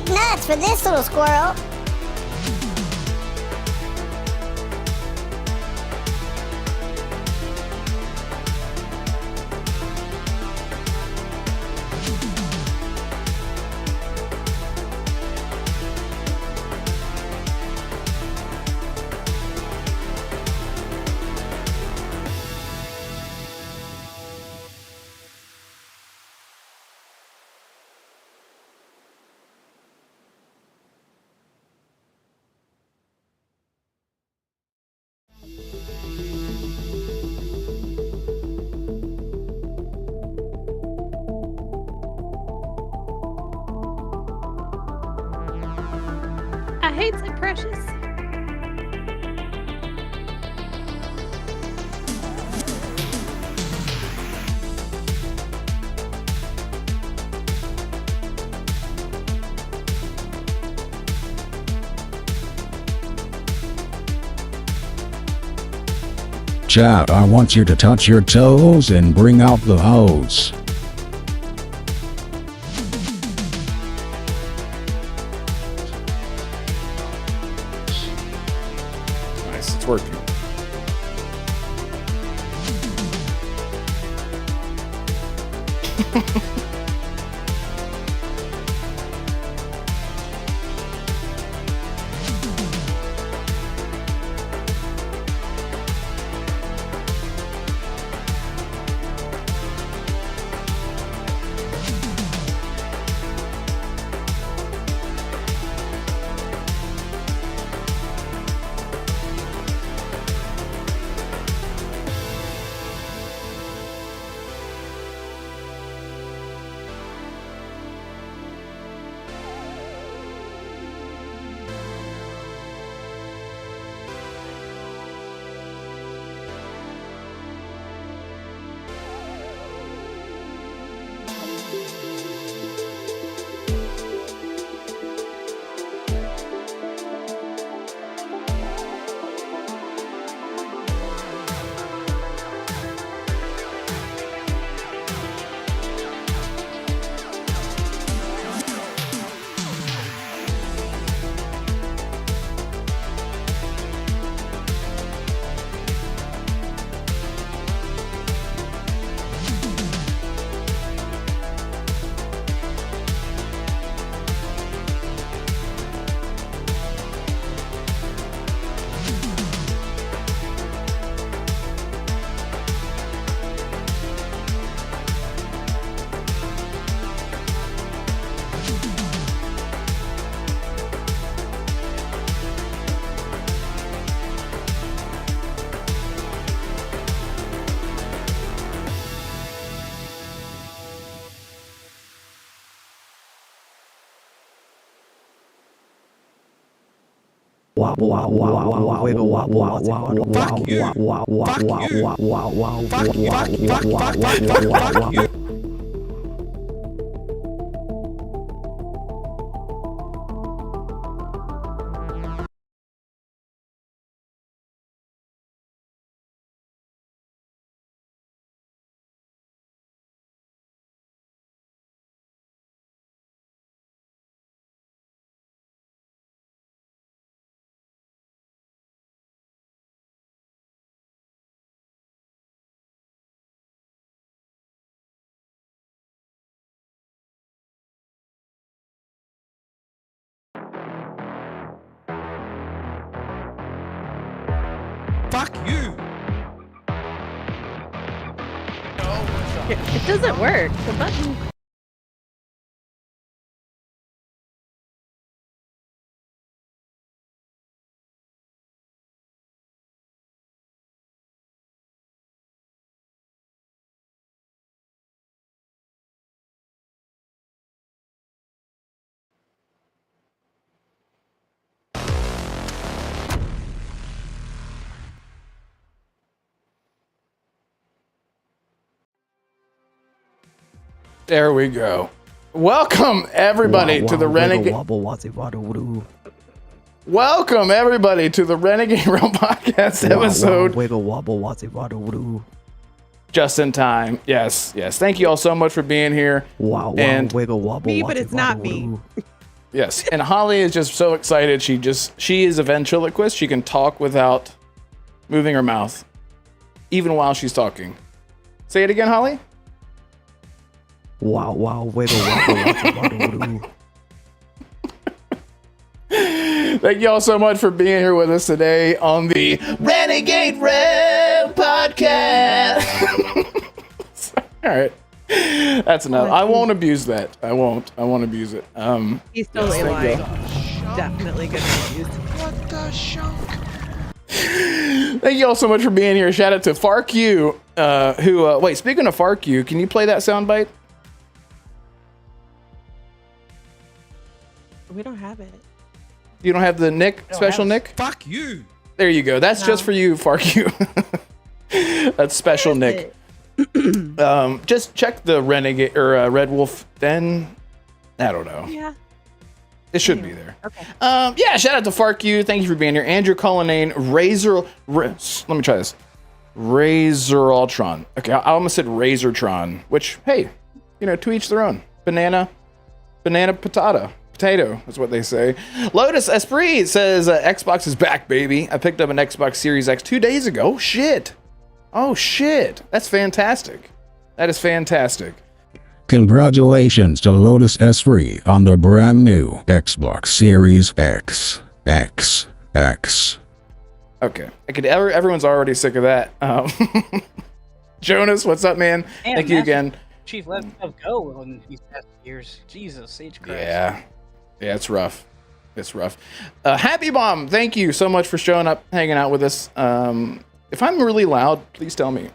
kick nuts for this little squirrel. I hate it, Precious. Chat, I want you to touch your toes and bring out the hose. Nice, it's working. Fuck you! It doesn't work. The button. There we go. Welcome everybody to the Renegade. Welcome everybody to the Renegade Realm Podcast episode. Just in time. Yes, yes. Thank you all so much for being here. Me, but it's not me. Yes, and Holly is just so excited. She is a ventriloquist. She can talk without moving her mouth, even while she's talking. Say it again, Holly. Wow, wow, wiggle, wiggle. Thank you all so much for being here with us today on the Renegade Rev Podcast. All right. That's enough. I won't abuse that. I won't abuse it. He's totally yes, lying. you. Definitely gonna use. What the shunk? Thank you all so much for being here. Shout out to FarQ, who, wait, speaking of FarQ, can you play that soundbite? We don't have it. You don't have the Nick, special Nick? Fuck you. There you go. That's just for you, FarQ. That's special Nick. Just check the Renegade or Red Wolf. Then I don't know. Yeah. It should be there. Okay. Yeah. Shout out to FarQ. Thank you for being here. Andrew Cullinane, let me try this. Razor Ultron. Okay, I almost said Razortron. Which, hey, to each their own. Banana, potato is what they say. Lotus Esprit says Xbox is back, baby. I picked up an Xbox Series X 2 days ago. Oh shit. That's fantastic. That is fantastic. Congratulations to Lotus Esprit on the brand new Xbox Series X. Okay. Everyone's already sick of that. Jonas, what's up, man? Man, Thank you again. Chief let stuff go in these past years. Jesus, H. Christ. Yeah, it's rough. Happy Bomb, thank you so much for showing up, hanging out with us. If I'm really loud, please tell me.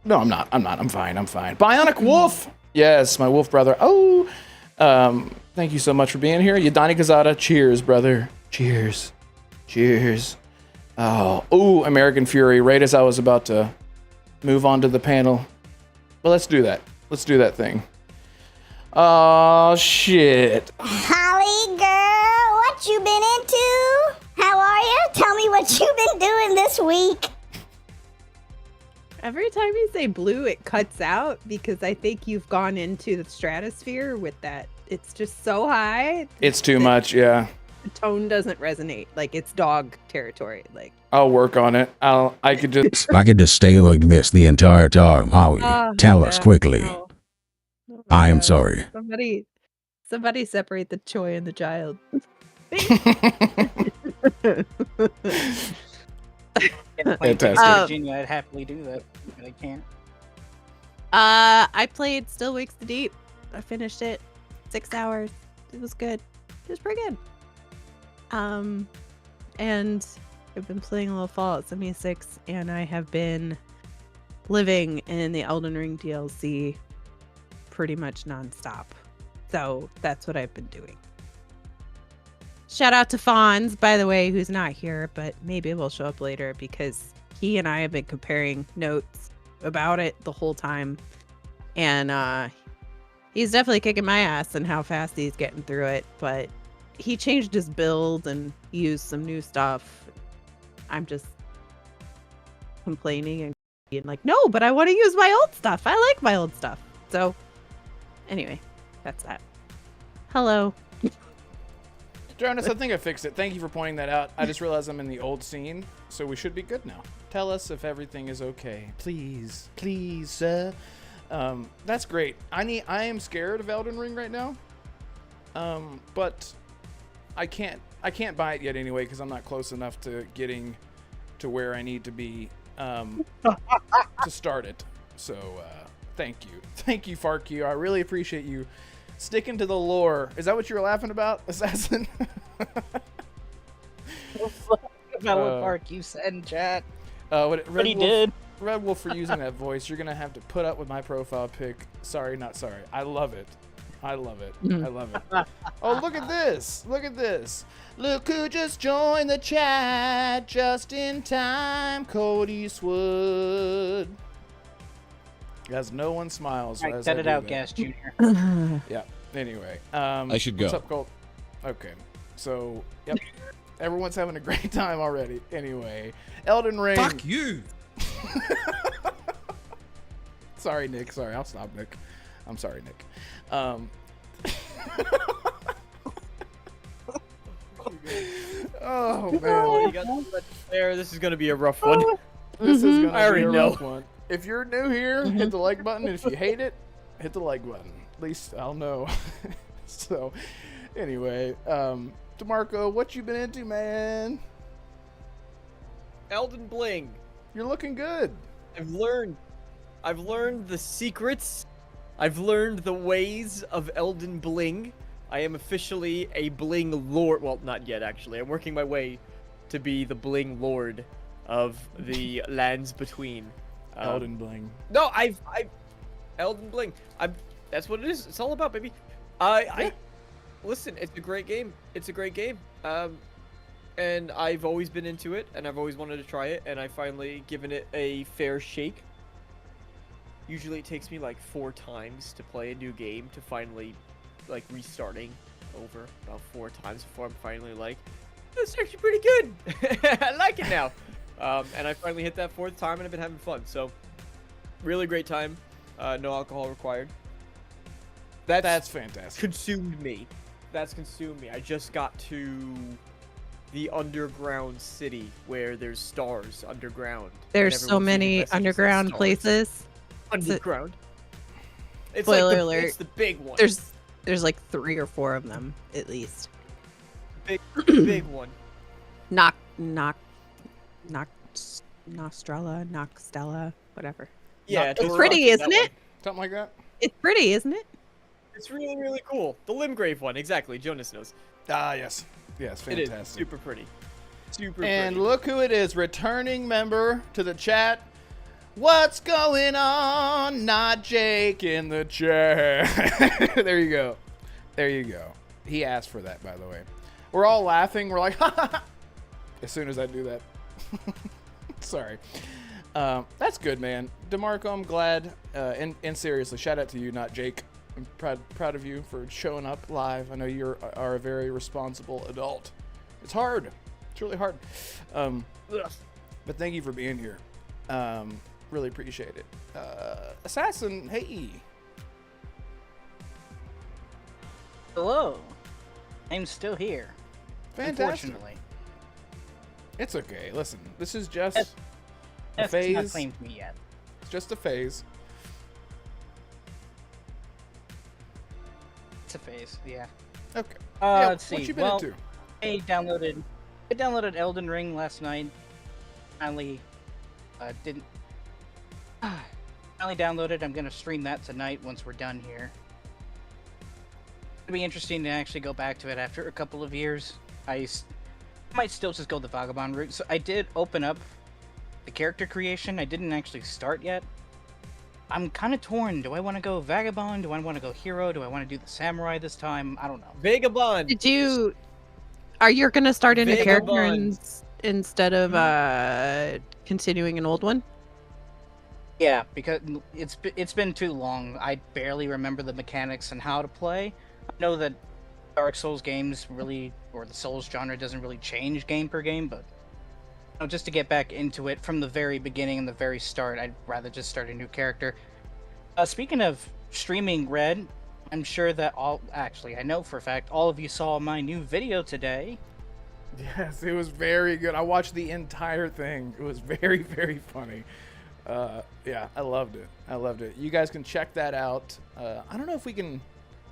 No, I'm not. I'm fine. Bionic Wolf. Yes, my wolf brother. Oh, thank you so much for being here. Yadani Kazada. Cheers, brother. Cheers. Oh, American Fury. Right as I was about to move on to the panel. Well, let's do that. Let's do that thing. Oh, shit. Holly, girl, what you been into? How are you? Tell me what you've been doing this week. Every time you say blue, it cuts out because I think you've gone into the stratosphere with that. It's just so high. It's too much, yeah. The tone doesn't resonate. Like it's dog territory. Like I'll work on it. I could just stay like this the entire time, Howie. Tell us quickly. No. I am sorry. Somebody separate the toy and the child. Fantastic. Virginia, I'd happily do that, but I can't. I played Still Wakes the Deep. I finished it. 6 hours. It was good. It was pretty good. And I've been playing a little Fallout 76, and I have been living in the Elden Ring DLC pretty much nonstop. So that's what I've been doing. Shout out to Fonz, by the way, who's not here, but maybe will show up later because he and I have been comparing notes about it the whole time. And he's definitely kicking my ass and how fast he's getting through it. But he changed his build and used some new stuff. I'm just complaining and being like, no, but I want to use my old stuff. I like my old stuff. So anyway, that's that. Hello. Jonas, I think I fixed it. Thank you for pointing that out. I just realized I'm in the old scene, so we should be good now. Tell us if everything is okay. Please, sir. That's great. I am scared of Elden Ring right now. But I can't buy it yet anyway because I'm not close enough to getting to where I need to be to start it. So thank you, FarQ. I really appreciate you sticking to the lore. Is that what you were laughing about, Assassin? About what Mark you said in chat. What he did. Red Wolf, for using that voice, you're gonna have to put up with my profile pic. Sorry, not sorry. I love it. I love it. Oh, look at this. Look who just joined the chat just in time. Cody Swood. Guys, no one smiles. Right, cut it out, Gas Jr. Yeah. Anyway, I should go. What's up, Colt? Okay. So, yep. Everyone's having a great time already. Anyway, Elden Ring. Fuck you. Sorry, Nick. Sorry, I'll stop, Nick. I'm sorry, Nick. Oh man, Oh, you got that there. This is gonna be a rough one. this is gonna I already be a know. rough one. If you're new here, hit the like button. And if you hate it, hit the like button. At least I'll know. So, anyway, DeMarco, what you been into, man? Elden Bling. You're looking good. I've learned the secrets. I've learned the ways of Elden Bling. I am officially a Bling Lord. Well, not yet, actually. I'm working my way to be the Bling Lord of the lands between. Elden Bling. No, I've Elden Bling. That's what it is. It's all about, baby. Listen, it's a great game. It's a great game. And I've always been into it, and I've always wanted to try it, and I've finally given it a fair shake. Usually it takes me like 4 times to play a new game to finally, like, restarting over about 4 times before I'm finally like, that's actually pretty good. I like it now. And I finally hit that 4th time, and I've been having fun. So, really great time. No alcohol required. That's fantastic. Consumed me. That's consumed me. I just got to the underground city where there's stars underground. There's so many underground places. Underground. It's Spoiler like alert. It's the big one. There's like 3 or 4 of them at least. Big one. Nostrella, whatever. Yeah, It's pretty, isn't it? Something like that. It's pretty, isn't it? It's really, really cool. The Limgrave one, exactly. Jonas knows. Ah, yes. Yes, It fantastic. is super pretty. Super And pretty. look who it is, returning member to the chat. What's going on? Not Jake in the chat. There you go. There you go. He asked for that, by the way. We're all laughing. We're like, ha ha ha. As soon as I do that. Sorry. That's good, man. DeMarco, I'm glad. And seriously, shout out to you, not Jake. I'm proud of you for showing up live. I know you are a very responsible adult. It's hard. It's really hard. But thank you for being here. Really appreciate it. Assassin, hey. Hello. I'm still here. Fantastic. Unfortunately. It's okay. Listen, this is just a That's not phase. claimed me yet. It's just a phase. It's a phase, yeah. Okay. Let's see. What you been Well, into? I downloaded Elden Ring last night. Finally, didn't. Finally downloaded. I'm gonna stream that tonight once we're done here. It'll be interesting to actually go back to it after a couple of years. I might still just go the Vagabond route. So I did open up the character creation. I didn't actually start yet. I'm kind of torn. Do I want to go Vagabond? Do I want to go Hero? Do I want to do the Samurai this time? I don't know. Vagabond. Are you gonna start a new character Vagabond. instead of continuing an old one? Yeah, because it's been too long. I barely remember the mechanics and how to play. I know that Dark Souls games really, or the Souls genre doesn't really change game per game, but just to get back into it from the very beginning and the very start, I'd rather just start a new character. Speaking of streaming Red, I'm sure that I know for a fact all of you saw my new video today. Yes, it was very good. I watched the entire thing. It was very, very funny. Yeah, I loved it. I loved it. You guys can check that out. I don't know if we can...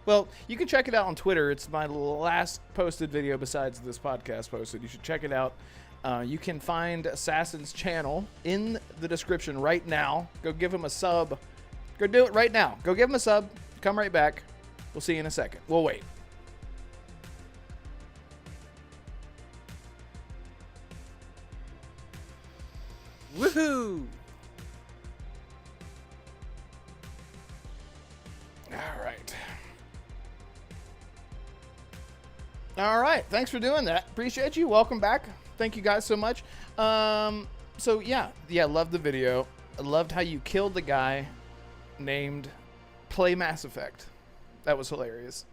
Well, you can check it out on Twitter. It's my last posted video besides this podcast posted. You should check it out. You can find Assassin's channel in the description right now. Go give him a sub. Go do it right now. Go give him a sub. Come right back. We'll see you in a second. We'll wait. Woohoo! All right. All right. Thanks for doing that. Appreciate you. Welcome back. Thank you guys so much. So yeah, loved the video. I loved how you killed the guy named Play Mass Effect. That was hilarious.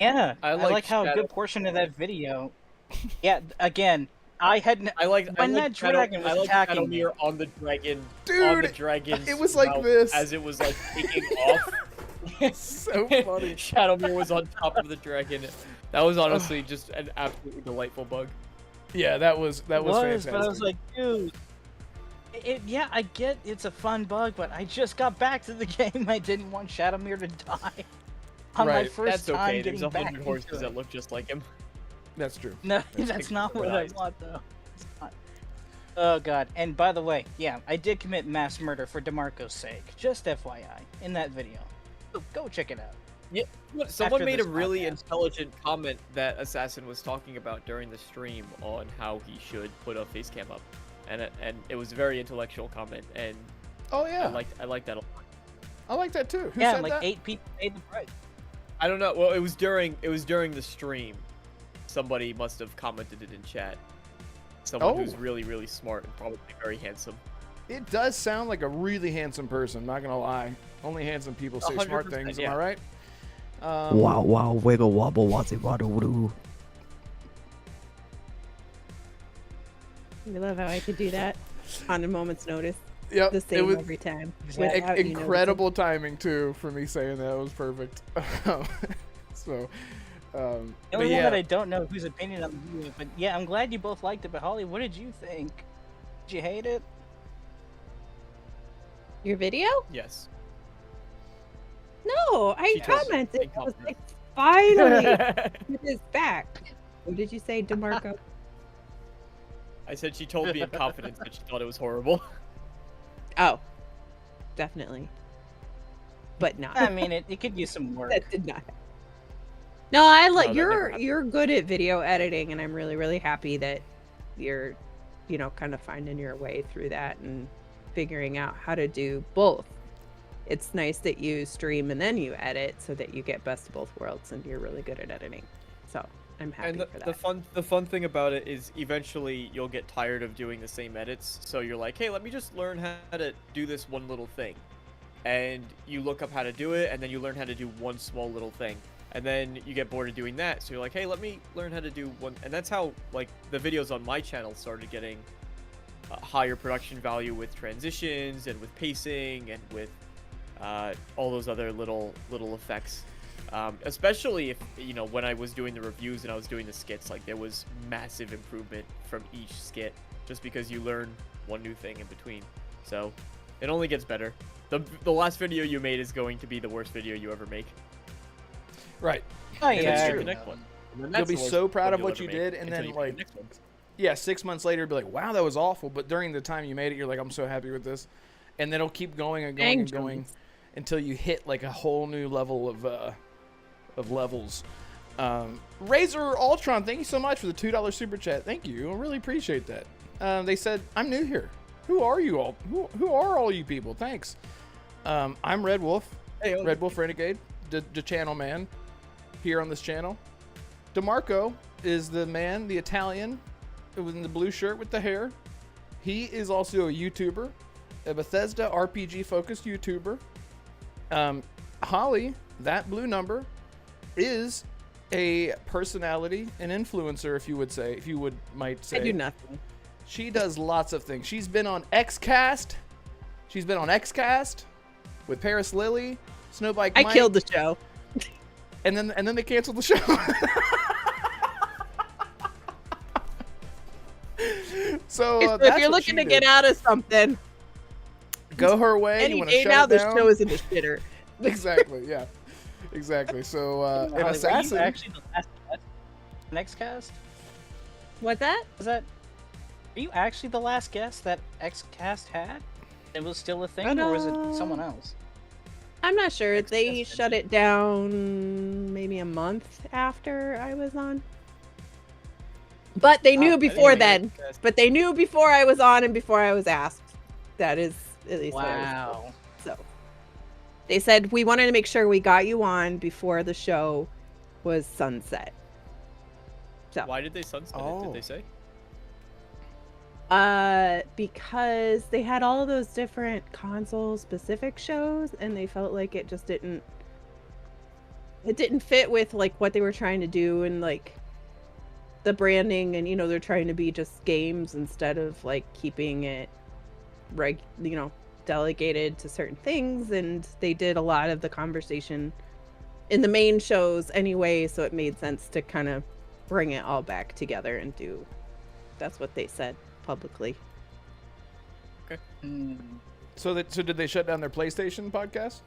Yeah, I like like how a Shadow. good portion of that video. Yeah, again, I had when that dragon was attacking me. Shadowmere on the dragon. Dude, on the dragon's it was like mouth this. as it was like taking off. So funny. Shadowmere was on top of the dragon. That was honestly just an absolutely delightful bug. Yeah, that was fantastic. But I was like, dude. Yeah, I get it's a fun bug, but I just got back to the game. I didn't want Shadowmere to die on my Right. first That's time okay. getting There's back 100 horses into that it. look just like him. That's true. No, That's that's not like what I eyes. want, though. It's not. Oh, God. And by the way, yeah, I did commit mass murder for DeMarco's sake. Just FYI, in that video. So go check it out. Yeah, someone After made a this really podcast. intelligent comment that Assassin was talking about during the stream on how he should put a face cam up, and it was a very intellectual comment, and Oh yeah, I liked that a lot. I like that too. Who Yeah, said like that? 8 people paid the price. I don't know. Well, it was during the stream. Somebody must have commented it in chat. Someone who's Oh. really smart and probably very handsome. It does sound like a really handsome person. Not gonna lie. Only handsome people say smart 100%, things. yeah. Am I right? Wow, wow, wiggle wobble, watsy waddle. I love how I could do that on a moment's notice. Yep. The it same was every time. Exactly. without you incredible timing too for me saying that. It was perfect. So, The but only one yeah. that I don't know whose opinion on the video, but yeah, I'm glad you both liked it. But Holly, what did you think? Did you hate it? noticing. Your video? Yes. No, I She does. commented. She I was commented. like, finally, it is back. What did you say, DeMarco? I said she told me in confidence that she thought it was horrible. Oh, definitely. But not. I mean, it could use some work. That did not. No, I like No, that never you're good at video editing, and I'm really happy that you're, kind of finding your way through that and figuring out how to do both. It's nice that you stream and then you edit so that you get best of both worlds, and you're really good at editing. So I'm happy And for that. the fun thing about it is eventually you'll get tired of doing the same edits. So you're like, hey, let me just learn how to do this one little thing. And you look up how to do it, and then you learn how to do one small little thing. And then you get bored of doing that. So you're like, hey, let me learn how to do one. And that's how, like, the videos on my channel started getting higher production value with transitions and with pacing and with all those other little effects. Especially if, when I was doing the reviews and I was doing the skits, like, there was massive improvement from each skit just because you learn one new thing in between. So it only gets better. The last video you made is going to be the worst video you ever make. Right. Oh And then yeah, you I the next know. one. And then You'll that's be the worst so proud one of you'll what ever you make did, and until then, you make the like, next one. Yeah, 6 months later, be like, wow, that was awful. But during the time you made it, you're like, I'm so happy with this. And then it'll keep going and going and going until you hit like a whole new level of levels. Razor Ultron, thank you so much for the $2 super chat. Thank you. I really appreciate that. They said, I'm new here. Who are you all? Who are all you people? Thanks. I'm Red Wolf. Hey, Red Wolf Renegade, the channel man here on this channel. DeMarco is the man, the Italian, in the blue shirt with the hair. He is also a YouTuber, a Bethesda RPG focused YouTuber. Holly, that blue number, is a personality, an influencer, if you might say. I do nothing. She does lots of things. She's been on Xcast. She's been on Xcast with Paris Lily, Snowbike I Mike, killed the show. and then they canceled the show. So So if that's you're what looking she to get did. out of something, Go her way. You any want to day shut now it the down? show is in the shitter. Exactly. Yeah. Exactly. So Holly, an were you assassin. actually the last guest? Next cast? What's that? Was that? Are you actually the last guest that Xcast had? It was still a thing, or was it someone else? I'm not sure. They Xcast. shut it down maybe a month after I was on. But they knew Oh, I didn't before even then. But they knew before I was on and before I was asked. That is at least what I was told. Wow. So they said we wanted to make sure we got you on before the show was sunset. So Why did they sunset it? Did they say? because they had all of those different console specific shows and they felt like it just didn't fit with like what they were trying to do and like the branding, and they're trying to be just games instead of like keeping it delegated to certain things, and they did a lot of the conversation in the main shows anyway, so it made sense to kind of bring it all back together and do. That's what they said publicly. So did they shut down their PlayStation podcast?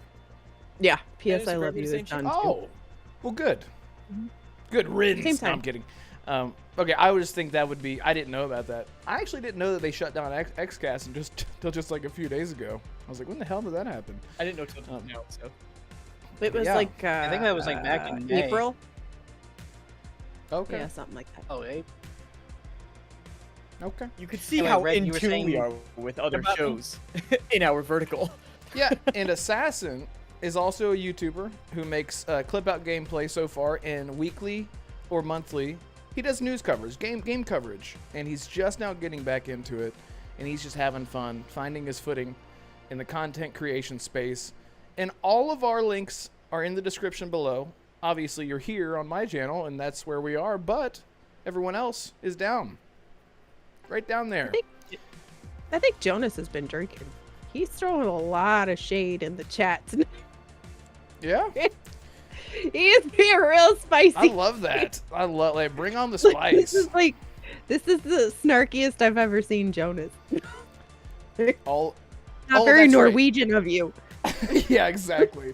Yeah, Yeah, PS I Love You is Instagram done too. Oh, well, good. Mhm. Good riddance. Same No, time. I'm kidding. Okay, I would just think that would be. I didn't know about that. I actually didn't know that they shut down XCast until just like a few days ago. I was like, when the hell did that happen? I didn't know till now, so. It was Yeah. like I think that was like back in May. April. Okay. Yeah, something like that. Oh, hey. Okay. You could see Anyway, how Red, in you were tune we saying are with other about- shows in our vertical. Yeah, and Assassin is also a YouTuber who makes clip out gameplay so far, and weekly or monthly he does news coverage, game coverage, and he's just now getting back into it, and he's just having fun, finding his footing in the content creation space. And all of our links are in the description below. Obviously, you're here on my channel, and that's where we are, but everyone else is down. Right down there. I think Jonas has been drinking. He's throwing a lot of shade in the chats. Yeah? He is being real spicy. I love that. I love, like, bring on the Like, spice. this is the snarkiest I've ever seen Jonas. All, Not Oh, very that's right. Norwegian of you. yeah, exactly.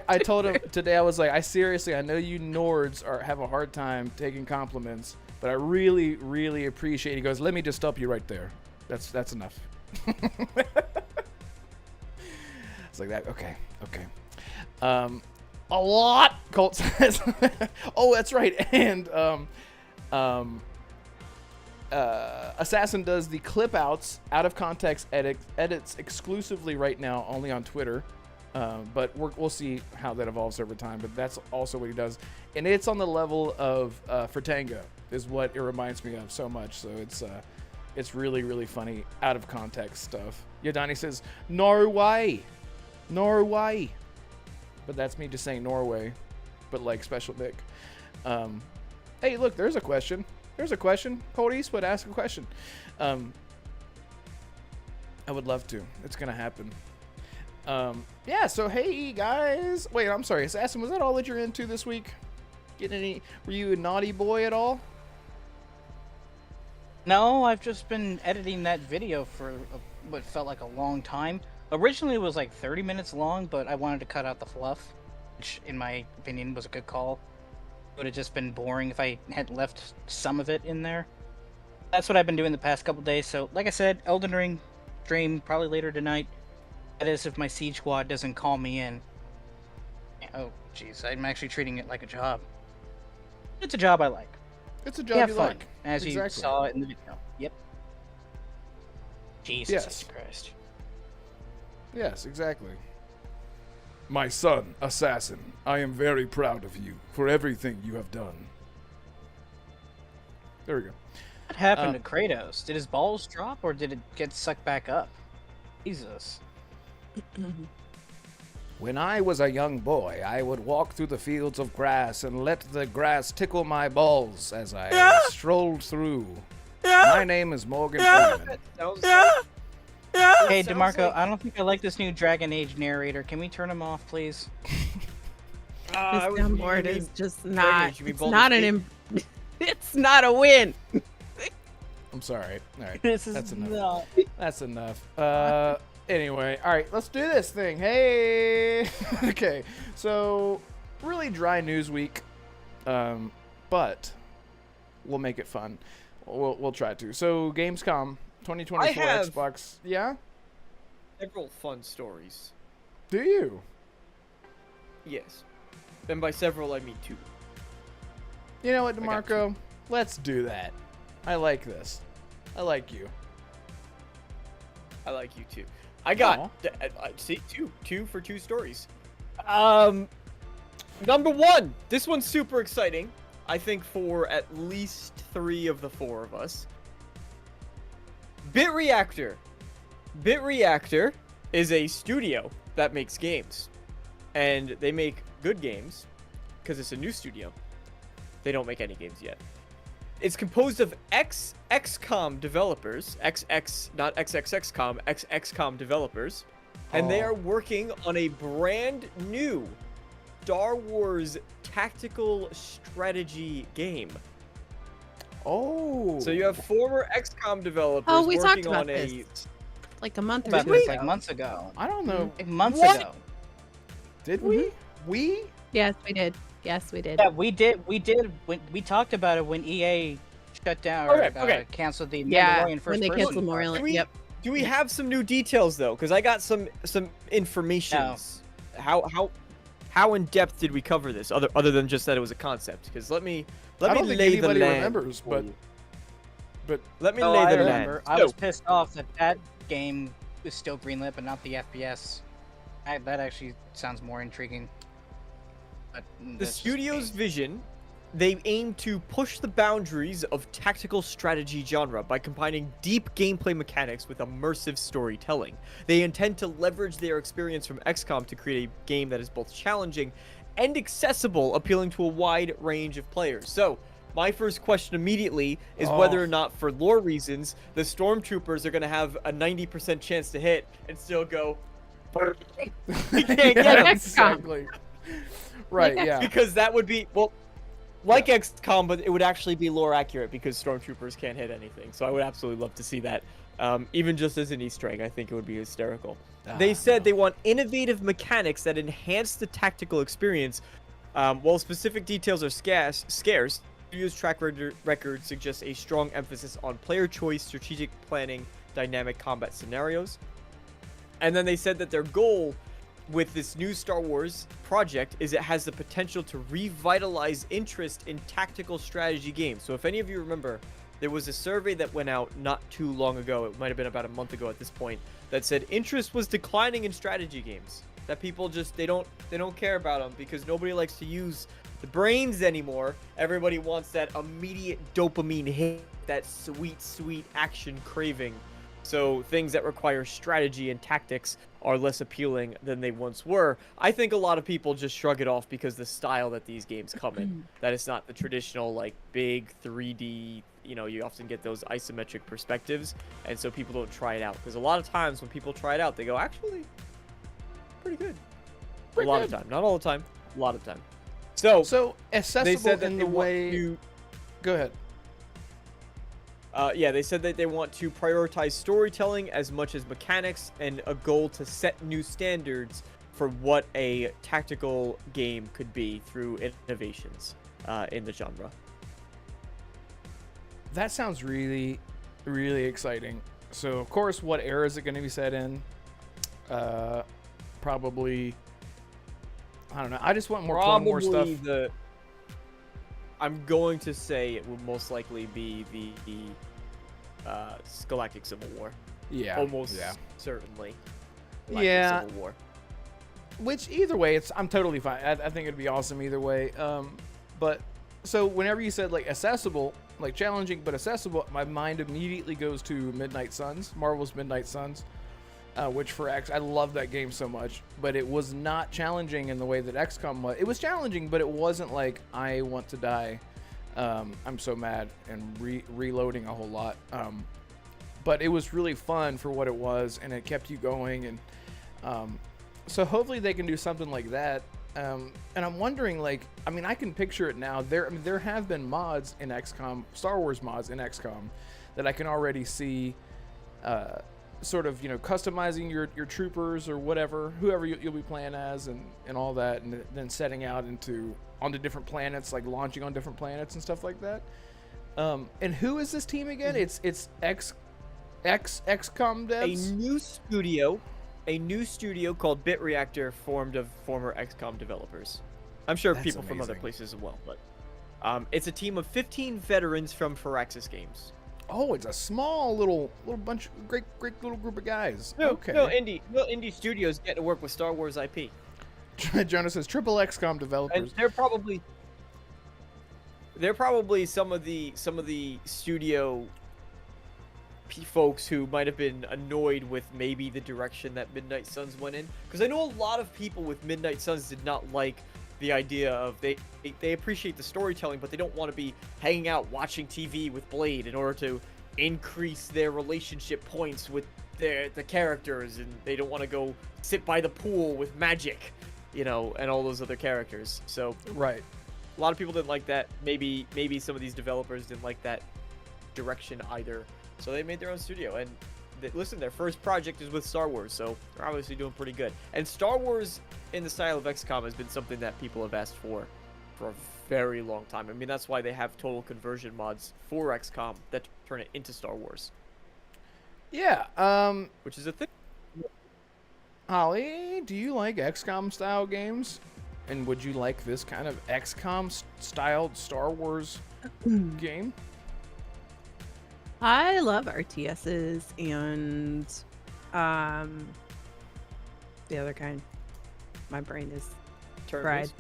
I told him today, I was like, I know you Nords have a hard time taking compliments, but I really, really appreciate it. He goes, let me just stop you right there. That's enough. It's like that. Okay. A lot, Colt says. Oh, that's right. And Assassin does the clip outs, out of context edits exclusively right now, only on Twitter. But we'll see how that evolves over time. But that's also what he does, and it's on the level of Fratanga, is what it reminds me of so much. So it's really, really funny out of context stuff. Yadani says Norway, but that's me just saying Norway, but like Special Dick. Hey, look, there's a question. Cold Eastwood, ask a question. I would love to. It's gonna happen. Yeah, so hey guys. Wait, I'm sorry, Assassin, was that all that you're into this week? Were you a naughty boy at all? No, I've just been editing that video for what felt like a long time. Originally it was like 30 minutes long, but I wanted to cut out the fluff, which in my opinion was a good call. It would have just been boring if I had left some of it in there. That's what I've been doing the past couple days. So like I said, Elden Ring stream probably later tonight. That is if my Siege Squad doesn't call me in. Oh jeez, I'm actually treating it like a job. It's a job I like. It's a job you fun, like. as you Exactly. saw it in the video. Yep. Jesus Yes. Christ. Yes, exactly. My son, Assassin, I am very proud of you for everything you have done. There we go. What happened to Kratos? Did his balls drop or did it get sucked back up? Jesus. When I was a young boy, I would walk through the fields of grass and let the grass tickle my balls as I strolled through. My name is Morgan Freeman. Sounds Hey, sounds DeMarco, like- I don't think I like this new Dragon Age narrator. Can we turn him off, please? I This was- soundboard you is mean- just Dragon not. Age, you mean It's Baldur's not Gate? it's not a win. I'm sorry. All right. This is That's enough. not. That's enough. Anyway, all right, let's do this thing. Hey. Okay. So, really dry news week. But we'll make it fun. We'll try to. So, Gamescom 2024 I have- Xbox. Yeah? Several fun stories. Do you? Yes. And by several, I mean two. You know what, I got DeMarco? Let's do that. I like this. I like you. I like you too. I got Aw. see two for two stories. Number one, this one's super exciting. I think for at least 3 of the 4 of us. BitReactor. BitReactor is a studio that makes games, and they make good games because it's a new studio. They don't make any games yet. it's composed of XCOM developers, not XXXCOM, XCOM developers, and they Oh. are working on a brand new Star Wars tactical strategy game. Oh. So you have former XCOM developers Oh, we talked working about on this like a month or About two this ago. like months ago. I don't know. Like months What? ago. Did we? We? Yes, we did. Yes, we did. Yeah, we did. When we talked about it when EA shut down or Okay. canceled the Yeah, Mandalorian first when they person canceled part. Memorial. Do we, Yep. do we have some new details though? Because I got some information. How in depth did we cover this? Other than just that it was a concept? Because let me I don't think lay the anybody land remembers, for but you. but Let me Oh, lay I the remember. land. I So, was pissed off that that game is still greenlit, but not the FPS. That actually sounds more intriguing. But the that's just studio's me. vision, they aim to push the boundaries of tactical strategy genre by combining deep gameplay mechanics with immersive storytelling. They intend to leverage their experience from XCOM to create a game that is both challenging and accessible, appealing to a wide range of players. So, my first question immediately is whether or not, for lore reasons, the stormtroopers are going to have a 90% chance to hit and still go. We can't get yeah, them. exactly. Right. Like Yeah. Because that would be, well, like XCOM, but it would actually be lore accurate because stormtroopers can't hit anything. So I would absolutely love to see that. Even just as an Easter egg, I think it would be hysterical. They said they want innovative mechanics that enhance the tactical experience. While specific details are scarce, studio's track record suggests a strong emphasis on player choice, strategic planning, dynamic combat scenarios. And then they said that their goal with this new Star Wars project is it has the potential to revitalize interest in tactical strategy games. So if any of you remember, there was a survey that went out not too long ago, it might have been about a month ago at this point, that said interest was declining in strategy games. That people just they don't care about them because nobody likes to use the brains anymore. Everybody wants that immediate dopamine hit, that sweet action craving. So things that require strategy and tactics are less appealing than they once were. I think a lot of people just shrug it off because the style that these games come in, that it's not the traditional like big 3D, you often get those isometric perspectives, and so people don't try it out. Because a lot of times when people try it out, they go, actually, pretty good. A lot of time. Not all the time, a lot of time. So accessible they said that in they the want way. to- Go ahead. Yeah, they said that they want to prioritize storytelling as much as mechanics, and a goal to set new standards for what a tactical game could be through innovations in the genre. That sounds really, really exciting. So, of course, what era is it going to be set in? Probably. I don't know. I just want more Clone Wars stuff. I'm going to say it will most likely be the Galactic Civil War. Yeah. Almost Yeah. certainly. Yeah. Civil War. Which either way, I'm totally fine. I think it'd be awesome either way. But so whenever you said like accessible, like challenging but accessible, my mind immediately goes to Midnight Suns, Marvel's Midnight Suns, which for I love that game so much. But it was not challenging in the way that XCOM was. It was challenging, but it wasn't like I want to die. I'm so mad and reloading a whole lot. But it was really fun for what it was, and it kept you going. And so hopefully they can do something like that. And I'm wondering, like, I mean, I can picture it now. There have been mods in XCOM, Star Wars mods in XCOM, that I can already see, sort of, customizing your troopers or whatever, whoever you'll be playing as, and all that, and then setting out onto different planets, like launching on different planets and stuff like that. And who is this team again? It's XCOM devs. A new studio called Bit Reactor, formed of former XCOM developers. I'm sure That's people from other amazing. places as well, but it's a team of 15 veterans from Firaxis Games. Oh, it's a small little bunch, great little group of guys. Okay. No indie studios get to work with Star Wars IP. Jonas says triple XCOM And developers. they're probably some of the studio folks who might have been annoyed with maybe the direction that Midnight Suns went in, because I know a lot of people with Midnight Suns did not like the idea of they appreciate the storytelling, but they don't want to be hanging out watching TV with Blade in order to increase their relationship points with the characters, and they don't want to go sit by the pool with Magic, you know, and all those other characters. So Right. a lot of people didn't like that. Maybe some of these developers didn't like that direction either. So they made their own studio, and listen, their first project is with Star Wars, so they're obviously doing pretty good. And Star Wars in the style of XCOM has been something that people have asked for a very long time. I mean, that's why they have total conversion mods for XCOM that turn it into Star Wars. Yeah. Which is a thing. Holly, do you like XCOM style games? And would you like this kind of XCOM styled Star Wars game? I love RTSs and the other kind. My brain is fried.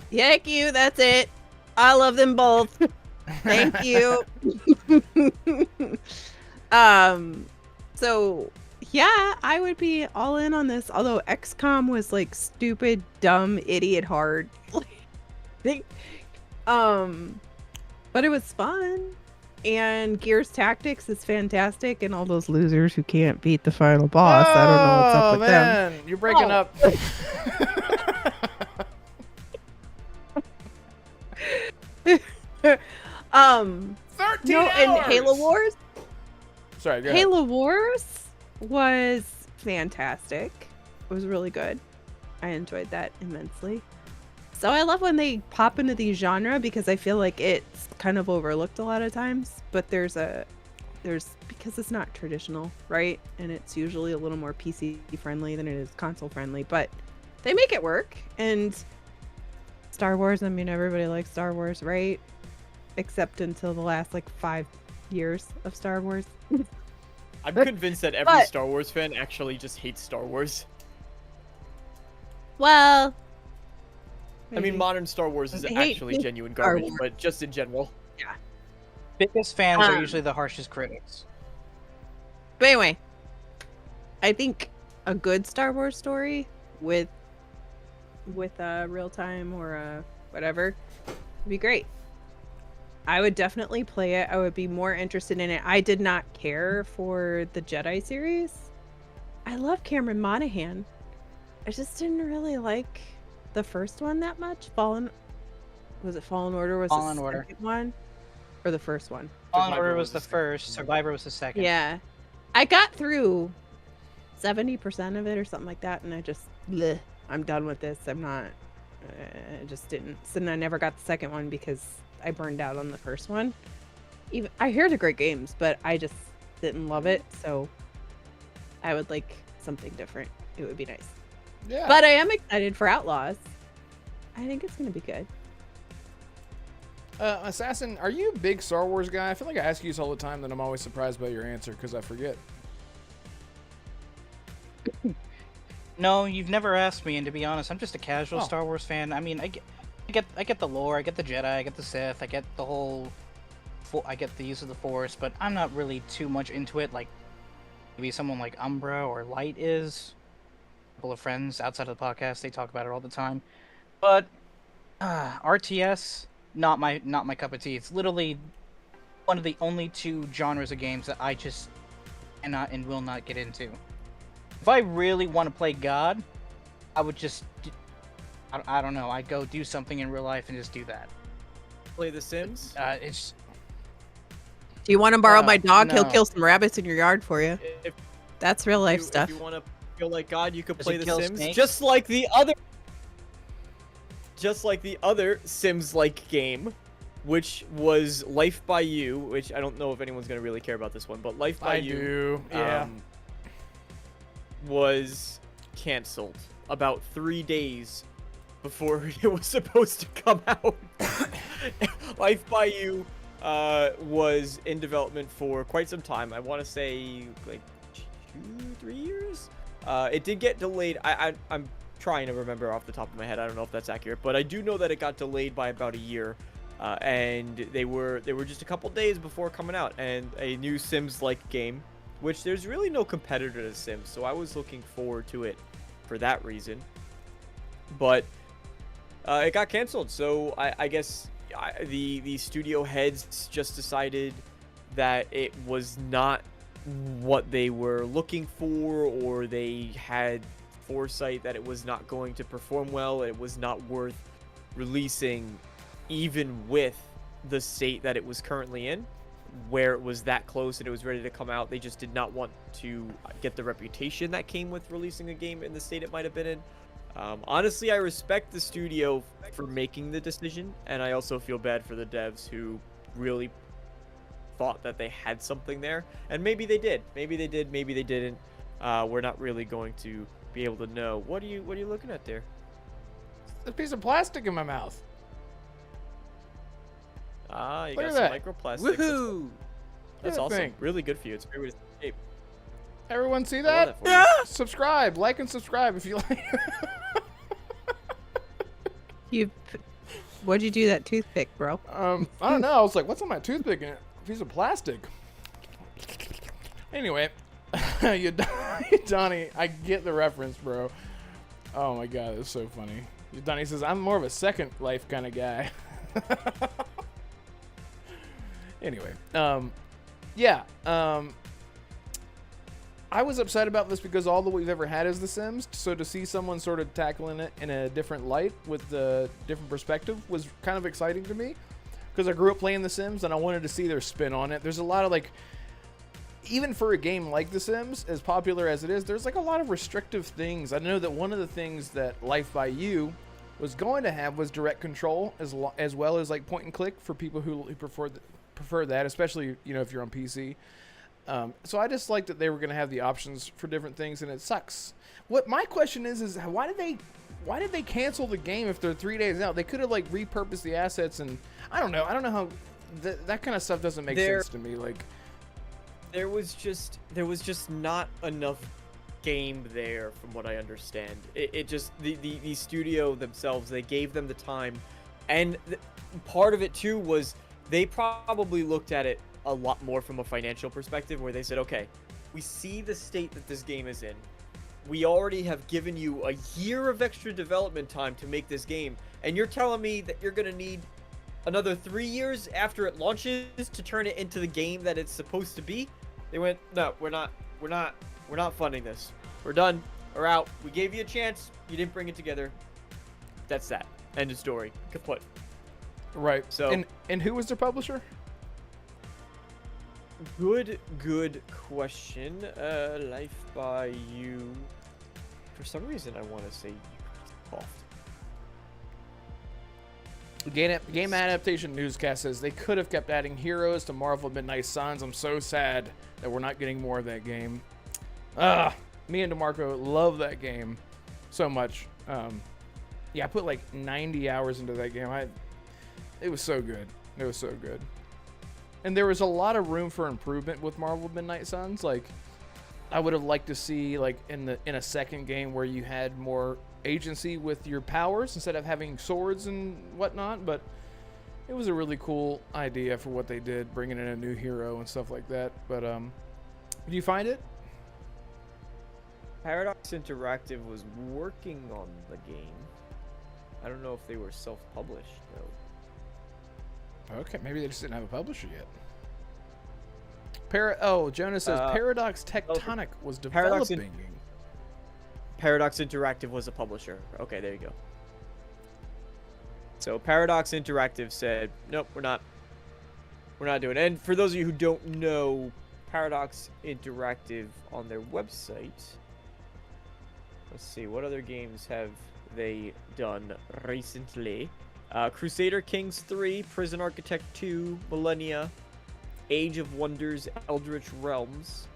Thank you. That's it. I love them both. Thank you. So yeah, I would be all in on this. Although XCOM was like stupid, dumb, idiot hard. But it was fun. And Gears Tactics is fantastic, and all those losers who can't beat the final boss. I don't know what's up with man. You're breaking up. them. 13 No, hours! and Halo Wars. Sorry, go ahead. Halo Wars was fantastic. It was really good. I enjoyed that immensely. So I love when they pop into these genre because I feel like it's kind of overlooked a lot of times. But there's because it's not traditional, right? And it's usually a little more PC friendly than it is console friendly. But they make it work. And Star Wars, I mean, everybody likes Star Wars, right? Except until the last like 5 years of Star Wars. I'm convinced that every Star Wars fan actually just hates Star Wars. Well, I mean, modern Star Wars is actually genuine garbage, but just in general. Yeah. Biggest fans are usually the harshest critics. But anyway, I think a good Star Wars story with a real time or a whatever would be great. I would definitely play it. I would be more interested in it. I did not care for the Jedi series. I love Cameron Monaghan. I just didn't really like the first one that much. Fallen Order was Fallen the Order. second one, or the first one. Fallen Order was the first. Survivor was the second. Yeah, I got through 70% of it or something like that, and I just, bleh, I'm done with this. I'm not. I just didn't. So then I never got the second one because I burned out on the first one. Even I hear the great games, but I just didn't love it. So I would like something different. It would be nice. Yeah. But I am excited for Outlaws. I think it's gonna be good. Assassin, are you a big Star Wars guy? I feel like I ask you this all the time, that I'm always surprised by your answer because I forget. No, you've never asked me, and to be honest, I'm just a casual Star Wars fan. I mean, I get the lore, I get the Jedi, I get the Sith, I get the whole, I get the use of the Force, but I'm not really too much into it. Like maybe someone like Umbra or Light is. A couple of friends outside of the podcast, they talk about it all the time. But RTS, not my cup of tea. It's literally one of the only two genres of games that I just cannot and will not get into. If I really want to play God, I would just, I don't know, I'd go do something in real life and just do that. Play The Sims? It's... Do you want to borrow my dog? no. He'll kill some rabbits in your yard for you. If That's real life stuff. If you want to feel like God, you could Does play it The kill Sims, snakes? just like the other Sims-like game, which was Life by You, which I don't know if anyone's gonna really care about this one, but Life by I You do. Yeah. Was canceled about 3 days before it was supposed to come out. Life by You was in development for quite some time. I want to say like 2-3 years. It did get delayed. I'm trying to remember off the top of my head. I don't know if that's accurate, but I do know that it got delayed by about a year. And they were just a couple days before coming out, and a new Sims-like game, which there's really no competitor to Sims, so I was looking forward to it for that reason. But it got canceled. So I guess the studio heads just decided that it was not what they were looking for, or they had foresight that it was not going to perform well. It was not worth releasing, even with the state that it was currently in, where it was that close and it was ready to come out. They just did not want to get the reputation that came with releasing a game in the state it might have been in. Honestly, I respect the studio for making the decision, and I also feel bad for the devs who really thought that they had something there, and maybe they did, maybe they didn't. We're not really going to be able to know. What are you looking at there? A piece of plastic in my mouth. Ah, you Look got at some that. microplastics. Woohoo! That's Good awesome. thing. Really good for you. It's a great way to escape. Everyone see I that? love that for you. Subscribe, like, and subscribe if you like. What'd you do that toothpick, bro? I don't know. I was like, what's on my toothpick? And a piece of plastic. Anyway, you Donnie, I get the reference, bro. Oh my god, it's so funny. Donnie says, I'm more of a Second Life kind of guy. Anyway, yeah, I was upset about this because all that we've ever had is The Sims. So to see someone sort of tackling it in a different light with a different perspective was kind of exciting to me, because I grew up playing The Sims and I wanted to see their spin on it. There's a lot of like, even for a game like The Sims, as popular as it is, there's like a lot of restrictive things. I know that one of the things that Life by You was going to have was direct control, as well as like point and click for people who prefer that, especially, you know, if you're on PC. So I just liked that they were going to have the options for different things, and it sucks. What my question is why did they cancel the game if they're 3 days out? They could have like repurposed the assets, and I don't know how that kind of stuff doesn't make sense to me. Like, there was just not enough game there, from what I understand. It just the studio themselves, they gave them the time, and part of it too was they probably looked at it a lot more from a financial perspective, where they said, okay, we see the state that this game is in. We already have given you a year of extra development time to make this game, and you're telling me that you're gonna need another 3 years after it launches to turn it into the game that it's supposed to be? They went, no, we're not funding this. We're done. We're out. We gave you a chance. You didn't bring it together. That's that. End of story. Kaput. right. So, and who was their publisher? Good question. Life by You. For some reason, I want to say Ubisoft. Game Adaptation Newscast says they could have kept adding heroes to Marvel Midnight Suns. I'm so sad that we're not getting more of that game. Me and DeMarco love that game so much. Yeah, I put like 90 hours into that game. It was so good. It was so good. And there was a lot of room for improvement with Marvel Midnight Suns. Like, I would have liked to see like in a second game where you had more agency with your powers instead of having swords and whatnot. But it was a really cool idea for what they did, bringing in a new hero and stuff like that. But did you find it? Paradox Interactive was working on the game. I don't know if they were self-published though. Okay, maybe they just didn't have a publisher yet. Jonas says Paradox Tectonic was developing. Paradox Interactive was a publisher. Okay, there you go. So Paradox Interactive said, nope, we're not doing it. And for those of you who don't know, Paradox Interactive on their website, let's see, what other games have they done recently? Crusader Kings 3, Prison Architect 2, Millennia, Age of Wonders, Eldritch Realms,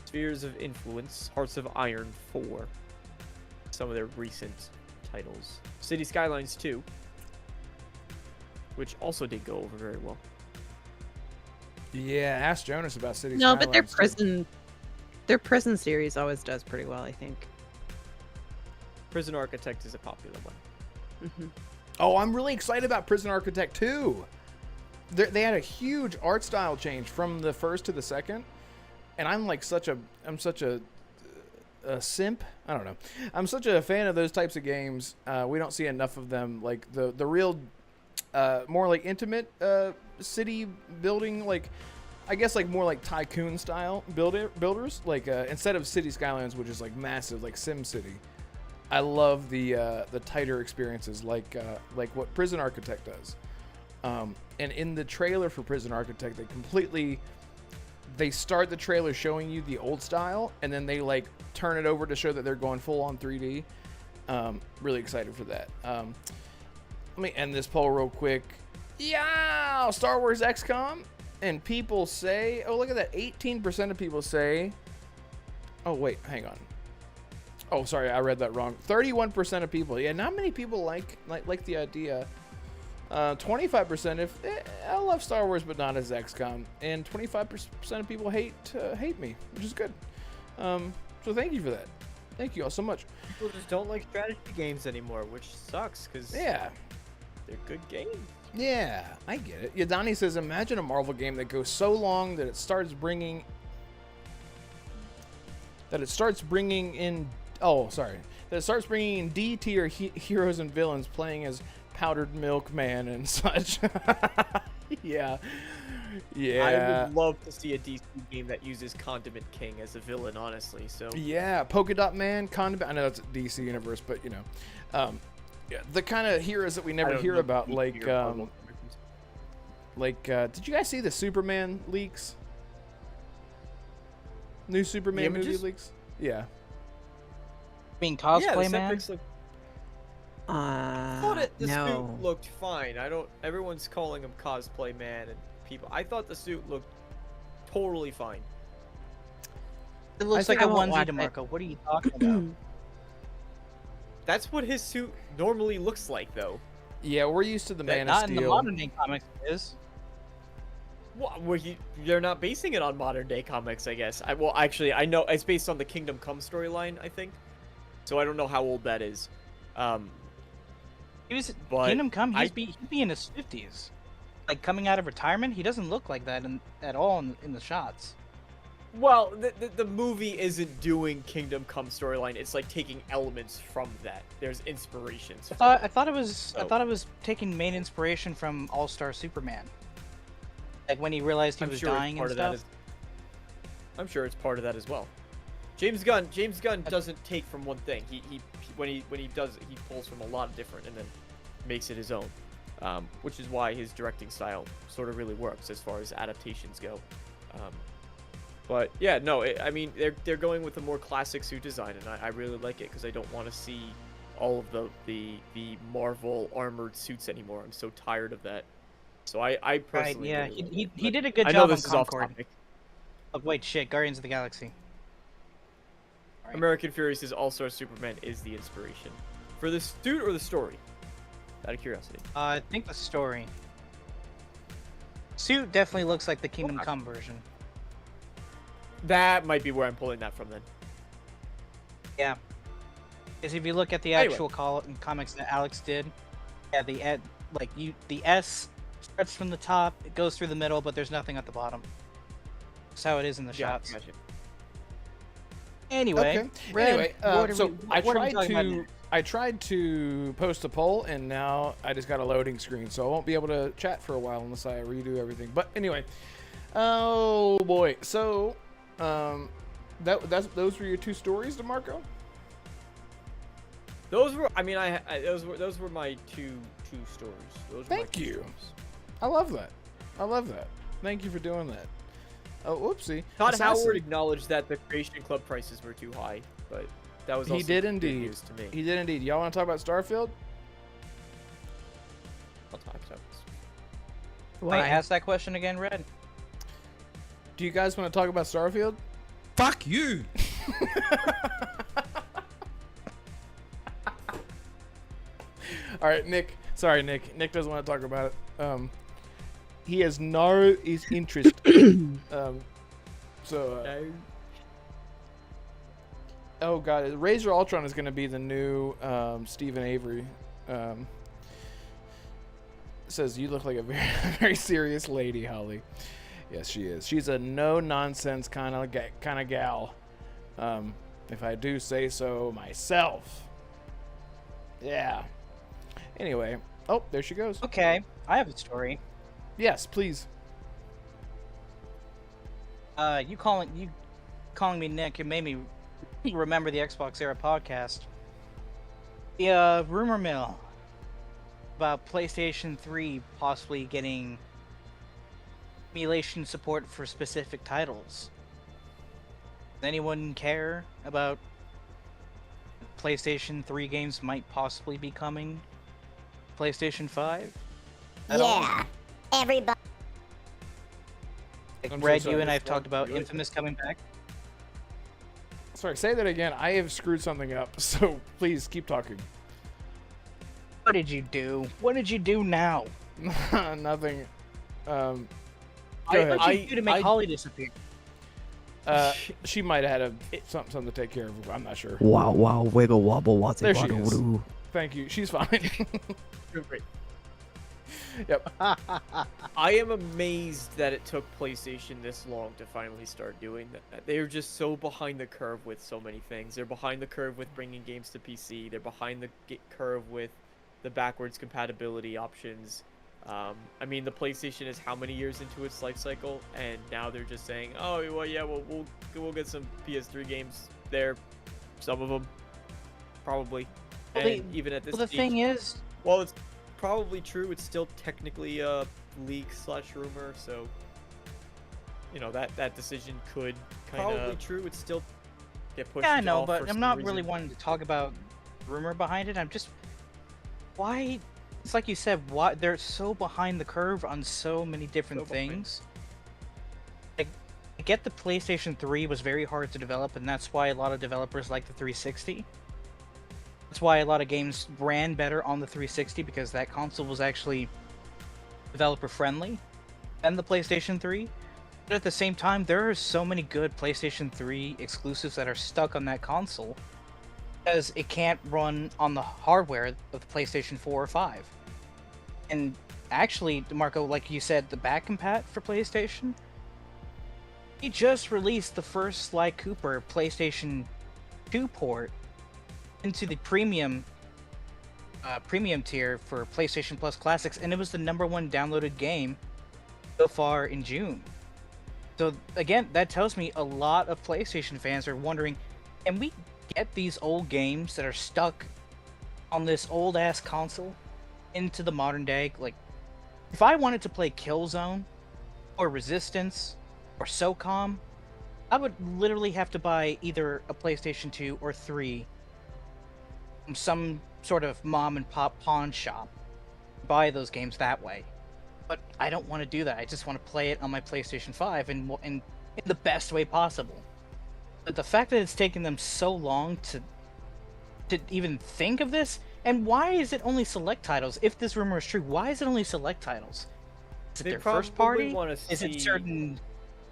Spheres of Influence, Hearts of Iron 4. Some of their recent titles. City Skylines 2, which also did go over very well. Yeah, ask Jonas about City No, Skylines. but their prison series always does pretty well, I think. Prison Architect is a popular one. Mm-hmm. Oh, I'm really excited about Prison Architect 2. They had a huge art style change from the first to the second, and I'm such a a simp. I don't know. I'm such a fan of those types of games. We don't see enough of them. Like the real, more like intimate city building. Like I guess like more like tycoon style builders. Like instead of City Skylines, which is like massive, like Sim City. I love the tighter experiences, like what Prison Architect does. And in the trailer for Prison Architect, they start the trailer showing you the old style, and then they like turn it over to show that they're going full on 3D. Really excited for that. Let me end this poll real quick. Yeah, Star Wars XCOM, and people say, oh look at that, 18% of people say. Oh wait, hang on. Oh sorry, I read that wrong. 31% of people. Yeah, not many people like the idea. 25% I love Star Wars, but not as XCOM, and 25% of people hate me, which is good. So thank you for that. Thank you all so much. People just don't like strategy games anymore, which sucks because Yeah, they're good games. yeah, I get it. Yadani says, imagine a Marvel game that goes so long that it starts bringing in. Oh, sorry. That it starts bringing in D tier heroes and villains playing as Powdered Milk Man and such. Yeah. I would love to see a DC game that uses Condiment King as a villain, honestly. So Yeah, Polka Dot Man, Condiment. I know that's DC universe, but you know, yeah, the kind of heroes that we never hear about, like, did you guys see the Superman leaks? New Superman movie leaks? Yeah. Being yeah, cosplay the man. set pics look. I thought the no. suit looked fine. Everyone's calling him cosplay man, and people. I thought the suit looked totally fine. It looks think like a I won't onesie, watch it. DeMarco. What are you talking about? That's what his suit normally looks like, though. Yeah, we're used to the Man of Not Steel. in the modern day comics, it is. Well, they're not basing it on modern day comics, I guess. Actually, I know it's based on the Kingdom Come storyline, I think. So I don't know how old that is. He was But Kingdom Come. He'd be in his 50s, like coming out of retirement. He doesn't look like that at all in the shots. Well, the movie isn't doing Kingdom Come storyline. It's like taking elements from that. There's inspirations. I thought it was taking main inspiration from All Star Superman. Like when he realized he was dying and stuff. I'm sure it's part of that as well. James Gunn doesn't take from one thing. When he does it, he pulls from a lot of different and then makes it his own. Which is why his directing style sort of really works as far as adaptations go. But yeah, no, I mean they're going with a more classic suit design, and I really like it because I don't want to see all of the Marvel armored suits anymore. I'm so tired of that. So I personally Right, yeah, really like it. he did a good I job know on this is off Concord. topic. Oh, wait, shit, Guardians of the Galaxy. Right. American Fury says All-Star Superman is the inspiration. For the suit or the story? Out of curiosity. I think the story. Suit definitely looks like the Kingdom Okay. Come version. That might be where I'm pulling that from then. Yeah. Because if you look at the Anyway. actual comics that Alex did, yeah, the S starts from the top, it goes through the middle, but there's nothing at the bottom. That's how it is in the shots. Gotcha. Anyway, Okay. Red, Anyway, what are so we- what are we talking about I tried to post a poll, and now I just got a loading screen, so I won't be able to chat for a while unless I redo everything. But anyway, oh boy. So, those were your two stories, DeMarco? Those were, I mean, those were my two stories. Those were my Thank two you. stories. I love that. I love that. Thank you for doing that. Oh, whoopsie. Todd Assassin. Howard acknowledged that the Creation Club prices were too high, but that was also He did good indeed. news to me. He did indeed. Y'all want to talk about Starfield? I'll talk about this. Wait, ask that question again, Red. Do you guys want to talk about Starfield? Fuck you! All right, Nick. Sorry, Nick. Nick doesn't want to talk about it. He has no interest. Oh god, Razor Ultron is going to be the new Stephen Avery. Says you look like a very very serious lady, Holly. Yes, she is. She's a no nonsense kind of gal. if I do say so myself. Yeah. Anyway. Oh, there she goes. Okay, I have a story. Yes, please. You calling me Nick, it made me remember the Xbox Era podcast. The rumor mill about PlayStation 3 possibly getting emulation support for specific titles. Does anyone care about PlayStation 3 games might possibly be coming? PlayStation 5? Yeah, everybody. Like, I'm so Red, sorry, you and I this have talked one about really- Infamous coming back. Sorry, say that again. I have screwed something up, so please keep talking. What did you do? What did you do now? Nothing. Go What ahead. did you do to make Holly disappear? She might have had something to take care of. I'm not sure. Wow, wow, wiggle wobble, what's There it she is. do? Thank you. She's fine. Great. Yep. I am amazed that it took PlayStation this long to finally start doing that. They're just so behind the curve with so many things. They're behind the curve with bringing games to PC. They're behind the curve with the backwards compatibility options. I mean, the PlayStation is how many years into its life cycle, and now they're just saying, "Oh, well, yeah, we'll get some PS3 games there, some of them, probably." Well, And even at this Well, the stage, thing is, well, it's probably true. It's still technically a leak/rumor, so you know that decision could kind of probably true. It's still get pushed. yeah, I into know, all but for I'm some not reason. really wanting to talk about rumor behind it. I'm just why. It's like you said, why they're so behind the curve on so many different So behind. things. Like, I get the PlayStation 3 was very hard to develop, and that's why a lot of developers like the 360. That's why a lot of games ran better on the 360 because that console was actually developer friendly than the PlayStation 3. But at the same time, there are so many good PlayStation 3 exclusives that are stuck on that console because it can't run on the hardware of the PlayStation 4 or 5. And actually, Marco, like you said, the back compat for PlayStation, he just released the first Sly Cooper PlayStation 2 port into the premium tier for PlayStation Plus Classics, and it was the #1 downloaded game so far in June. So again, that tells me a lot of PlayStation fans are wondering, can we get these old games that are stuck on this old ass console into the modern day? Like, if I wanted to play Killzone or Resistance or SOCOM, I would literally have to buy either a PlayStation 2 or 3 from some sort of mom and pop pawn shop, buy those games that way. But I don't want to do that. I just want to play it on my PlayStation 5 in the best way possible. But the fact that it's taken them so long to even think of this, and why is it only select titles? If this rumor is true, why is it only select titles? Is it They their first probably party? wanna Is it see- certain?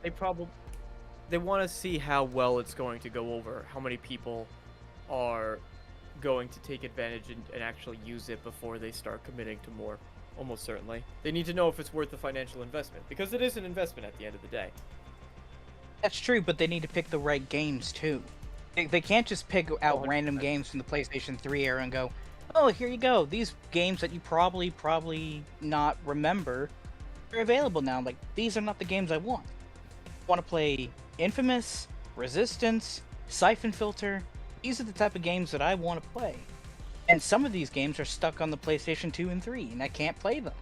They want to see how well it's going to go over, how many people are going to take advantage and actually use it before they start committing to more. Almost certainly. They need to know if it's worth the financial investment, because it is an investment at the end of the day. That's true, but they need to pick the right games too. They can't just pick out random games from the PlayStation 3 era and go, "Oh, here you go. These games that you probably not remember are available now." Like, these are not the games I want. I want to play Infamous, Resistance, Siphon Filter. These are the type of games that I want to play. And some of these games are stuck on the PlayStation 2 and 3, and I can't play them.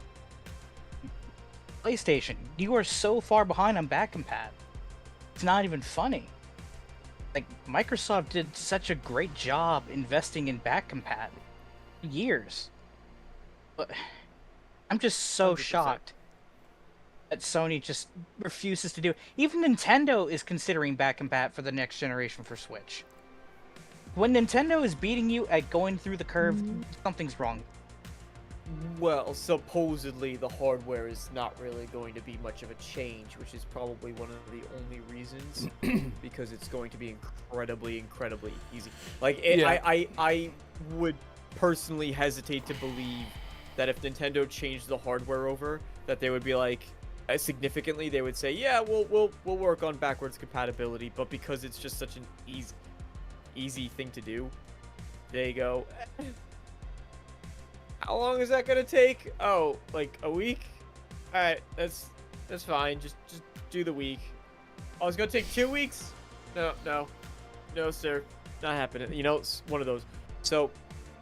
PlayStation, you are so far behind on back compat. It's not even funny. Like, Microsoft did such a great job investing in back compat for years. But I'm just so 100%. shocked that Sony just refuses to do it. Even Nintendo is considering back compat for the next generation for Switch. When Nintendo is beating you at going through the curve, something's wrong. Well, supposedly the hardware is not really going to be much of a change, which is probably one of the only reasons, because it's going to be incredibly easy. Like, Yeah. I would personally hesitate to believe that if Nintendo changed the hardware over, that they would be like, significantly, they would say, yeah, we'll work on backwards compatibility, but because it's just such an easy thing to do. They go, how long is that gonna take? Oh, like a week? All right, that's fine. Just do the week. Oh, it's gonna take 2 weeks? No, sir, not happening. You know, it's one of those. So,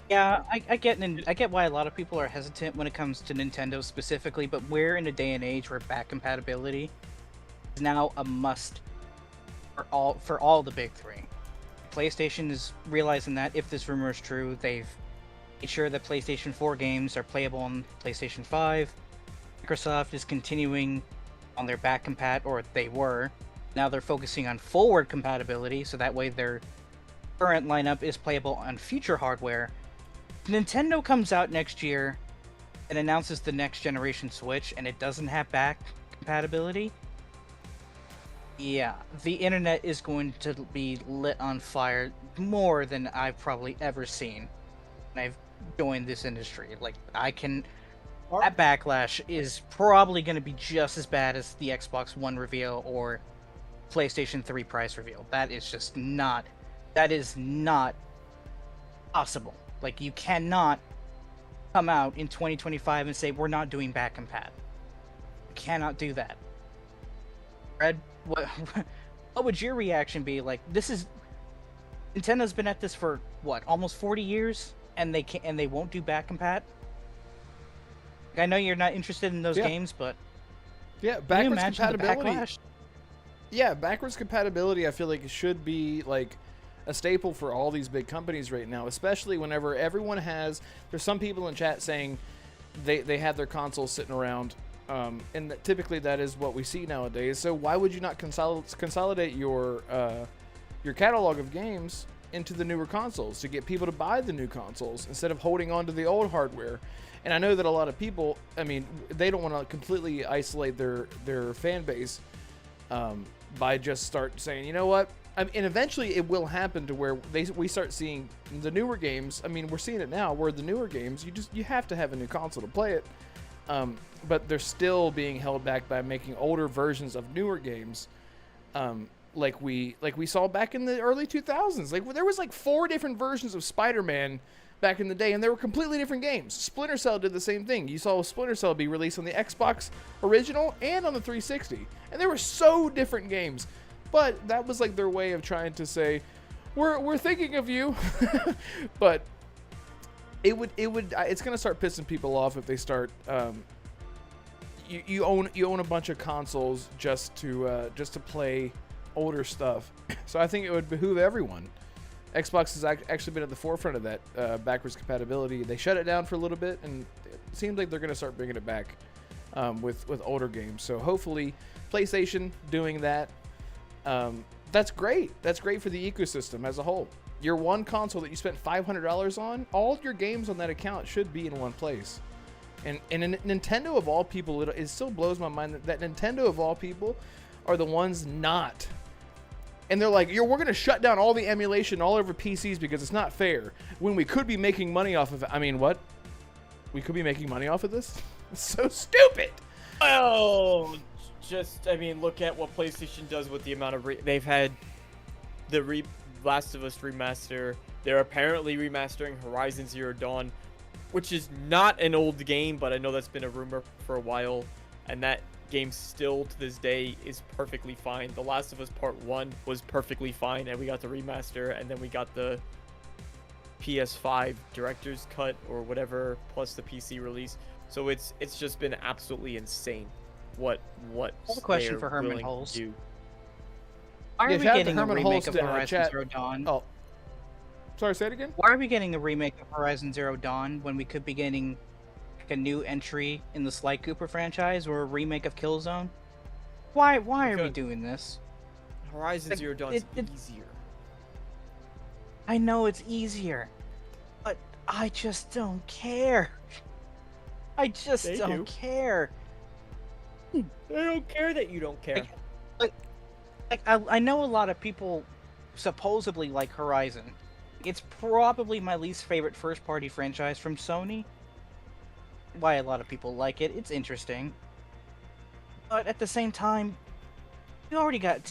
Yeah, I get why a lot of people are hesitant when it comes to Nintendo specifically, but we're in a day and age where back compatibility is now a must for all the big three. PlayStation is realizing that if this rumor is true, they've made sure that PlayStation 4 games are playable on PlayStation 5. Microsoft is continuing on their back compat, or they were. Now they're focusing on forward compatibility, so that way their current lineup is playable on future hardware. Nintendo comes out next year and announces the next generation Switch, and it doesn't have back compatibility. Yeah, the internet is going to be lit on fire more than I've probably ever seen when I've joined this industry. Like, that backlash is probably going to be just as bad as the Xbox One reveal or PlayStation 3 price reveal. That is not possible. Like, you cannot come out in 2025 and say, we're not doing back compat. You cannot do that. Red, what would your reaction be? Like, Nintendo's been at this for, what, almost 40 years? And they won't do back compat? I know you're not interested in those games, but yeah, can you backwards imagine the compatibility. backlash? Yeah, backwards compatibility, I feel like it should be like a staple for all these big companies right now, especially whenever everyone has. There's some people in chat saying they have their consoles sitting around, and typically that is what we see nowadays. So why would you not consolidate your catalog of games into the newer consoles to get people to buy the new consoles instead of holding on to the old hardware? And I know that a lot of people, I mean, they don't want to completely isolate their fan base by just start saying, you know what? And eventually it will happen to where we start seeing the newer games. I mean, we're seeing it now where the newer games, you have to have a new console to play it. But they're still being held back by making older versions of newer games. Like we saw back in the early 2000s. Like, there was like 4 different versions of Spider-Man back in the day, and they were completely different games. Splinter Cell did the same thing. You saw Splinter Cell be released on the Xbox original and on the 360, and they were so different games. But that was like their way of trying to say, we're thinking of you. But it's gonna start pissing people off if they start. You own a bunch of consoles just to play older stuff. So I think it would behoove everyone. Xbox has actually been at the forefront of that backwards compatibility. They shut it down for a little bit, and it seems like they're going to start bringing it back with older games. So hopefully PlayStation doing that, that's great. That's great for the ecosystem as a whole. Your one console that you spent $500 on, all your games on that account should be in one place. And Nintendo of all people, it still blows my mind that Nintendo of all people are the ones not. And they're like, we're going to shut down all the emulation all over PCs because it's not fair. When we could be making money off of it. I mean, what? We could be making money off of this? It's so stupid. Oh, look at what PlayStation does with the amount of they've had the Last of Us remaster. They're apparently remastering Horizon Zero Dawn, which is not an old game, but I know that's been a rumor for a while, and that game still to this day is perfectly fine. The Last of Us Part 1 was perfectly fine, and we got the remaster, and then we got the PS5 director's cut or whatever, plus the PC release. So it's just been absolutely insane what One question for Herman Hulse. Why are Yeah, we shout out to getting a Herman remake Hulse of in, Horizon chat. Zero Dawn? Oh, sorry, say it again? Why are we getting a remake of Horizon Zero Dawn when we could be getting a new entry in the Sly Cooper franchise or a remake of Killzone? Why are we doing this? Horizon Zero Dawn is easier. I know it's easier, but I just don't care. I just don't care. I don't care that you don't care. I know a lot of people supposedly like Horizon. It's probably my least favorite first-party franchise from Sony. Why a lot of people like it. It's interesting. But at the same time, you already got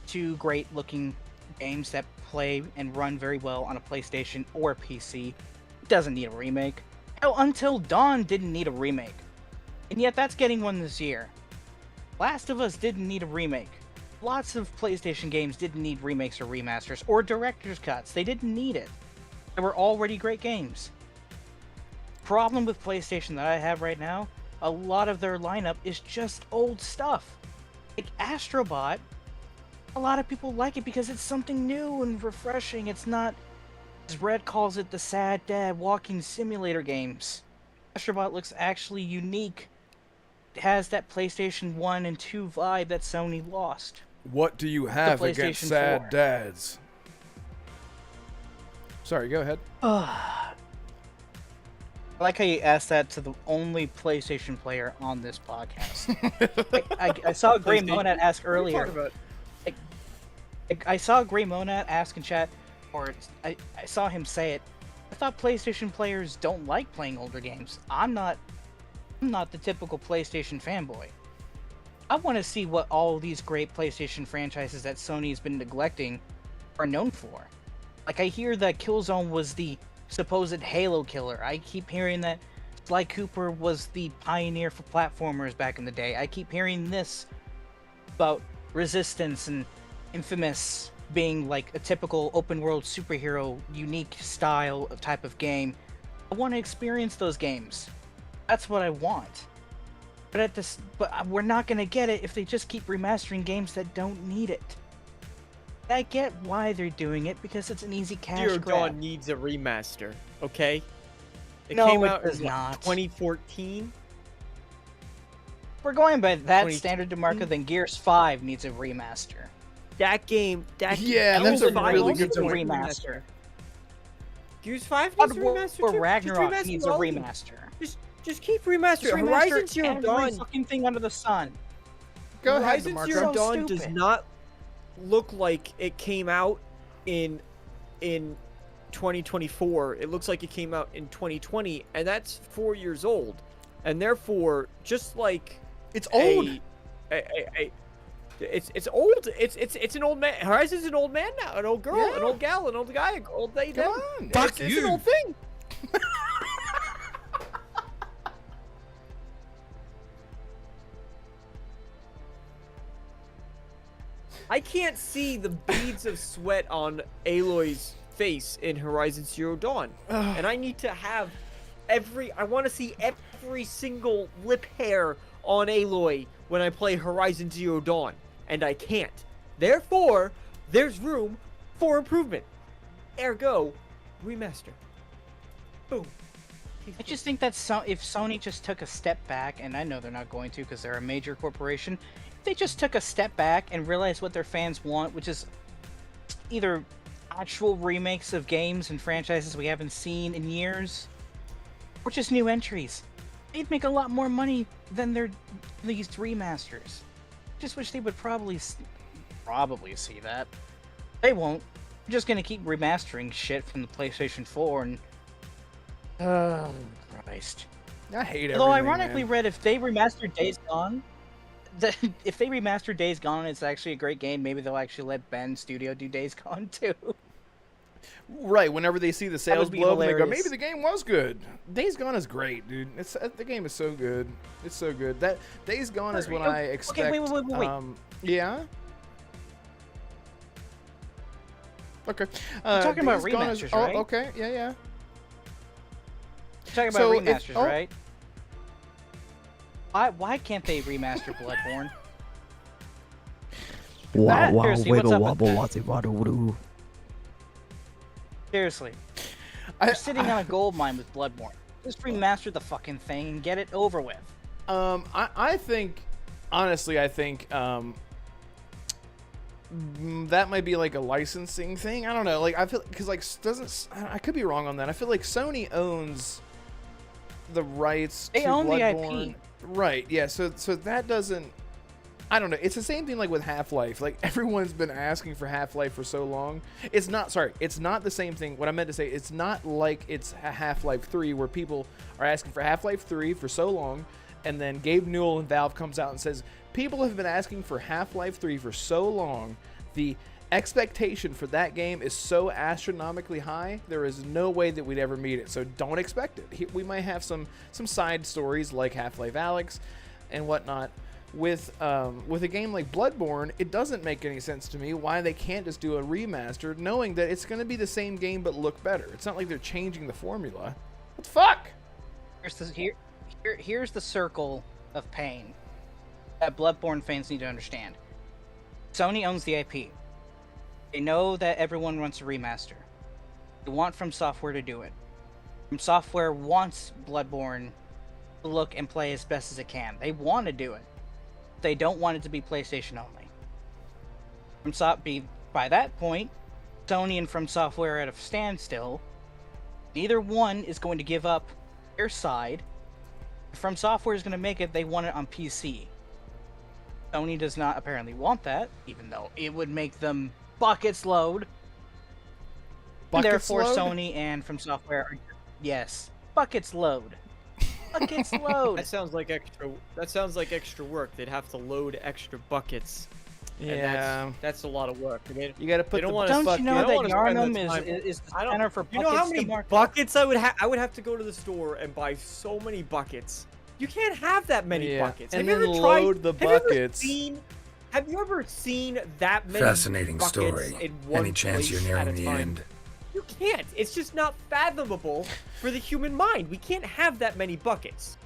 2 great-looking games that play and run very well on a PlayStation or a PC. It doesn't need a remake. Hell, Until Dawn didn't need a remake. And yet that's getting one this year. Last of Us didn't need a remake. Lots of PlayStation games didn't need remakes or remasters or director's cuts. They didn't need it. They were already great games. Problem with PlayStation that I have right now, a lot of their lineup is just old stuff. Like Astrobot, a lot of people like it because it's something new and refreshing. It's not, as Red calls it, the sad dad walking simulator games. Astrobot looks actually unique. It has that PlayStation 1 and 2 vibe that Sony lost. What do you have against PlayStation sad 4. dads? Sorry, go ahead. I like how you asked that to the only PlayStation player on this podcast. I saw Grey Monad ask earlier. I saw Grey Monad ask in chat, or I saw him say it. I thought PlayStation players don't like playing older games. I'm not the typical PlayStation fanboy. I want to see what all these great PlayStation franchises that Sony's been neglecting are known for. Like, I hear that Killzone was the supposed Halo killer. I keep hearing that Sly Cooper was the pioneer for platformers back in the day. I keep hearing this about Resistance and Infamous being like a typical open world superhero, unique style type of game. I want to experience those games. That's what I want. But we're not gonna get it if they just keep remastering games that don't need it. I get why they're doing it because it's an easy cash Zero grab. Dawn needs a remaster, okay? It No, came it out does in not. 2014. If we're going by that 20 standard DeMarco, then Gears 5 needs a remaster. That game, Yeah, Gears that's a 5 really needs good Needs a point. remaster. Gears 5 God needs a of War remaster too. Ragnarok Just remaster needs a all of them. remaster. Just keep remastering. Just remaster Horizon Zero every Dawn. fucking thing under the sun. Go ahead, Horizon DeMarco. Zero So Dawn does stupid. not look like it came out in 2024. It looks like it came out in 2020, and that's 4 years old. And therefore, just like It's old. it's old. It's an old man. Horizon's an old man now. An old girl, Yeah. an old gal, an old guy, an old lady. Come on. Fuck It's you. an old thing. I can't see the beads of sweat on Aloy's face in Horizon Zero Dawn. And I need to have I want to see every single lip hair on Aloy when I play Horizon Zero Dawn. And I can't. Therefore, there's room for improvement. Ergo, remaster. Boom. I just think that if Sony just took a step back, and I know they're not going to because they're a major corporation, if they just took a step back and realized what their fans want, which is either actual remakes of games and franchises we haven't seen in years, or just new entries, they'd make a lot more money than these remasters. Just wish they would probably see that. They won't. They're just gonna keep remastering shit from the PlayStation 4 and oh Christ. I hate it. Although ironically, Red, if they remastered Days Gone, if they remastered Days Gone, it's actually a great game. Maybe they'll actually let Ben Studio do Days Gone too. Right, whenever they see the sales would be blow up, and they go, hilarious. maybe the game was good. Days Gone is great, dude. The game is so good. It's so good. That Days Gone is what I expect. Okay, wait. Yeah. Okay. We're talking about Days Gone remasters, right? Oh, okay. Yeah. You're talking about So if- remasters, oh. right? Why can't they remaster Bloodborne? Wow, wow, seriously, what's wiggle up with wobble, that? watsy waddle. Seriously, I- you're sitting on a gold mine with Bloodborne. Just remaster the fucking thing and get it over with. I think, honestly, that might be like a licensing thing. I don't know. Like, I feel because like I could be wrong on that. I feel like Sony owns the rights They to own the Bloodborne. IP. Right? Yeah. So that doesn't. I don't know. It's the same thing like with Half-Life. Like everyone's been asking for Half-Life for so long. It's not the same thing. What I meant to say, it's not like it's Half-Life 3 where people are asking for Half-Life 3 for so long, and then Gabe Newell and Valve comes out and says, people have been asking for Half-Life 3 for so long. The expectation for that game is so astronomically high, there is no way that we'd ever meet it. So don't expect it. We might have some side stories like Half-Life Alyx and whatnot. With a game like Bloodborne, it doesn't make any sense to me why they can't just do a remaster, knowing that it's going to be the same game but look better. It's not like they're changing the formula. What the fuck? Here's the circle of pain that Bloodborne fans need to understand. Sony owns the IP. They know that everyone wants a remaster. They want From Software to do it. From Software wants Bloodborne to look and play as best as it can. They want to do it. They don't want it to be PlayStation only. By that point, Sony and From Software are at a standstill. Neither one is going to give up their side. If From Software is going to make it, they want it on PC. Sony does not apparently want that, even though it would make them buckets load. Buckets Therefore, load? Sony and From Software are... Yes, buckets load. Buckets load. That sounds like extra work. They'd have to load extra buckets. And Yeah. that's a lot of work. You got to put don't the wanna- Don't fuck you I know don't that wanna spend the Yarnum time- is the I don't- center for buckets You know how to many market? buckets I would have to go to the store and buy so many buckets. You can't have that many Yeah, buckets. and have then you ever tried, load the have you ever buckets. have you ever seen that many Fascinating buckets story. in one Any chance you're place at nearing a the time? end? You can't. It's just not fathomable for the human mind. We can't have that many buckets.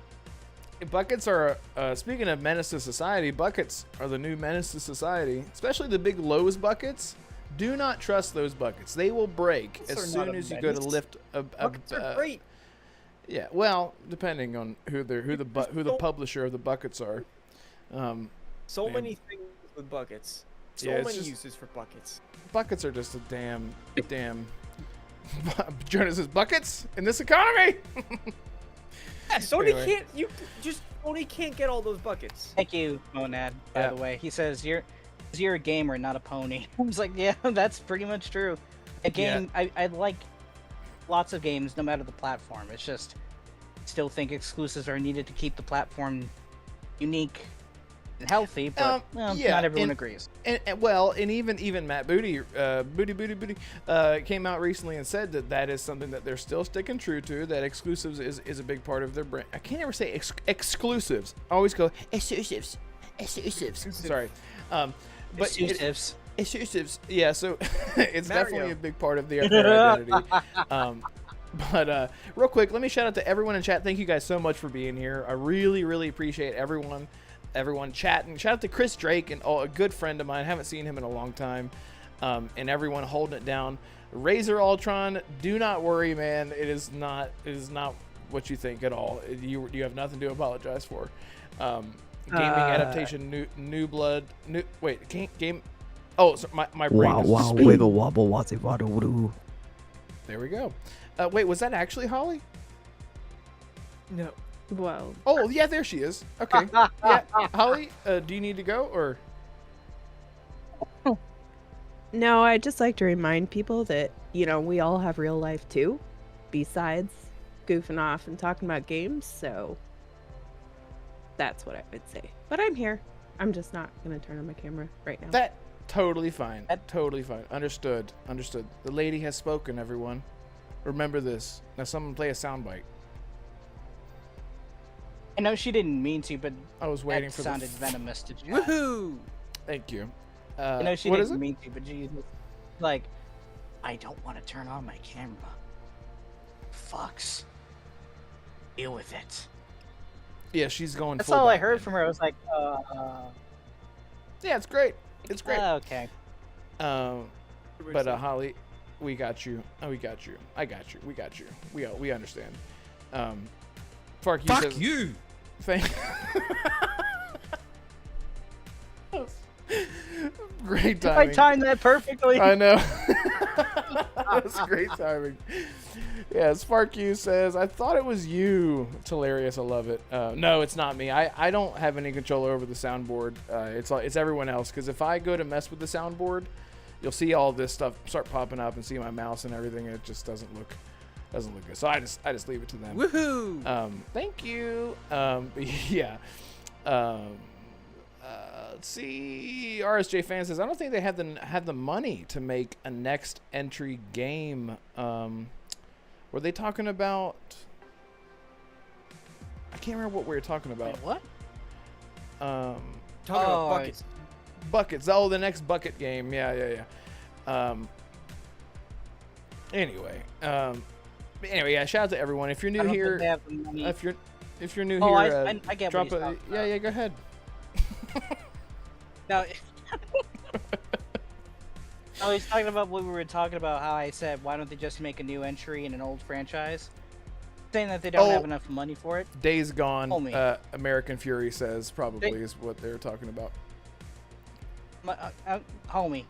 Buckets are, speaking of menace to society, buckets are the new menace to society, especially the big Lowe's buckets. Do not trust those buckets. They will break Buckets as are not soon a as you go to menace. lift a Buckets are great. Yeah, well, depending on who the publisher of the buckets are. So Man. many things with buckets. So Yeah, it's many just- uses for buckets. Buckets are just a damn. Jonas says buckets in this economy. Yeah, Sony Anyway. Sony can't get all those buckets. Thank you, Monad, by Yeah. the way. He says, you're a gamer, not a pony. I was like, yeah, that's pretty much true. A game, I like lots of games, no matter the platform. It's just, I still think exclusives are needed to keep the platform unique and healthy, but yeah, not everyone and- agrees. And even Matt Booty, came out recently and said that is something that they're still sticking true to. That exclusives is a big part of their brand. I can't ever say exclusives. I always go exclusives. Sorry, but Exclusives. exclusives. Yeah, so it's Mario. definitely a big part of their identity. But real quick, let me shout out to everyone in chat. Thank you guys so much for being here. I really, really appreciate everyone chatting. Shout out to Chris Drake, and a good friend of mine. Haven't seen him in a long time. And everyone holding it down. Razor Ultron, do not worry, man. It is not what you think at all. You have nothing to apologize for. Gaming adaptation, new blood, game. Oh, so my brain. Wow, is wow, spinning. wiggle wobble, watsy waddle. There we go. Wait, was that actually Holly? No. Well, Oh, yeah, there she is. Okay. Yeah, Holly, do you need to go or? no, I just like to remind people that, we all have real life too, besides goofing off and talking about games, so that's what I would say. But I'm here. I'm just not going to turn on my camera right now. That totally fine. Totally fine. Understood. The lady has spoken, everyone. Remember this. Now someone play a soundbite. I know she didn't mean to, but I was waiting that for sounded the venomous to chat. Woohoo! Thank you. I know she what is didn't it? mean to, but she's like, I don't want to turn on my camera. Fucks. Deal with it. Yeah, she's going That's full all I Batman. heard from her. I was like, Yeah, it's great. It's great. okay. But Holly, we got you. Oh, we got you. I got you. We got you. We understand. Fark, you Fuck says, you! Great I timing. timed that perfectly. I know. That's great timing. Yeah, Spark You says, I thought it was you. It's hilarious. I love it. No, it's not me. I don't have any control over the soundboard. It's everyone else. Because if I go to mess with the soundboard, you'll see all this stuff start popping up and see my mouse and everything, and it just doesn't look good. So I just leave it to them. Woohoo! Thank you. Yeah. Let's see. RSJ fan says, I don't think they have the money to make a next entry game. Were they talking about? I can't remember what we were talking about. Wait, what? Talking about buckets. Buckets. Oh, the next bucket game. Yeah. Anyway, yeah. Shout out to everyone. If you're new I don't think here, they have the money. if you're new Oh, here, I get drop what he's a talking yeah. about. Go ahead. No. Oh, he's talking about what we were talking about. How I said, why don't they just make a new entry in an old franchise? Saying that they don't have enough money for it. Days Gone. Homie. American Fury says probably is what they're talking about. Homie,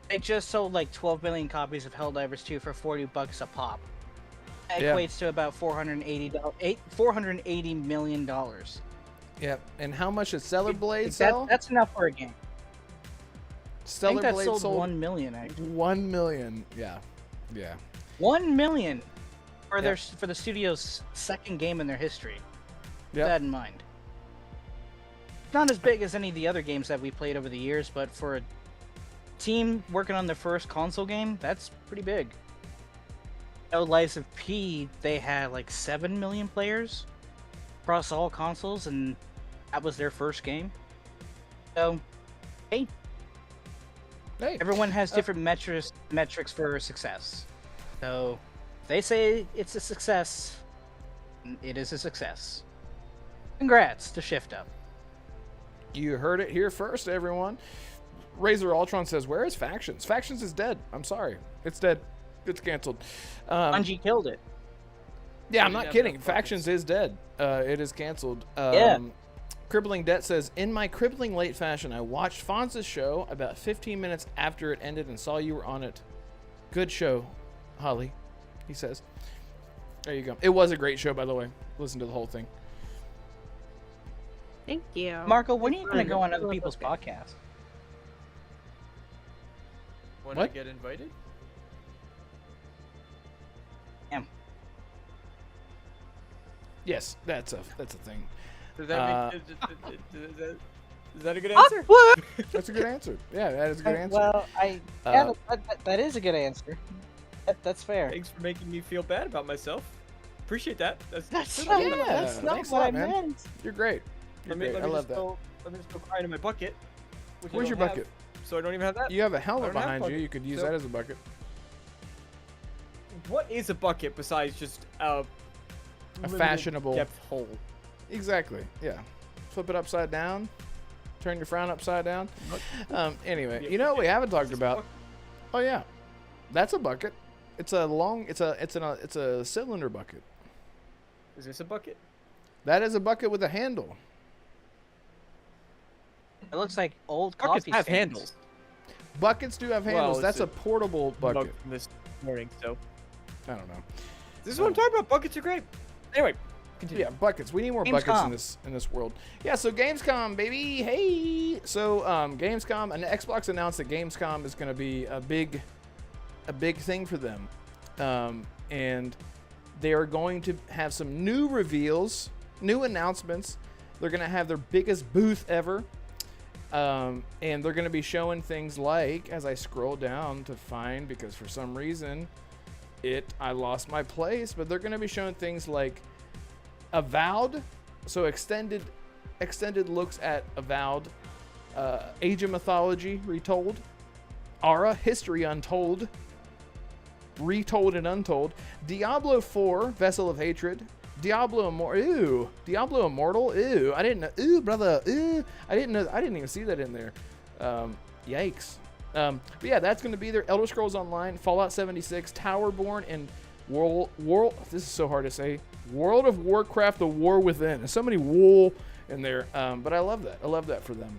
they just sold like 12 million copies of Helldivers 2 for $40 a pop. That Yeah. equates to about $480 million. Yeah, and how much did Stellar Blade sell? That's enough for a game. I Stellar think that Blade sold sold 1 million actually. 1 million. Yeah. 1 million for Yeah. for the studio's second game in their history. Keep Yep. that in mind. Not as big as any of the other games that we played over the years, but for a team working on their first console game, that's pretty big. Lies of P, they had like 7 million players across all consoles, and that was their first game. So, hey, Hey. everyone has different metrics for success. So, if they say it's a success, it is a success. Congrats to Shift Up. You heard it here first, everyone. Razor Ultron says, "Where is Factions? Factions is dead. I'm sorry, it's dead. It's canceled." Bungie killed it. Yeah, I'm Bungie not have kidding. enough Factions is dead. It is canceled. Yeah. Crippling Debt says, "In my crippling late fashion, I watched Fonz's show about 15 minutes after it ended and saw you were on it. Good show, Holly," he says. There you go. It was a great show, by the way. Listen to the whole thing. Thank you. Marco, when are you going to go on other people's podcasts? When What? I get invited? Yes, that's a thing. Does that make, is that a good answer? That's a good answer. Yeah, that is a good answer. Well, Uh, that is a good answer. That's fair. Thanks for making me feel bad about myself. Appreciate that. That's Yeah, not, that's not thanks a what lot, I man. meant. You're great. You're great. I love that. Let me just go crying in my bucket. which I Where's your don't have, bucket? So I don't even have that. You have a I helmet don't have behind you. bucket, You could use so- that as a bucket. What is a bucket besides just a limited fashionable- depth hole? Exactly. Yeah. Flip it upside down. Turn your frown upside down. Anyway, you know what we haven't talked about? Oh yeah, that's a bucket. It's a long. It's a cylinder bucket. Is this a bucket? That is a bucket with a handle. It looks like old Buckets coffee have stains. handles. Buckets do have handles. it's That's a a portable Mug bucket. from this morning, so I don't know. this is what I'm talking about. Buckets are great. Anyway, continue. Yeah, buckets. We need more buckets in this world. Yeah, so Gamescom, baby. Hey. So Gamescom, and Xbox announced that Gamescom is going to be a big thing for them, and they are going to have some new reveals, new announcements. They're going to have their biggest booth ever, and they're going to be showing things like, as I scroll down to find, because for some reason I lost my place, but they're going to be showing things like Avowed, so extended looks at Avowed, Age of Mythology Retold, Ara History Untold, Retold and Untold, Diablo 4 Vessel of Hatred, Diablo Immortal, ew, I didn't know, ew, brother, ew, I didn't even see that in there, yikes. But yeah, that's going to be there. Elder Scrolls Online, Fallout 76, Towerborn, and World. This is so hard to say. World of Warcraft: The War Within. There's so many wool in there, but I love that. I love that for them.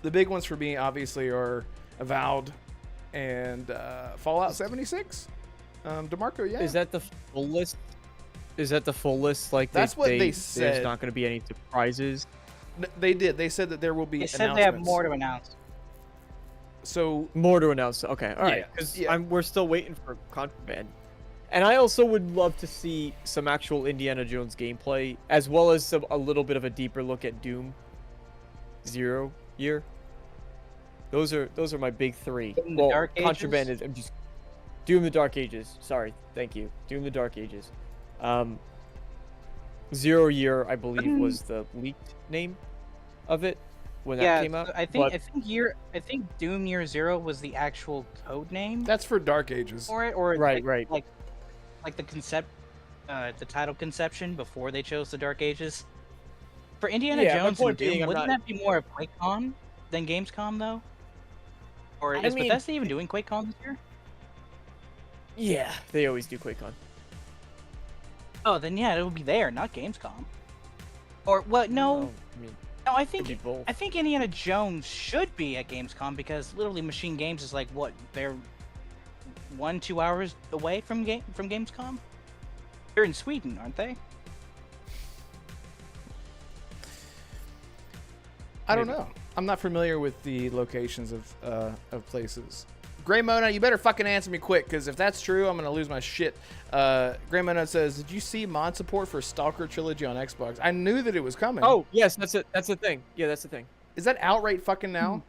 The big ones for me, obviously, are Avowed and Fallout 76. DeMarco, yeah. Is that the full list? Is that the full list? Like That's what they said. There's not going to be any surprises. They did. They said that there will be They announcements. said they have more to announce. So More to announce. Okay, all right. Yeah, Because yeah. we're still waiting for Contraband, and I also would love to see some actual Indiana Jones gameplay, as well as a little bit of a deeper look at Doom Zero. year. Those are my big three. In the Well, Dark Ages? Contraband is I'm just Doom the Dark Ages. Sorry, thank you. Doom the Dark Ages. 0 Year, I believe, was the leaked name of it when that came out. I think Doom Year Zero was the actual code name That's for Dark Ages. for it, or Right, right. like the title conception before they chose the Dark Ages. For Indiana Yeah, my Jones point and Doom, being, I'm wouldn't not- that be more of QuakeCon than Gamescom though? Or I is mean- Bethesda even doing QuakeCon this year? Yeah, they always do QuakeCon. Oh, then yeah, it would be there, not Gamescom. Or what? No, Well, I mean, no. I could be think both. Indiana Jones should be at Gamescom because literally Machine Games is like what, they're 1-2 hours away from Gamescom. They're in Sweden, aren't they? I don't know. I'm not familiar with the locations of places. Gray Mona, you better fucking answer me quick, because if that's true, I'm gonna lose my shit. Gray Mona says, "Did you see mod support for Stalker Trilogy on Xbox? I knew that it was coming. Oh, yes, that's it. That's the thing. Yeah, that's the thing. Is that out right fucking now?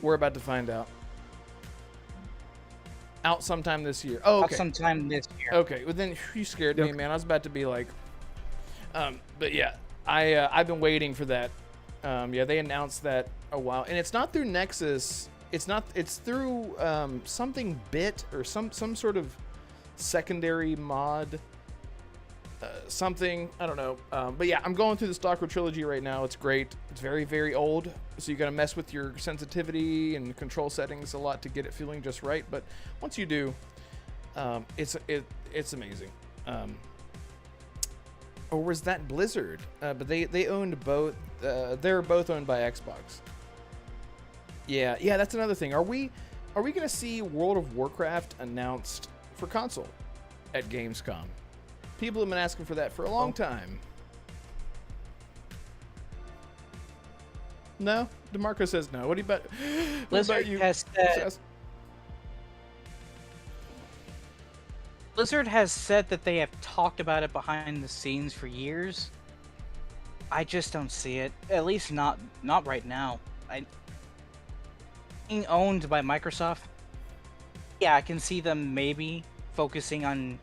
We're about to find out. Out sometime this year. Oh, okay. Sometime this year. Okay, well then you scared me, man. I was about to be like, but yeah, I've been waiting for that. Yeah, they announced that a while, and it's not through Nexus. It's through something bit or some sort of secondary mod. Something, I don't know. But yeah, I'm going through the Stalker trilogy right now. It's great. It's very, very old, so you got to mess with your sensitivity and control settings a lot to get it feeling just right. But once you do, it's amazing. Or was that Blizzard? But they owned both. They're both owned by Xbox. Yeah, that's another thing. Are we gonna see World of Warcraft announced for console at Gamescom? People have been asking for that for a long time. No? DeMarco says no. What about Blizzard you? has said, Blizzard has said that they have talked about it behind the scenes for years. I just don't see it. At least not right now. Being owned by Microsoft, yeah, I can see them maybe focusing on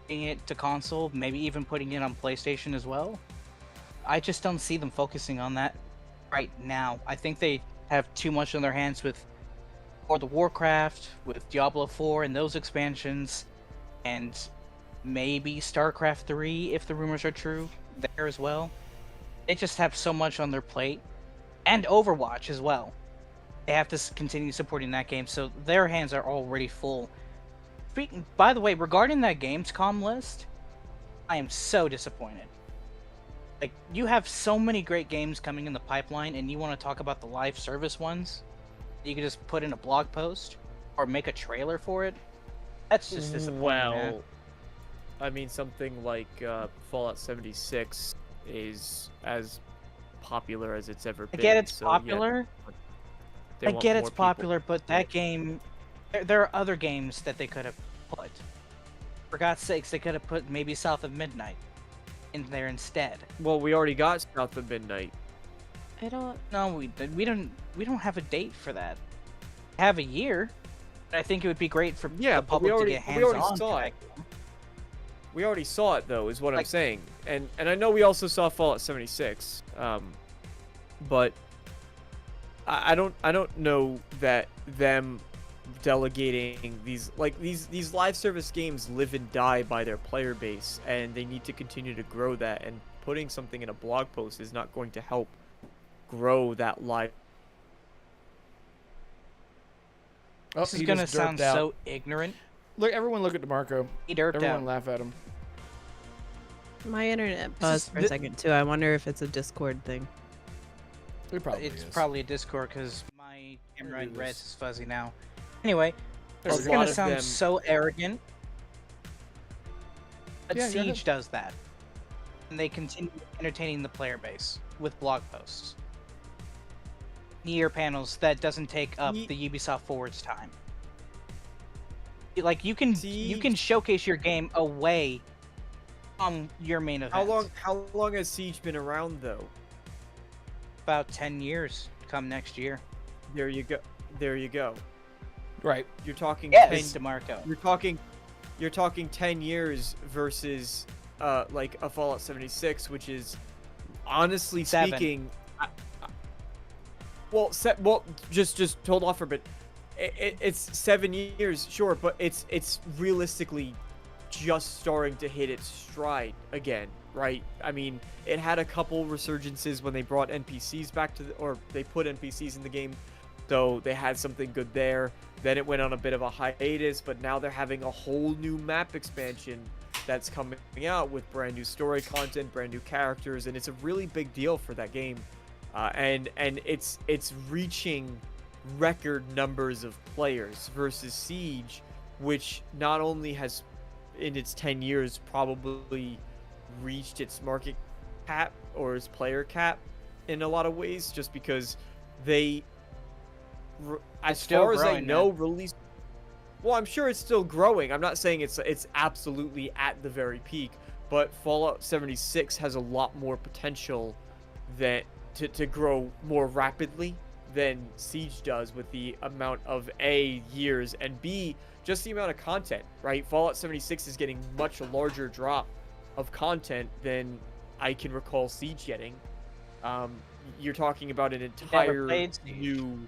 getting it to console, maybe even putting it on PlayStation as well. I just don't see them focusing on that right now. I think they have too much on their hands with World of Warcraft, with Diablo 4 and those expansions, and maybe StarCraft 3 if the rumors are true there as well. They just have so much on their plate, and Overwatch as well. They have to continue supporting that game, so their hands are already full. By the way, regarding that Gamescom list, I am so disappointed. Like, you have so many great games coming in the pipeline, and you want to talk about the live service ones? You can just put in a blog post or make a trailer for it. That's just disappointing. Man. Well, I mean, something like Fallout 76 is as popular as it's ever been. I get it's so, yeah, popular. they I want get more it's people. popular, but that game, there are other games that they could have put. For God's sakes, they could have put maybe South of Midnight in there instead. Well, we already got South of Midnight. I don't. No, we don't have a date for that. We have a year. But I think it would be great for Yeah, the but we public already- to get we hands already on. saw it. We already saw it though, is what I'm saying, and I know we also saw Fallout 76, but I don't know that them delegating these live service games live and die by their player base, and they need to continue to grow that. And putting something in a blog post is not going to help grow that live. Oh, This is he gonna just sound derped out. so ignorant. Look, everyone look at DeMarco. He derped Everyone out. laugh at him. My internet This paused is- for a second too. I wonder if it's a Discord thing. It probably It's is. probably a Discord because my camera Maybe in it red is. is fuzzy now. Anyway, There's this is a lot gonna of sound them- so arrogant, but Yeah, go ahead. Siege does that, and they continue entertaining the player base with blog posts, year panels that doesn't take up Ye- the Ubisoft Forward's time. Like you can Siege? showcase your game away from your main event. How long has Siege been around though? About 10 years. Come next year. There you go. There you go. Right. You're talking Yes, 10 DeMarco. you're talking 10 years versus like a Fallout 76, which is honestly 7. speaking just hold off for a bit. It's 7 years, sure, but it's realistically just starting to hit its stride again, right? I mean, it had a couple resurgences when they brought NPCs back to or they put NPCs in the game, so they had something good there. Then it went on a bit of a hiatus, but now they're having a whole new map expansion that's coming out with brand new story content, brand new characters, and it's a really big deal for that game. And it's reaching record numbers of players versus Siege, which not only has in its 10 years probably reached its market cap or its player cap in a lot of ways, just because they, as far as I know, released. Well, I'm sure it's still growing. I'm not saying it's absolutely at the very peak, but Fallout 76 has a lot more potential that to grow more rapidly than Siege does, with the amount of A, years, and B, just the amount of content, right? Fallout 76 is getting much larger drop of content than I can recall Siege getting. You're talking about an entire new...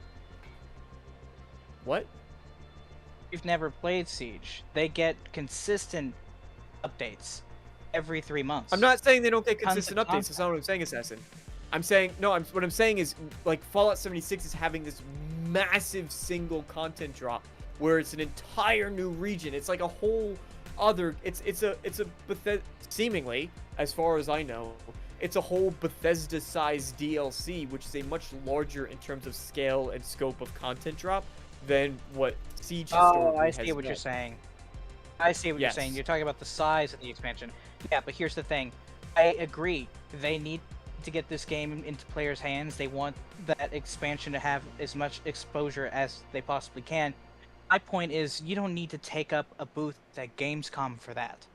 What? You've never played Siege. They get consistent updates every 3 months. I'm not saying they don't get consistent updates. Content. That's not what I'm saying, Assassin. I'm saying, no, what I'm saying is, like, Fallout 76 is having this massive single content drop where it's an entire new region. It's like a whole other, it's a seemingly, as far as I know, it's a whole Bethesda-sized DLC, which is a much larger in terms of scale and scope of content drop than what Siege historically I has see what been. you're saying. I see what Yes. you're saying. You're talking about the size of the expansion. Yeah, but here's the thing. I agree. They need to get this game into players' hands. They want that expansion to have as much exposure as they possibly can. My point is, you don't need to take up a booth at Gamescom for that.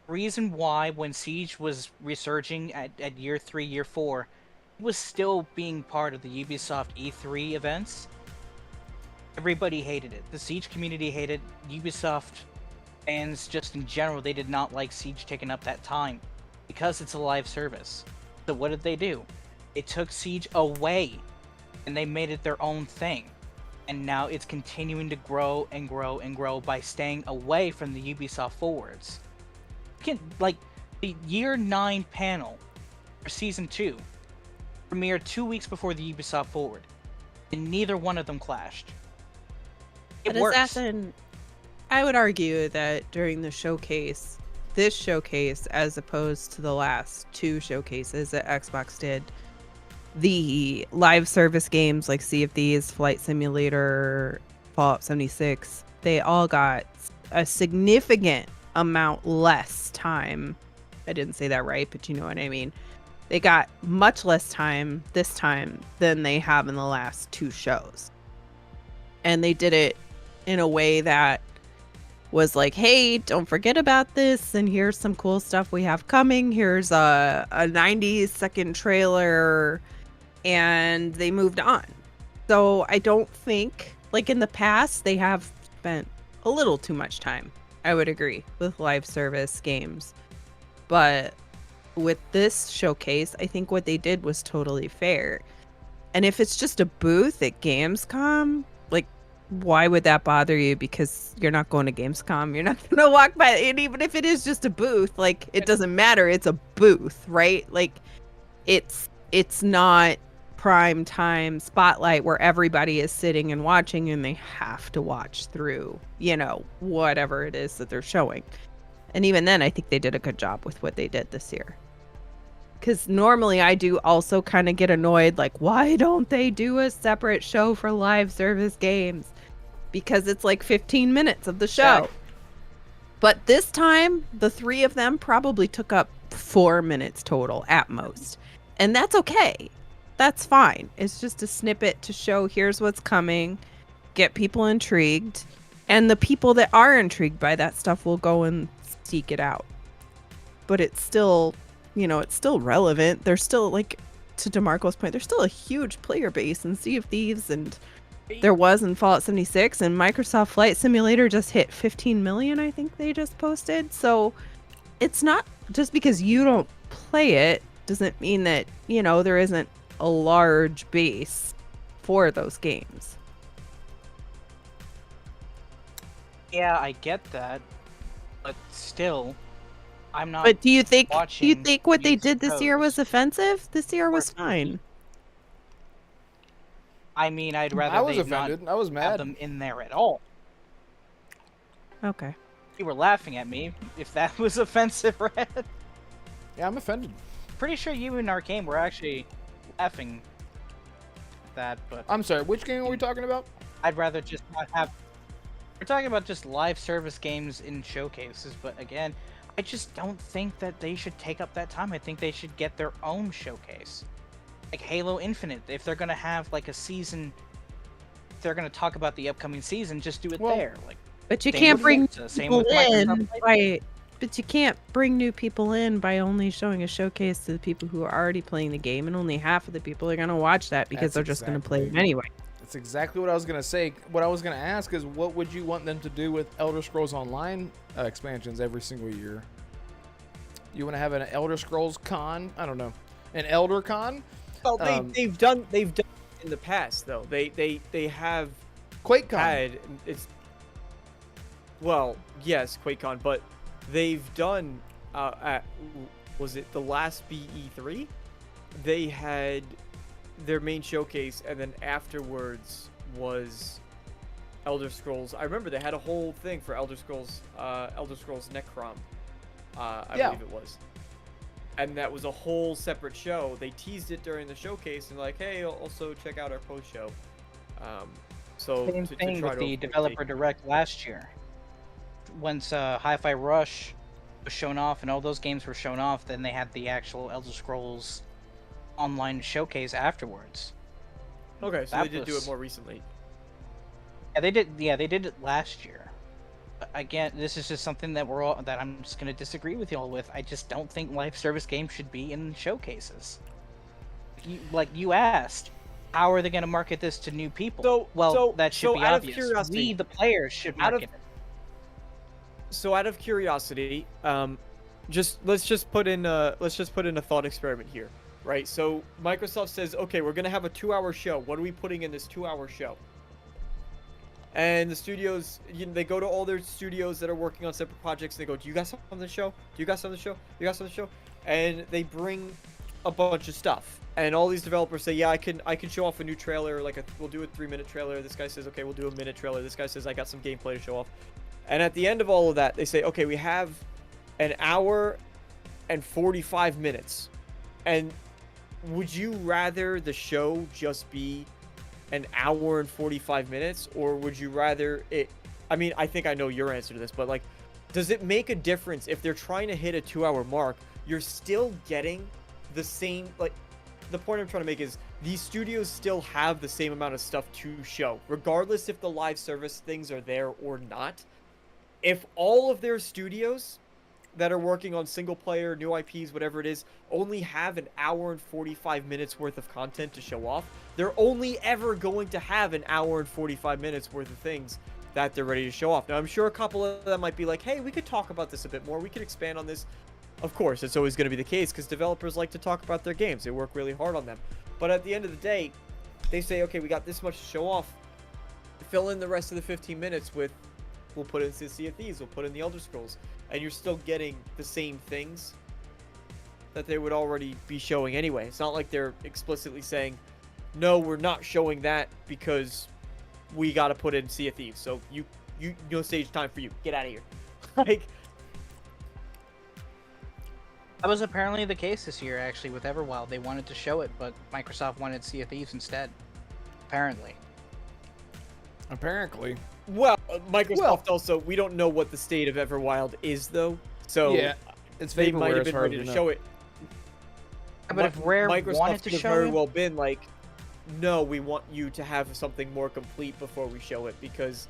Reason why, when Siege was resurging at year 3, year 4, it was still being part of the Ubisoft E3 events. Everybody hated it. The Siege community hated it. Ubisoft fans, just in general, they did not like Siege taking up that time because it's a live service. So what did they do? They took Siege away and they made it their own thing. And now it's continuing to grow and grow and grow by staying away from the Ubisoft forwards. Like, the year 9 panel for Season 2 premiered 2 weeks before the Ubisoft forward, and neither one of them clashed. It But works. Assassin, I would argue that during the showcase, this showcase, as opposed to the last 2 showcases that Xbox did, the live service games like Sea of Thieves, Flight Simulator, Fallout 76, they all got a significant amount less time. I didn't say that right, but you know what I mean. They got much less time this time than they have in the last 2 shows. And they did it in a way that was like, hey, don't forget about this, and here's some cool stuff we have coming. Here's a 90-second trailer, and they moved on. So I don't think, like in the past, they have spent a little too much time, I would agree, with live service games. But with this showcase, I think what they did was totally fair. And if it's just a booth at Gamescom, like, why would that bother you? Because you're not going to Gamescom. You're not going to walk by. And even if it is just a booth, like, it doesn't matter. It's a booth, right? Like, it's not prime time spotlight where everybody is sitting and watching and they have to watch through, you know, whatever it is that they're showing. And even then, I think they did a good job with what they did this year. Because normally I do also kind of get annoyed, like, why don't they do a separate show for live service games? Because it's like 15 minutes of the show. But this time, the 3 of them probably took up 4 minutes total at most. And that's okay. That's fine. It's just a snippet to show here's what's coming, get people intrigued, And the people that are intrigued by that stuff will go and seek it out. But it's still, it's still relevant. There's still, like, to DeMarco's point, there's still a huge player base in Sea of Thieves, and there was in Fallout 76, and Microsoft Flight Simulator just hit 15 million, I think they just posted. So it's not just because you don't play it doesn't mean that, there isn't a large base for those games. Yeah, I get that, but still, I'm not. But do you think watching what they these did this year was shows. offensive? This year was fine. I mean, I'd rather I was they not offended. I was have mad. them in there at all. Okay. You were laughing at me. If that was offensive, Red. Yeah, I'm offended. Pretty sure you and our game were actually laughing at that, but I'm sorry. Which game are we talking about? I'd rather just not have. We're talking about just live service games in showcases, but again, I just don't think that they should take up that time. I think they should get their own showcase. Like Halo Infinite, if they're gonna have like a season, if they're gonna talk about the upcoming season, just do it there. Like, But you same can't with bring Forza, same people with Microsoft in Flight but you can't bring new people in by only showing a showcase to the people who are already playing the game, and only half of the people are gonna watch that because That's they're just gonna play it exactly- anyway. That's exactly what I was gonna say. What I was gonna ask is, what would you want them to do with Elder Scrolls Online expansions every single year? You want to have an Elder Scrolls con? I don't know, an Elder Con? Well, they've done it in the past though. They have QuakeCon. had it's. Well, yes, QuakeCon, but they've done was it the last BE3? They had their main showcase, and then afterwards was Elder Scrolls. I remember they had a whole thing for Elder Scrolls Necrom. I believe it was. And that was a whole separate show. They teased it during the showcase and like, hey, also check out our post show. Same thing with the developer direct last year. Once Hi-Fi Rush was shown off and all those games were shown off, then they had the actual Elder Scrolls Online showcase afterwards. Okay, so That they did do was- it more recently. Yeah, they did. Yeah, they did it last year. But again, this is just something that that I'm just gonna disagree with y'all with. I just don't think live service games should be in showcases. You asked, how are they gonna market this to new people? That should be out of obvious. curiosity- We, the players, should market it. So out of curiosity, let's just put in a thought experiment here, right? So Microsoft says, okay, we're gonna have a 2-hour show. What are we putting in this 2-hour show? And the studios, they go to all their studios that are working on separate projects. And they go, do you guys have something to show? Do you guys have something to show? Do you guys have something to show? And they bring a bunch of stuff. And all these developers say, yeah, I can show off a new trailer. We'll do a 3-minute trailer. This guy says, okay, we'll do a minute trailer. This guy says, I got some gameplay to show off. And at the end of all of that, they say, okay, we have an hour and 45 minutes. And would you rather the show just be an hour and 45 minutes, or would you rather it? I mean, I think I know your answer to this, but like, does it make a difference if they're trying to hit a 2-hour mark? You're still getting the same, like, the point I'm trying to make is these studios still have the same amount of stuff to show, regardless if the live service things are there or not. If all of their studios that are working on single player, new IPs, whatever it is, only have an hour and 45 minutes worth of content to show off, they're only ever going to have an hour and 45 minutes worth of things that they're ready to show off. Now, I'm sure a couple of them might be like, hey, we could talk about this a bit more. We could expand on this. Of course, it's always going to be the case because developers like to talk about their games. They work really hard on them. But at the end of the day, they say, okay, we got this much to show off. Fill in the rest of the 15 minutes with, we'll put in Sea of Thieves, we'll put in the Elder Scrolls. And you're still getting the same things that they would already be showing anyway. It's not like they're explicitly saying, no, we're not showing that because we got to put in Sea of Thieves. So no stage time for you. Get out of here. Like, That was apparently the case this year, actually, with Everwild. They wanted to show it, but Microsoft wanted Sea of Thieves instead. Apparently. Apparently. well, Microsoft also, we don't know what the state of Everwild is though. So Yeah, it's they vaporware, might have it's been hard ready to to know. show it. But if Rare Microsoft wanted to could have show very it, well been like, no, we want you to have something more complete before we show it, because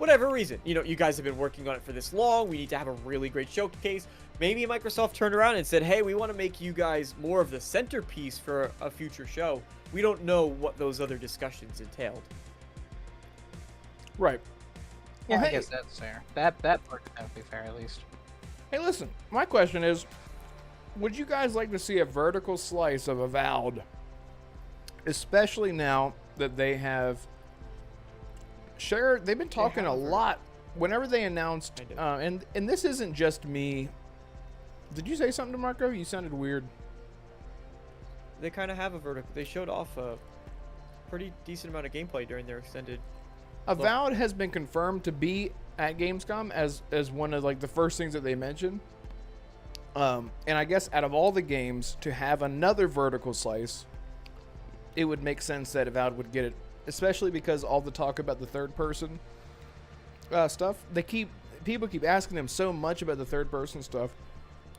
whatever reason, you guys have been working on it for this long. We need to have a really great showcase. Maybe Microsoft turned around and said, hey, we want to make you guys more of the centerpiece for a future show. We don't know what those other discussions entailed. Right. Yeah, Well, I hey, guess that's fair. That part would be fair at least. hey, listen. My question is, would you guys like to see a vertical slice of Avowed? Especially now that they have shared, they've been talking a lot. Whenever they announced, and this isn't just me. Did you say something to Marco? You sounded weird. They kind of have a vertical. They showed off a pretty decent amount of gameplay during their extended. Avowed has been confirmed to be at Gamescom as one of like the first things that they mentioned. And I guess out of all the games to have another vertical slice, it would make sense that Avowed would get it, especially because all the talk about the third person stuff. People keep asking them so much about the third person stuff.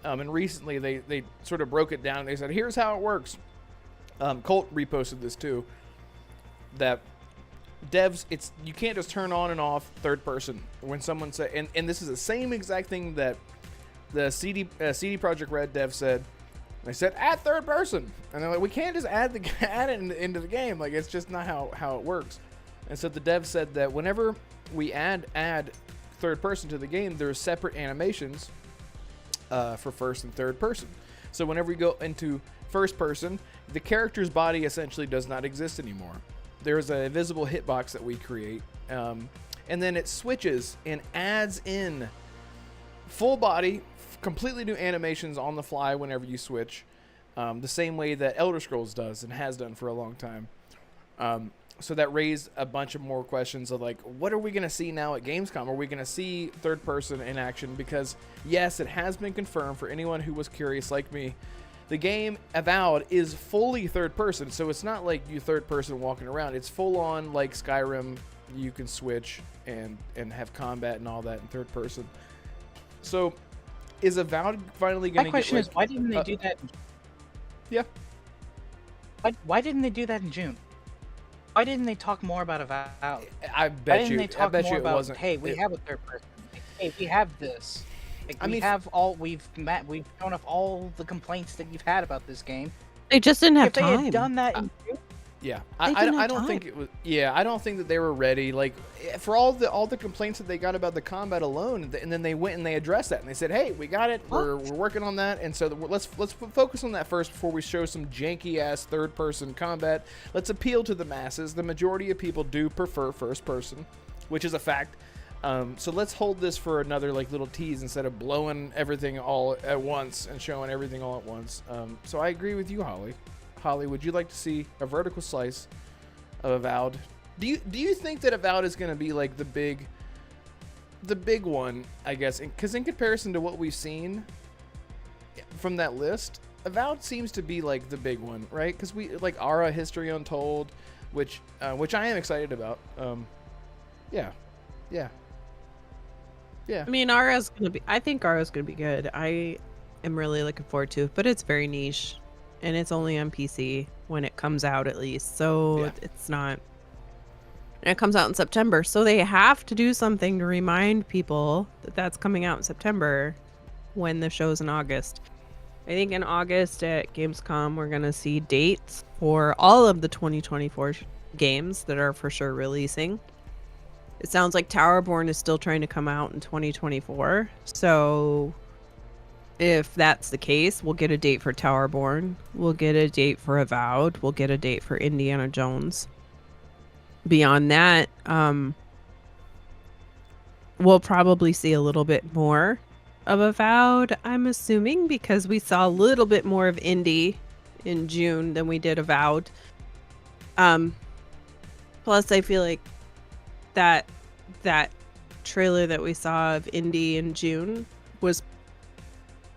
And recently they sort of broke it down and they said, here's how it works. Colt reposted this too, that devs, you can't just turn on and off third person. When someone said, and this is the same exact thing that the CD Projekt Red dev said. They said add third person, and they're like, we can't just add it into the game. Like, it's just not how it works. And so the dev said that whenever we add third person to the game, there's separate animations for first and third person. So whenever we go into first person, the character's body essentially does not exist anymore. There's a visible hitbox that we create, and then it switches and adds in full body, completely new animations on the fly whenever you switch, the same way that Elder Scrolls does and has done for a long time. So that raised a bunch of more questions of like, what are we going to see now at Gamescom? Are we going to see third person in action? Because yes, it has been confirmed for anyone who was curious like me. The game Avowed is fully third person, so it's not like you third person walking around. It's full on like Skyrim. You can switch and have combat and all that in third person. So is Avowed finally going to get... My question is, why didn't they do that? Yeah. Why didn't they do that in June? Why didn't they talk more about Avowed? I bet you it it wasn't. Hey, we have a third person. Hey, we have this. Like, we've shown off all the complaints that you've had about this game. They just didn't have If they time. had done that in June, Yeah, They I didn't have don't think time. it was. Yeah, I don't think that they were ready. Like, for all the complaints that they got about the combat alone, and then they went and they addressed that and they said, "Hey, we got it. We're working on that." And so let's focus on that first before we show some janky ass third person combat. Let's appeal to the masses. The majority of people do prefer first person, which is a fact. So let's hold this for another like little tease instead of blowing everything all at once and showing everything all at once. So I agree with you, Holly. Holly, would you like to see a vertical slice of Avowed? Do you think that Avowed is going to be like the big one, I guess? Because in comparison to what we've seen from that list, Avowed seems to be like the big one, right? Because we like Ara History Untold, which I am excited about. Yeah. I mean, I think Ara's gonna be good. I am really looking forward to it, but it's very niche, and it's only on PC when it comes out, at least. So Yeah. it's not. And it comes out in September, so they have to do something to remind people that that's coming out in September, when the show's in August. I think in August at Gamescom, we're gonna see dates for all of the 2024 games that are for sure releasing. It sounds like Towerborn is still trying to come out in 2024. So if that's the case, we'll get a date for Towerborn. We'll get a date for Avowed. We'll get a date for Indiana Jones. Beyond that, we'll probably see a little bit more of Avowed, I'm assuming, because we saw a little bit more of Indy in June than we did Avowed. Plus, I feel like that trailer that we saw of Indy in June was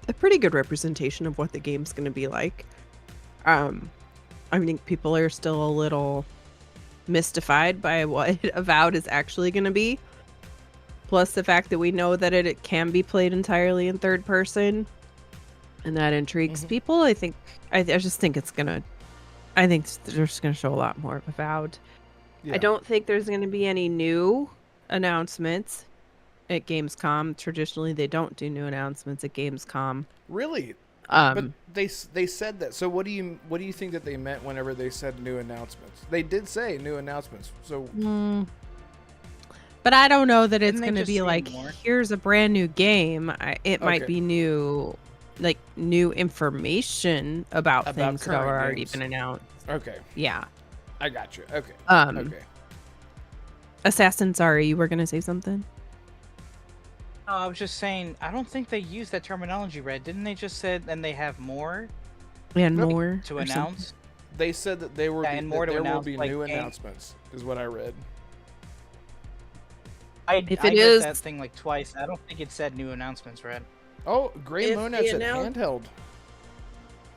a pretty good representation of what the game's going to be like. I think people are still a little mystified by what Avowed is actually going to be. Plus the fact that we know that it can be played entirely in third person, and that intrigues people. I just think they're just going to show a lot more of Avowed. Yeah. I don't think there's going to be any new announcements at Gamescom. Traditionally, they don't do new announcements at Gamescom. Really? But they said that. So what do you think that they meant whenever they said new announcements? They did say new announcements. So but I don't know that it's Didn't they going to just be say like, more? here's a brand new game. It might Okay. be new, like new information about things that have current already games. been announced. Okay, Yeah. I got you. Okay. Okay. Okay. Assassin, sorry, you were going to say something? No, I was just saying, I don't think they used that terminology, Red. Didn't they just said, and they have more And Nope. more to or something? announce? They said that they were Yeah, and more to there will announce, be like, new game- announcements, is what I read. I If I it read is- that thing like twice. I don't think it said new announcements, Red. Oh, Gray If Moon they said announce- handheld.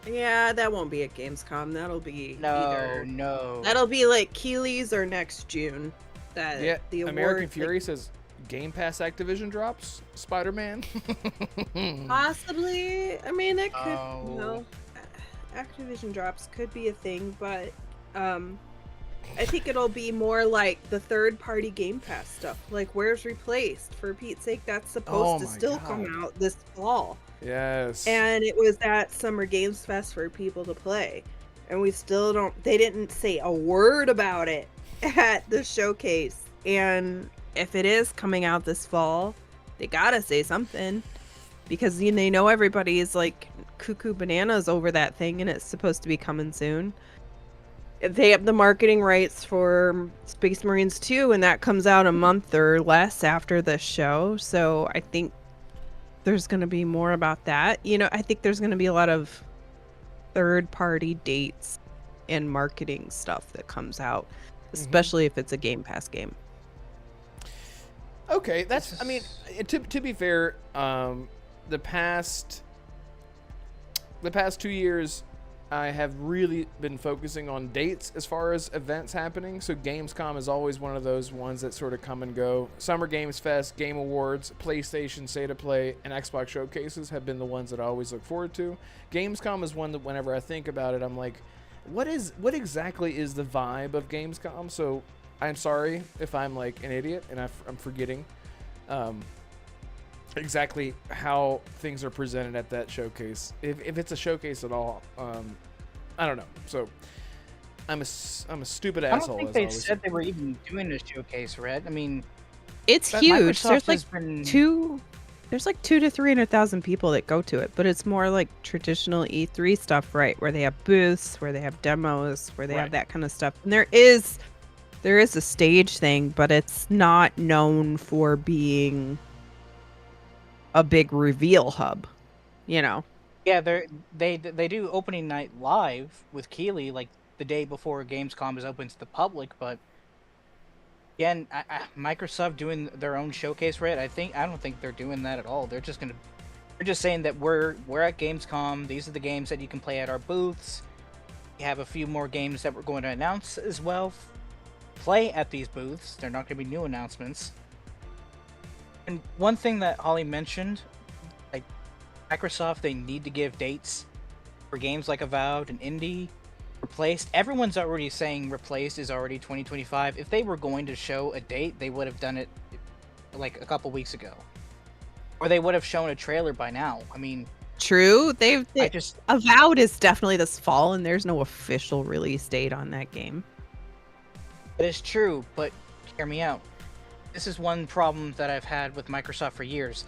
Yeah, that won't be at Gamescom. That'll be No. That'll be like Keeley's or next June. That Yeah, the American award, Fury says Game Pass Activision drops Spider-Man. possibly. I mean, it could. Oh. You know, Activision drops could be a thing, but I think it'll be more like the third-party Game Pass stuff. Like, where's Replaced? For Pete's sake, that's supposed to my still God. come out this fall. Yes. And it was at Summer Games Fest for people to play. And we still don't, they didn't say a word about it at the showcase. And if it is coming out this fall, they gotta say something. Because they know everybody is like cuckoo bananas over that thing and it's supposed to be coming soon. They have the marketing rights for Space Marines 2 and that comes out a month or less after the show. So I think there's going to be more about that. I think there's going to be a lot of third-party dates and marketing stuff that comes out, especially if it's a Game Pass game. Okay, that's. I mean, to be fair, the past 2 years, I have really been focusing on dates as far as events happening. So Gamescom is always one of those ones that sort of come and go. Summer Games Fest, Game Awards, PlayStation State of Play, and Xbox showcases have been the ones that I always look forward to. Gamescom is one that whenever I think about it, I'm like, what exactly is the vibe of Gamescom? So I'm sorry if I'm like an idiot and I'm forgetting exactly how things are presented at that showcase, if it's a showcase at all. I don't know. So I'm a stupid I asshole. don't think as they always. said they were even doing a showcase, Red. I mean, It's but huge. Microsoft There's has like been... there's like 200,000 to 300,000 people that go to it, but it's more like traditional E3 stuff, right? Where they have booths, where they have demos, where they have that kind of stuff. And there is a stage thing, but it's not known for being a big reveal hub, Yeah, they do opening night live with Keeley like the day before Gamescom is open to the public, but again, Microsoft doing their own showcase, right? I don't think they're doing that at all. They're just saying that we're at Gamescom. These are the games that you can play at our booths. We have a few more games that we're going to announce as well. Play at these booths. They're not going to be new announcements. And one thing that Holly mentioned, like Microsoft, they need to give dates for games like Avowed and Indie. Replaced. Everyone's already saying Replaced is already 2025. If they were going to show a date, they would have done it like a couple weeks ago. Or they would have shown a trailer by now. I mean, true. Avowed is definitely this fall, and there's no official release date on that game. It is true, but hear me out. This is one problem that I've had with Microsoft for years.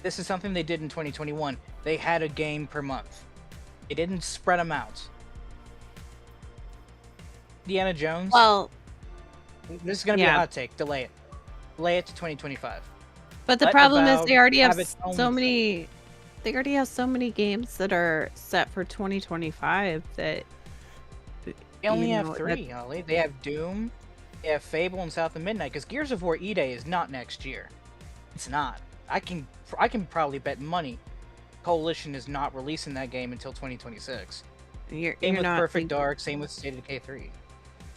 This is something they did in 2021. They had a game per month. They didn't spread them out. Indiana Jones. Well, this is going to be a hot take. Delay it. Delay it to 2025. But the Let problem is Avowed they already have its own so many. They already have so many games that are set for 2025 that They only have 3, Holly. They have Doom, they have Fable, and South of Midnight. Because Gears of War E-Day is not next year. It's not. I can probably bet money Coalition is not releasing that game until 2026. Same with Perfect Dark. Same with State of Decay 3.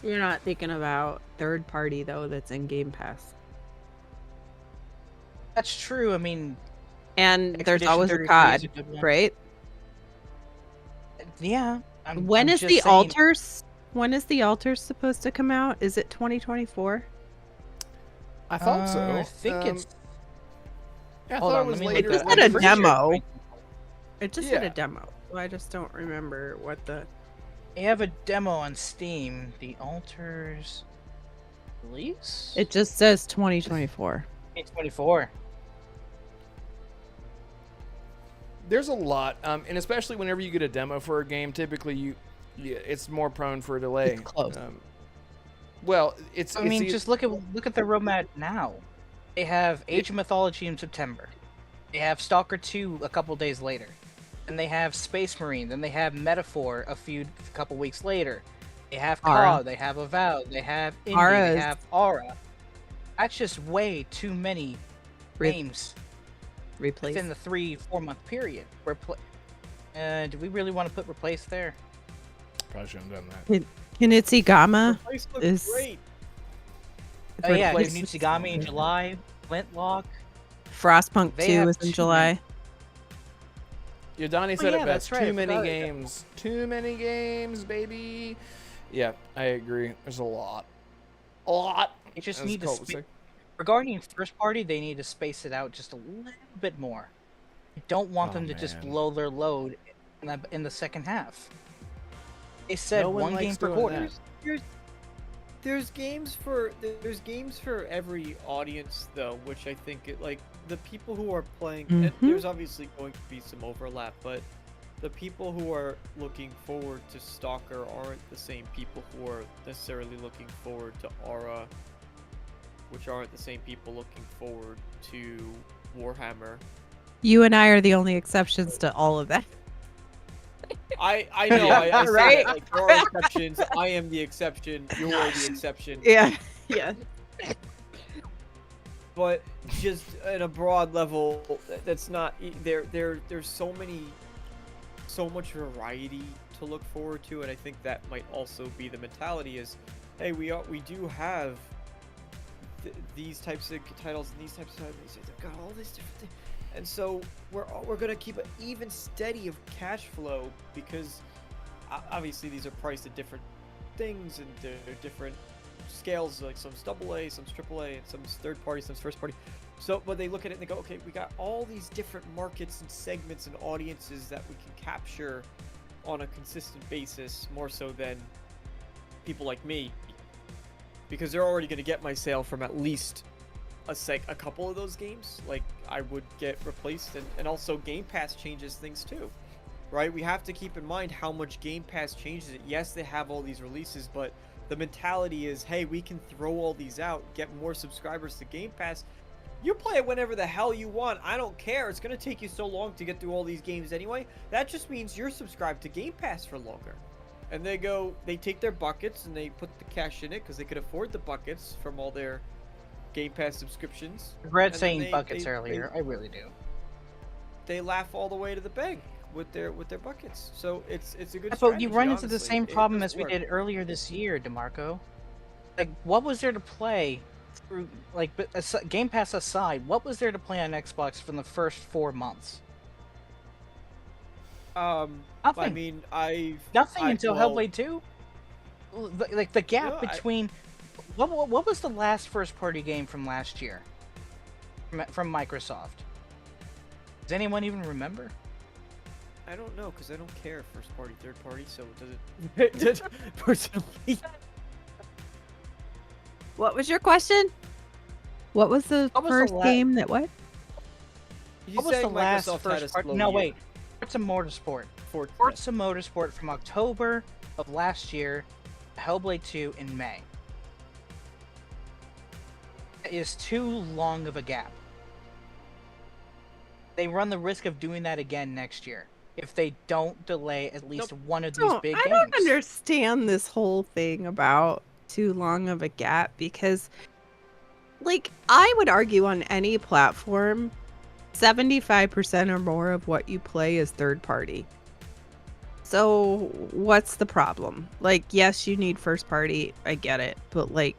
You're not thinking about third party though that's in Game Pass. That's true. I mean, and there's Expedition always a 33 COD, is a good one. right? Yeah. When I'm is just the saying- Altars? When is the Altars supposed to come out? Is it 2024? I thought so. I think it's. Yeah, I Hold thought on, it was let me later. look It that just had up. a I'm pretty sure demo. it's- It just had Yeah. a demo. So I just don't remember what the. They have a demo on Steam. The Altars release. It just says 2024. 2024. There's a lot, and especially whenever you get a demo for a game, typically it's more prone for a delay. It's close. Well, it's. I mean, just look at the roadmap now. They have Age of Mythology in September. They have Stalker 2 a couple days later. Then they have Space Marine. Then they have Metaphor a couple weeks later. They have Aura. COD. They have Avowed. They have Indie. Aura They is- have Aura. That's just way too many Re- games Replace. within the 3-4 month period. Do we really want to put Replace there? Probably shouldn't have done that. Kinitsigama Replace looks is. great. Oh yeah, Replace- Nutsigami in July. Flintlock. Frostpunk They 2 have is in too July. Donnie said yeah, it that's best. right, I Too many forgot. games. Too many games, baby. Yeah, I agree. There's a lot. A lot. They just As need to Colt would say. regarding first party, they need to space it out just a little bit more. I don't want Oh, them to just man. blow their load in the second half. They said No one one likes game per doing quarter. that. There's games for every audience though, which I think like the people who are playing. And Mhm. there's obviously going to be some overlap, but the people who are looking forward to Stalker aren't the same people who are necessarily looking forward to Aura, which aren't the same people looking forward to Warhammer. You and I are the only exceptions to all of that. I know, Yeah, I say right? that, like, there are exceptions. I am the exception. You're the exception. Yeah. Yeah. But just at a broad level, that's not there's so much variety to look forward to, and I think that might also be the mentality is, hey, we do have these types of titles and these types of titles. They've got all these different things, and so we're gonna keep an even steady of cash flow because obviously these are priced at different things and they're different scales, like some's AA, some's AAA, and some's third party, some's first party. So, but they look at it and they go, okay, we got all these different markets and segments and audiences that we can capture on a consistent basis, more so than people like me, because they're already going to get my sale from at least a couple of those games. Like, I would get replaced, and also Game Pass changes things too, right? We have to keep in mind how much Game Pass changes it. Yes, they have all these releases, but the mentality is, hey, we can throw all these out, get more subscribers to Game Pass. You play it whenever the hell you want. I don't care. It's going to take you so long to get through all these games anyway. That just means you're subscribed to Game Pass for longer. And they take their buckets and they put the cash in it because they could afford the buckets from all their Game Pass subscriptions. Regret And then saying buckets earlier. I really do. They laugh all the way to the bank with their buckets. So it's a good But strategy, you run into the honestly. same It problem does as we work. did earlier this year, DeMarco. Like, what was there to play through, like, Game Pass aside, what was there to play on Xbox from the first 4 months? I Nothing. mean, Nothing until well, Hellblade 2. Like, the gap No, between... What was the last first-party game from last year? From Microsoft? Does anyone even remember? I don't know, because I don't care first party, third party, so it doesn't personally. What was your question? What was the What was the first la- game that what? You What was said the last Microsoft had a first party? slow No, year. wait. Forza Motorsport. Forza Motorsport from October of last year, Hellblade 2 in May. That is too long of a gap. They run the risk of doing that again next year if they don't delay at least one of these big I games. don't understand this whole thing about too long of a gap because, like, I would argue on any platform, 75% or more of what you play is third party. So what's the problem? Like, yes, you need first party. I get it. But, like,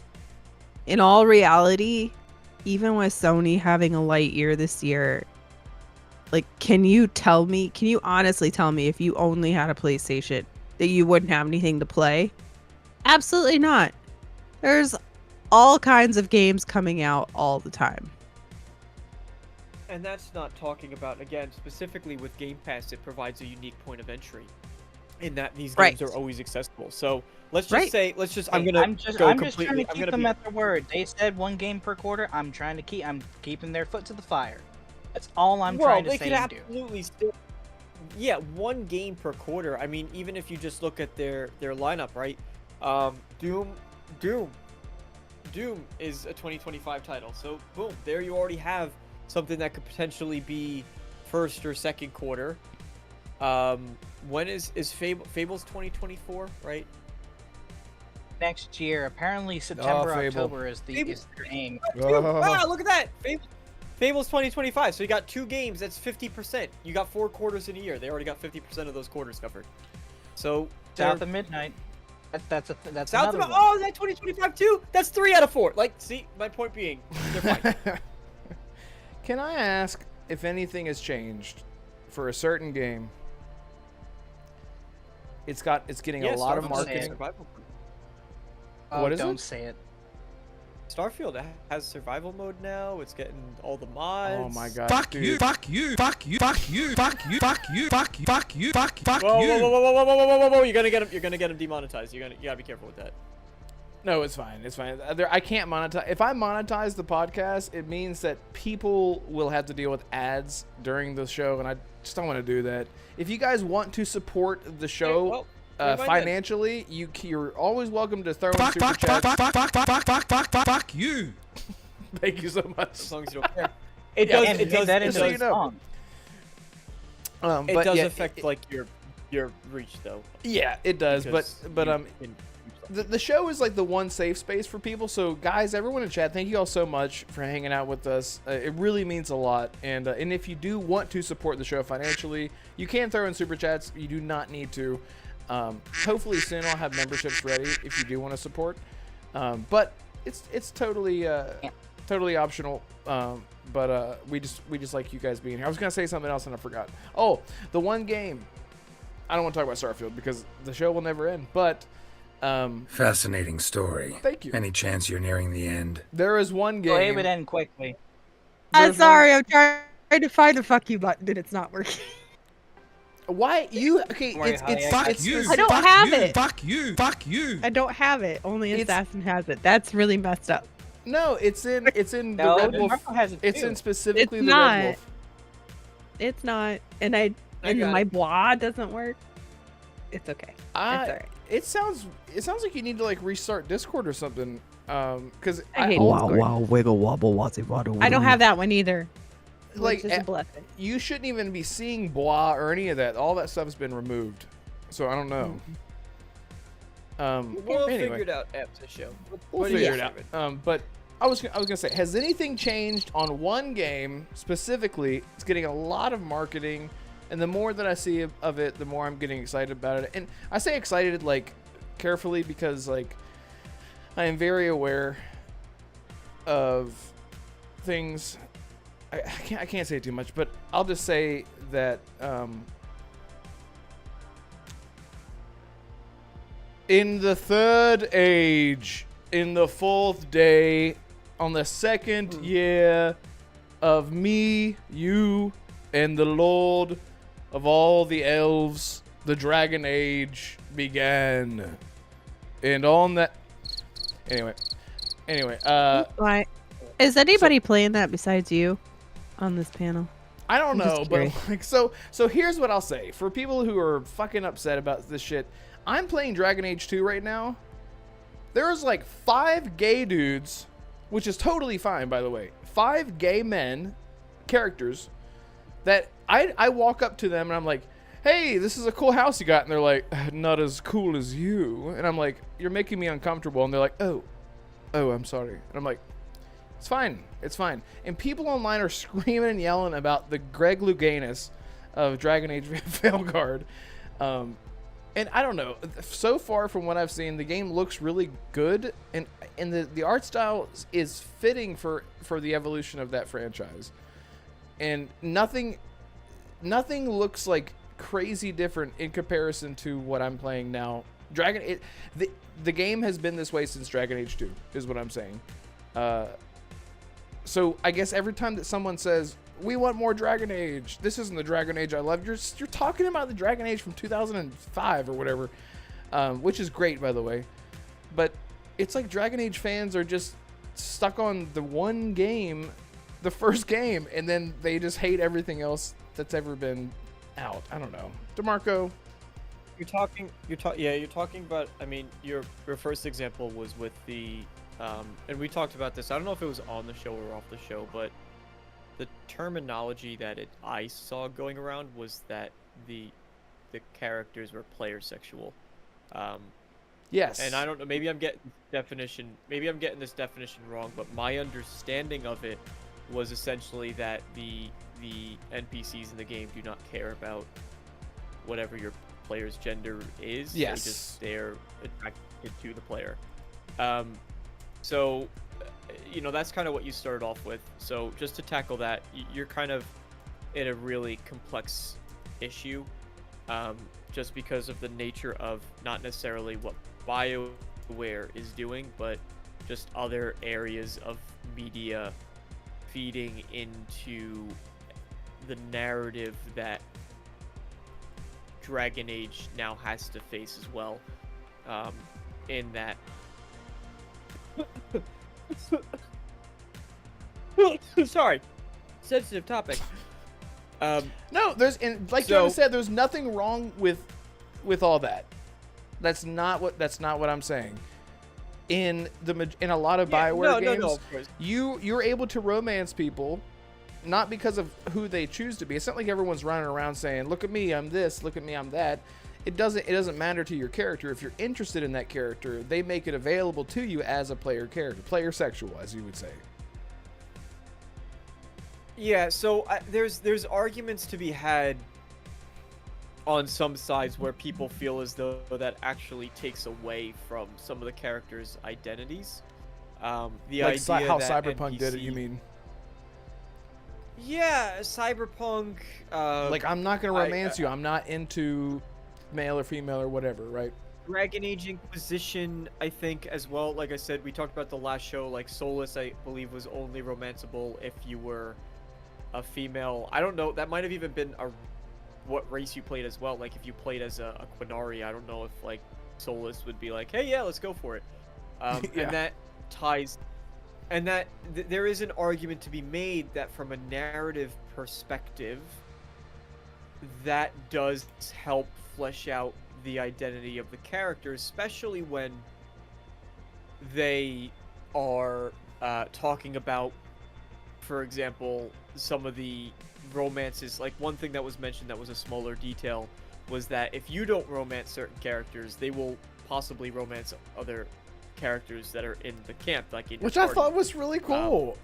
in all reality, even with Sony having a light year this year, like, can you honestly tell me if you only had a PlayStation that you wouldn't have anything to play? Absolutely not. There's all kinds of games coming out all the time. And that's not talking about, again, specifically with Game Pass, it provides a unique point of entry in that these games are always accessible. So let's just say, I'm just trying to keep them at their word. They said 1 game per quarter. I'm keeping their foot to the fire. That's all I'm trying to say and do. Absolutely still, yeah, 1 game per quarter. I mean, even if you just look at their lineup, right? Doom is a 2025 title. So boom, there you already have something that could potentially be first or second quarter. When is Fable's 2024, right? Next year, apparently September, Fable. October is their aim. Wow, look at that! Fable's 2025. So you got 2 games. That's 50%. You got 4 quarters in a year. They already got 50% of those quarters covered. So South of Midnight. That's South another of one. Oh, is that 2025 too? That's 3 out of 4. Like, see, my point being, they're fine. Can I ask if anything has changed for a certain game? It's getting a lot of marketing. What is don't it? say it. Starfield has survival mode now. It's getting all the mods. Oh my god. Fuck dude. you, fuck you, fuck you, fuck you, fuck you, fuck you, fuck you, fuck you, fuck Whoa, you. whoa! You're gonna get him demonetized. You gotta be careful with that. No, it's fine. It's fine. I can't monetize. If I monetize the podcast, it means that people will have to deal with ads during the show, and I just don't want to do that. If you guys want to support the show financially, you're always welcome to throw in super chats. Fuck you. Thank you so much. As long as you don't care. It does affect like your reach though. Yeah, it does. Because But the show is like the one safe space for people. So guys, everyone in chat, thank you all so much for hanging out with us. It really means a lot. And if you do want to support the show financially, you can throw in super chats. You do not need to. Hopefully soon I'll have memberships ready if you do want to support. But it's totally optional. But we just like you guys being here. I was gonna say something else and I forgot. Oh, the one game. I don't want to talk about Starfield because the show will never end. But fascinating story. Thank you. Any chance you're nearing the end? There is one game. Well, it would end quickly. I'm sorry, I'm trying to find the fuck you button and it's not working. Why you? Okay, Fuck you. I don't have it. Fuck you. Fuck you. I don't have it. Only Assassin has it. That's really messed up. No, it's in No, the Red Wolf. Marco has it It's too. in specifically It's the not. Red Wolf. It's not, and my blah doesn't work. It's okay. It's alright. It sounds like you need to like restart Discord or something. Because I hate Wow, wow, wiggle wobble, wazzy waddle. I don't have that one either. like Which is a blessing. you shouldn't even be seeing blah or any of that. All that stuff's been removed. So I don't know. We'll anyway. figure it out after the show. We'll figure it out. But I was gonna say, has anything changed on one game specifically? It's getting a lot of marketing, and the more that I see of it, the more I'm getting excited about it. And I say excited like carefully because like I am very aware of things. I can't say too much, but I'll just say that in the third age, in the fourth day, on the second year of me, you, and the Lord of all the elves, the Dragon Age began. And on that... Anyway. Why? Is anybody playing that besides you on this panel? I don't I'm just know, but curious. like, so here's what I'll say. For people who are fucking upset about this shit, I'm playing Dragon Age 2 right now. There's like 5 gay dudes, which is totally fine, by the way. 5 gay men, characters, that I walk up to them and I'm like, hey, this is a cool house you got. And they're like, not as cool as you. And I'm like, you're making me uncomfortable. And they're like, oh, I'm sorry. And I'm like, it's fine. It's fine. And people online are screaming and yelling about the Greg Louganis of Dragon Age Veilguard. And I don't know. So far from what I've seen, the game looks really good. And the art style is fitting for the evolution of that franchise. And nothing looks like crazy different in comparison to what I'm playing now The game has been this way since Dragon Age 2, is what I'm saying. So I guess every time that someone says, we want more Dragon Age, this isn't the Dragon Age I love, you're talking about the Dragon Age from 2005 or whatever, which is great, by the way. But it's like Dragon Age fans are just stuck on the one game, the first game, and then they just hate everything else that's ever been out. I don't know. DeMarco? You're talking about, I mean, your first example was with the, and we talked about this, I don't know if it was on the show or off the show, but the terminology that I saw going around was that the characters were player sexual. Yes. And I don't know, maybe I'm getting this definition wrong, but my understanding of it was essentially that the NPCs in the game do not care about whatever your player's gender is. Yes. They're attracted to the player. So, you know, that's kind of what you started off with. So just to tackle that, you're kind of in a really complex issue, just because of the nature of not necessarily what BioWare is doing, but just other areas of media feeding into the narrative that Dragon Age now has to face as well, in that sorry, sensitive topic. No, like Jonah said, there's nothing wrong with all that. That's not what I'm saying. In a lot of BioWare games, of course. you're able to romance people, not because of who they choose to be. It's not like everyone's running around saying, "Look at me, I'm this. Look at me, I'm that." It doesn't matter to your character. If you're interested in that character, they make it available to you as a player character, player sexual, as you would say. Yeah, so there's arguments to be had on some sides where people feel as though that actually takes away from some of the characters' identities. The Like idea how that Cyberpunk did it, NPC you mean? Yeah, Cyberpunk. Like, I'm not gonna romance you. I'm not into male or female or whatever, right? Dragon Age Inquisition, I think, as well. Like I said, we talked about the last show. Like Solus, I believe, was only romanceable if you were a female. I don't know. That might have even been what race you played as well. Like if you played as a Quinari, I don't know if like Solus would be like, hey, yeah, let's go for it. Yeah. And that ties, and that there is an argument to be made that from a narrative perspective, that does help flesh out the identity of the character, especially when they are talking about, for example, some of the romances. Like one thing that was mentioned that was a smaller detail was that if you don't romance certain characters, they will possibly romance other characters that are in the camp, like in Which your I party. thought was really cool.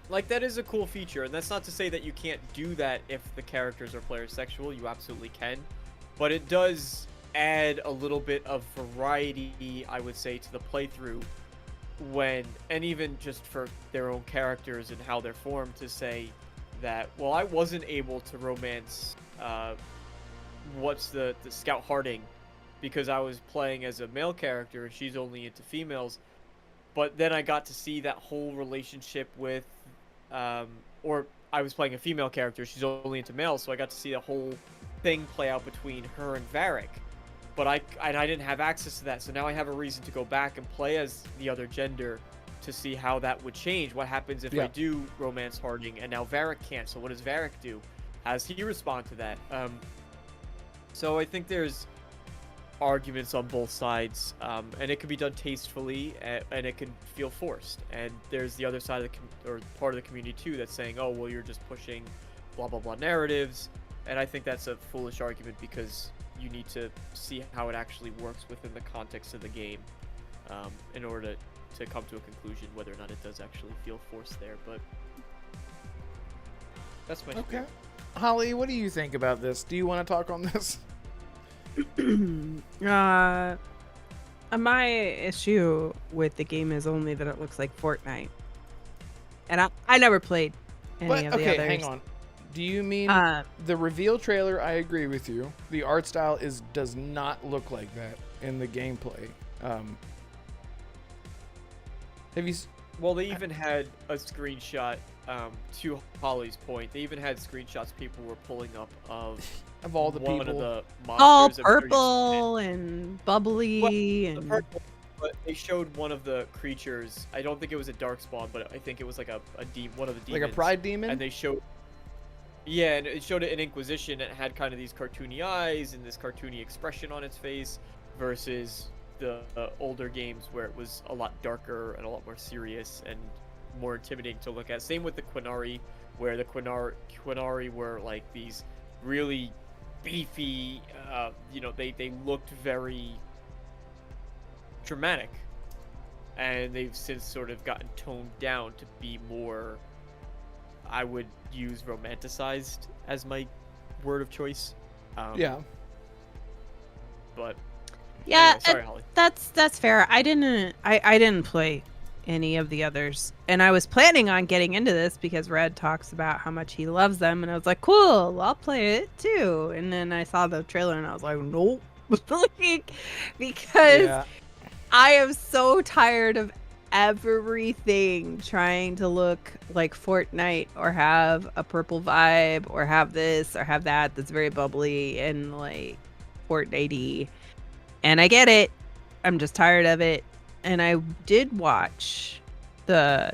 Like that is a cool feature, and that's not to say that you can't do that if the characters are player sexual. You absolutely can, but it does add a little bit of variety, I would say, to the playthrough and even just for their own characters and how they're formed, to say that, well, I wasn't able to romance what's the Scout Harding because I was playing as a male character and she's only into females, but then I got to see that whole relationship with or I was playing a female character, she's only into males, so I got to see the whole thing play out between her and Varric. But I didn't have access to that, so now I have a reason to go back and play as the other gender to see how that would change. What happens if I do romance Harding and now Varric can't? So what does Varric do? How does he respond to that? So I think there's arguments on both sides, and it can be done tastefully, and it can feel forced. And there's the other side of or part of the community too that's saying, oh, well, you're just pushing blah blah blah narratives, and I think that's a foolish argument because you need to see how it actually works within the context of the game in order to come to a conclusion whether or not it does actually feel forced there. But that's my Okay. Holly, what do you think about this? Do you want to talk on this? My issue with the game is only that it looks like Fortnite, and I never played any of the others. Hang on. Do you mean Uh, the reveal trailer? I agree with you. The art style does not look like that in the gameplay. Have you? Well, they even had a screenshot. To Holly's point, they even had screenshots people were pulling up of all the one people. of the all monsters. I'm sure you've seen it. purple and bubbly The and purple, but they showed one of the creatures. I don't think it was a darkspawn, but I think it was like one of the demons. Like a pride demon. And they showed. Yeah, and it showed it in Inquisition. It had kind of these cartoony eyes and this cartoony expression on its face, versus the older games where it was a lot darker and a lot more serious and more intimidating to look at. Same with the Quinari, where the Quinari were like these really beefy, they looked very dramatic, and they've since sort of gotten toned down to be more, I would use romanticized as my word of choice. Yeah. But yeah, anyway, sorry, Holly. that's fair. I didn't play any of the others, and I was planning on getting into this because Red talks about how much he loves them, and I was like, cool, I'll play it too. And then I saw the trailer and I was like, nope. Because I am so tired of everything trying to look like Fortnite or have a purple vibe or have this or have that that's very bubbly and like Fortnite-y. And I get it, I'm just tired of it. And I did watch the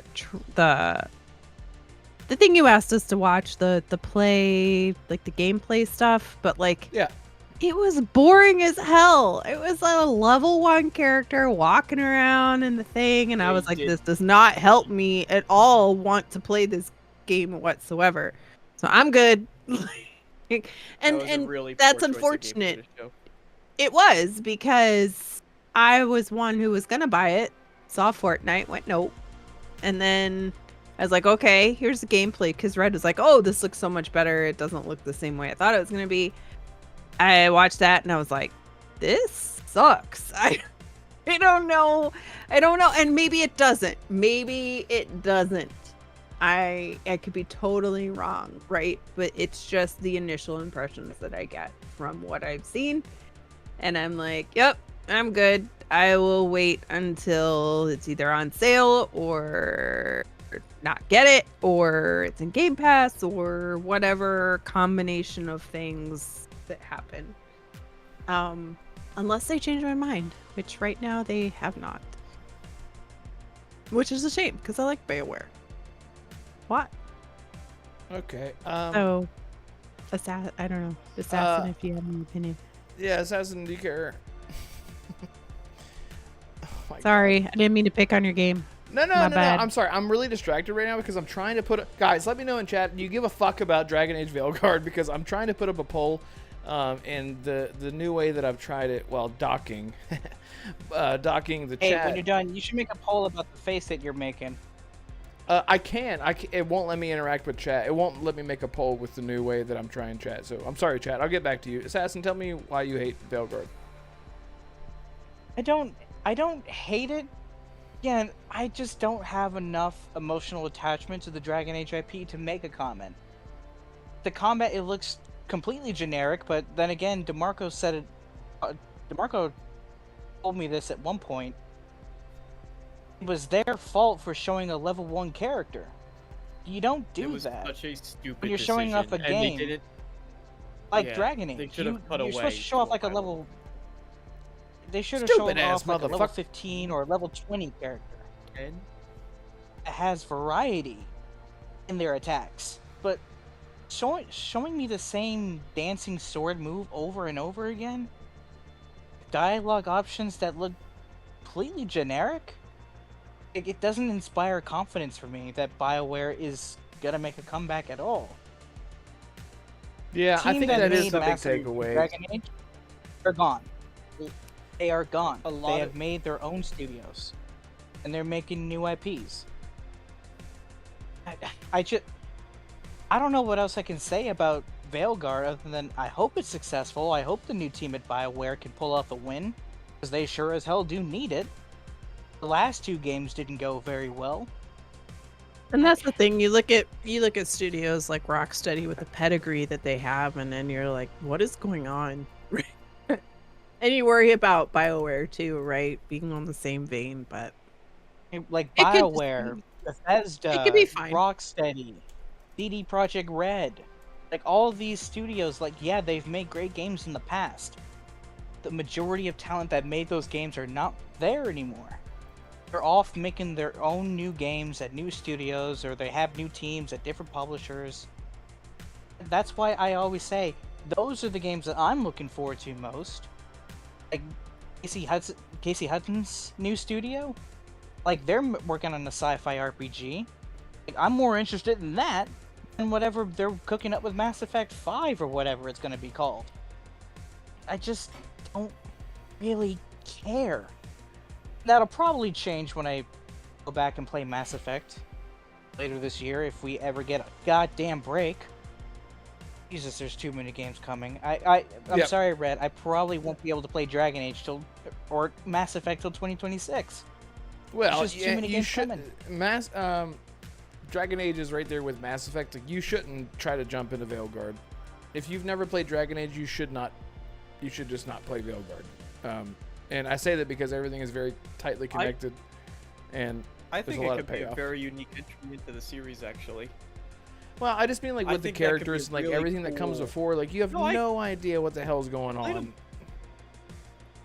thing you asked us to watch, the play, like the gameplay stuff, but like, yeah, it was boring as hell. It was a level 1 character walking around in the thing, and I was like, this does not help me at all want to play this game whatsoever. So I'm good. and really that's unfortunate. It was, because I was one who was gonna buy it, saw Fortnite, went nope, and then I was like, okay, here's the gameplay, because Red was like, oh, this looks so much better, it doesn't look the same way I thought it was gonna be. I watched that and I was like, this sucks. I don't know, and maybe it doesn't, I could be totally wrong, right? But it's just the initial impressions that I get from what I've seen, and I'm like, yep, I'm good. I will wait until it's either on sale or not get it, or it's in Game Pass, or whatever combination of things that happen. Unless they change my mind, which right now they have not. Which is a shame, because I like BioWare. What? Okay. So, I don't know. Assassin, if you have an opinion. Yeah, Assassin, do you care? Sorry, I didn't mean to pick on your game. No. I'm sorry. I'm really distracted right now because I'm trying to put guys, let me know in chat. Do you give a fuck about Dragon Age Veilguard? Because I'm trying to put up a poll, and the new way that I've tried it while docking, docking the chat. Hey, when you're done, you should make a poll about the face that you're making. I can. It won't let me interact with chat. It won't let me make a poll with the new way that I'm trying chat. So I'm sorry, chat. I'll get back to you. Assassin, tell me why you hate Veilguard. I don't hate it. Again, I just don't have enough emotional attachment to the Dragon Age IP to make a comment. The combat, it looks completely generic, but then again, DeMarco said it. DeMarco told me this at one point. It was their fault for showing a level 1 character. You don't do that. It was such a stupid when you're showing off a game. They didn't, like Dragon Age. They should have cut away. You're supposed to show off like a level. They should have shown off like a level 15 or level 20 character. It has variety in their attacks, but showing me the same dancing sword move over and over again, dialogue options that look completely generic, it doesn't inspire confidence for me that BioWare is gonna make a comeback at all. Yeah, I think that is the big takeaway. Dragon Age, they're gone. They are gone. They have made their own studios, and they're making new IPs. I don't know what else I can say about Veilguard other than I hope it's successful. I hope the new team at BioWare can pull off a win, because they sure as hell do need it. The last 2 games didn't go very well. And that's the thing. You look at studios like Rocksteady with the pedigree that they have, and then you're like, what is going on? And you worry about BioWare too, right? Being on the same vein, but Like it could just BioWare, be, Bethesda, it could be fine. Rocksteady, CD Projekt Red, like all these studios, like yeah, they've made great games in the past. The majority of talent that made those games are not there anymore. They're off making their own new games at new studios, or they have new teams at different publishers. That's why I always say those are the games that I'm looking forward to most. Like Casey Hudson's new studio, like they're working on a sci-fi RPG. Like, I'm more interested in that than whatever they're cooking up with Mass Effect 5 or whatever it's going to be called. I just don't really care. That'll probably change when I go back and play Mass Effect later this year if we ever get a goddamn break. Jesus, there's too many games coming. I'm Yep. sorry, Red. I probably won't be able to play Dragon Age or Mass Effect till 2026. Well, There's just too many you games should coming. Dragon Age is right there with Mass Effect. Like, you shouldn't try to jump into Veilguard. If you've never played Dragon Age, you should just not play Veilguard. And I say that because everything is very tightly connected, and I there's think a it lot could of be a payoff. very unique entry into the series, actually. Well, I just mean like I with the think that could be characters and like really everything that comes cool. before. Like you have no idea what the hell's going played on. 'em.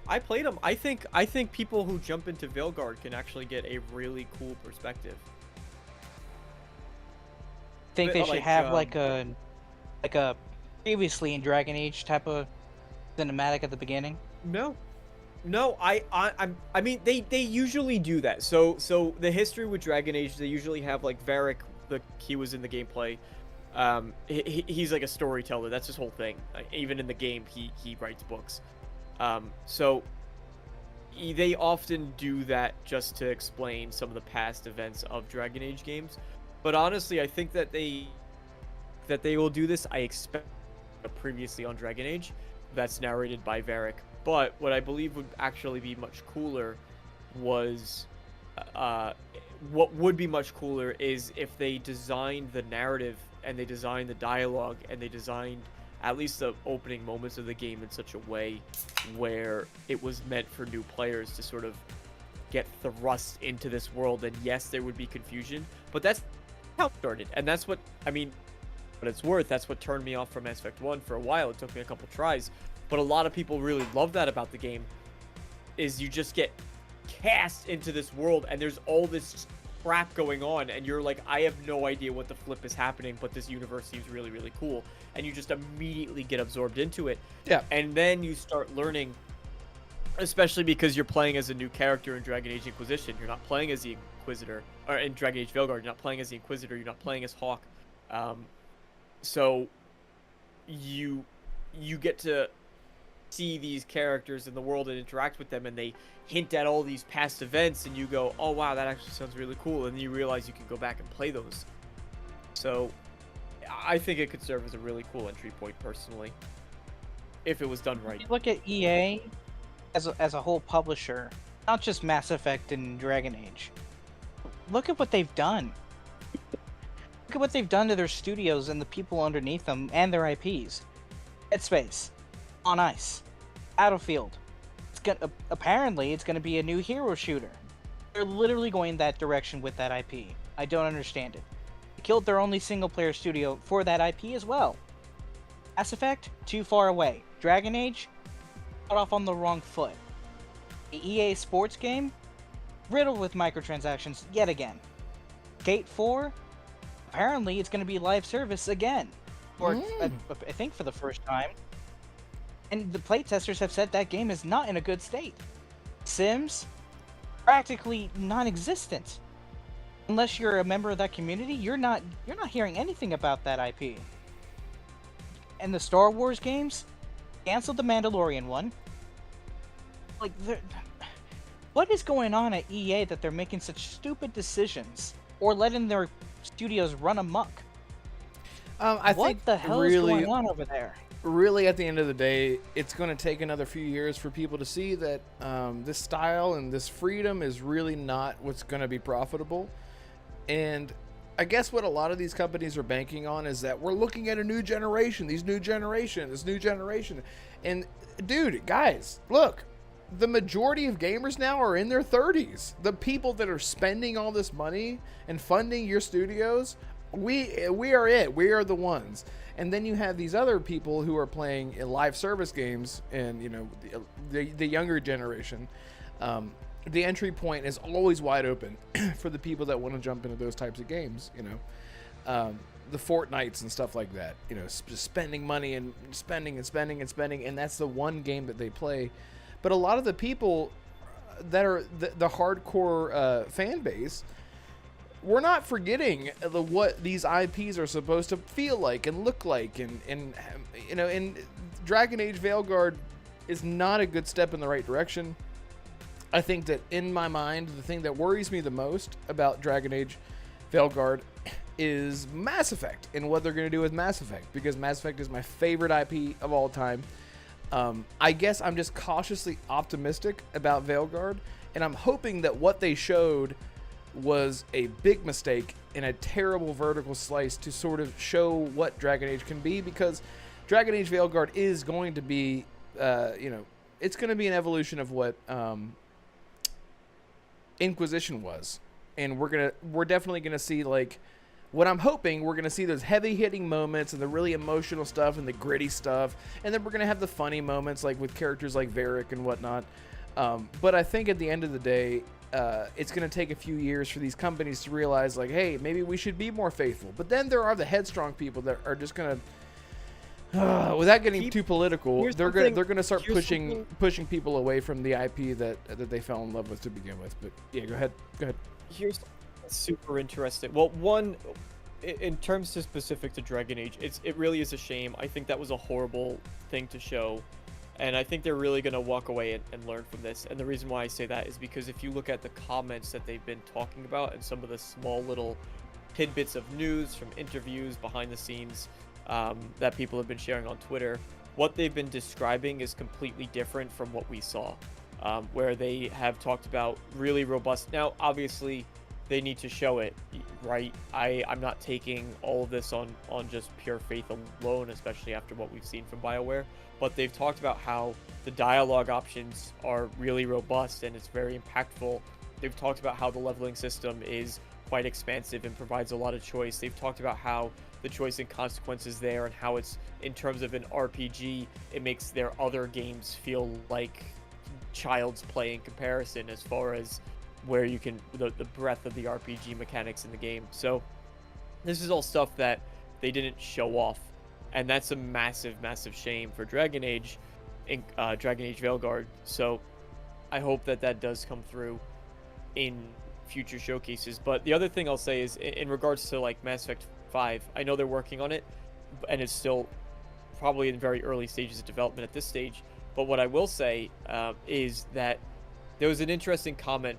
I played them. I think people who jump into Veilguard can actually get a really cool perspective. Think Bit they should like, have like a previously in Dragon Age type of cinematic at the beginning. No, I mean they usually do that. So the history with Dragon Age, they usually have like Varric, he was in the gameplay. He's like a storyteller. That's his whole thing. Like, even in the game, he writes books. So they often do that just to explain some of the past events of Dragon Age games. But honestly, I think that they will do this. I expect previously on Dragon Age that's narrated by Varric. But what I believe would actually be much cooler was what would be much cooler is if they designed the narrative and they designed the dialogue and they designed at least the opening moments of the game in such a way where it was meant for new players to sort of get thrust into this world. And yes, there would be confusion, but that's how it started. And that's what, I mean, what it's worth, that's what turned me off from Mass Effect 1 for a while. It took me a couple tries, but a lot of people really love that about the game, is you just get cast into this world and there's all this crap going on and you're like, I have no idea what the flip is happening, but this universe seems really, really cool, and you just immediately get absorbed into it. Yeah. And then you start learning, especially because you're playing as a new character in Dragon Age Inquisition. You're not playing as the Inquisitor, or in Dragon Age Veilguard, you're not playing as the Inquisitor, you're not playing as Hawk. So you get to see these characters in the world and interact with them, and they hint at all these past events, and you go, oh wow, that actually sounds really cool, and then you realize you can go back and play those. So I think it could serve as a really cool entry point, personally, if it was done right. You look at EA as a whole publisher, not just Mass Effect and Dragon Age. Look at what they've done. Look at what they've done to their studios and the people underneath them and their IPs. Dead Space, On Ice, Battlefield. Apparently it's gonna be a new hero shooter. They're literally going that direction with that IP. I don't understand it. They killed their only single-player studio for that IP as well. Mass Effect, too far away. Dragon Age, got off on the wrong foot. The EA Sports game, riddled with microtransactions yet again. Skate 4, apparently it's going to be live service again. Or I think for the first time. And the playtesters have said that game is not in a good state. Sims, practically non-existent. Unless you're a member of that community, you're not hearing anything about that IP. And the Star Wars games, canceled the Mandalorian one. Like, what is going on at EA that they're making such stupid decisions or letting their studios run amok? I what think the hell is going on over there? Really, at the end of the day, it's going to take another few years for people to see that this style and this freedom is really not what's going to be profitable. And I guess what a lot of these companies are banking on is that we're looking at a new generation, this new generation. And dude, guys, look, the majority of gamers now are in their 30s. The people that are spending all this money and funding your studios, we are it. We are the ones. And then you have these other people who are playing live service games, and you know, the younger generation. The entry point is always wide open for the people that want to jump into those types of games. You know, the Fortnites and stuff like that. You know, just spending money and spending, and that's the one game that they play. But a lot of the people that are the hardcore fan base, we're not forgetting what these IPs are supposed to feel like and look like, and you know, and Dragon Age Veilguard is not a good step in the right direction. I think that in my mind, the thing that worries me the most about Dragon Age Veilguard is Mass Effect and what they're going to do with Mass Effect, because Mass Effect is my favorite IP of all time. I guess I'm just cautiously optimistic about Veilguard, and I'm hoping that what they showed was a big mistake and a terrible vertical slice to sort of show what Dragon Age can be, because Dragon Age Veilguard is going to be, you know, it's going to be an evolution of what Inquisition was, and we're definitely gonna see, like, what I'm hoping, we're gonna see those heavy hitting moments and the really emotional stuff and the gritty stuff, and then we're gonna have the funny moments like with characters like Varric and whatnot. But I think at the end of the day, it's gonna take a few years for these companies to realize, like, hey, maybe we should be more faithful. But then there are the headstrong people that are just gonna, without getting too political, they're gonna start pushing people away from the IP that they fell in love with to begin with. But yeah, go ahead. Here's super interesting. Well, one, in terms to specific to Dragon Age, it really is a shame. I think that was a horrible thing to show, and I think they're really gonna walk away and learn from this. And the reason why I say that is because if you look at the comments that they've been talking about and some of the small little tidbits of news from interviews behind the scenes that people have been sharing on Twitter, what they've been describing is completely different from what we saw, where they have talked about really robust. Now, obviously, they need to show it, right? I'm not taking all of this on just pure faith alone, especially after what we've seen from BioWare, but they've talked about how the dialogue options are really robust and it's very impactful. They've talked about how the leveling system is quite expansive and provides a lot of choice. They've talked about how the choice and consequences there, and how it's, in terms of an RPG, it makes their other games feel like child's play in comparison, as far as where you can, the breadth of the RPG mechanics in the game. So this is all stuff that they didn't show off, and that's a massive shame for Dragon Age Veilguard. So I hope that does come through in future showcases. But the other thing I'll say is, in regards to like Mass Effect 5, I know they're working on it, and it's still probably in very early stages of development at this stage. But what I will say is that there was an interesting comment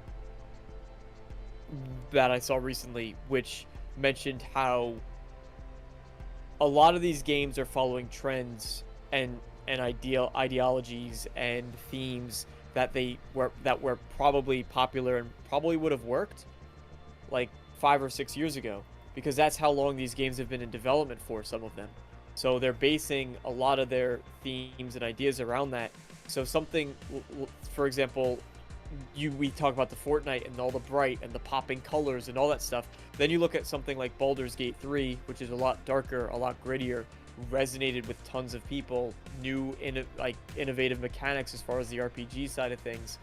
that I saw recently, which mentioned how a lot of these games are following trends and ideologies and themes that were probably popular and probably would have worked like 5 or 6 years ago, because that's how long these games have been in development for, some of them. So they're basing a lot of their themes and ideas around that. So something, for example, we talk about the Fortnite and all the bright and the popping colors and all that stuff. Then you look at something like Baldur's Gate 3, which is a lot darker, a lot grittier, resonated with tons of people, new innovative mechanics as far as the RPG side of things.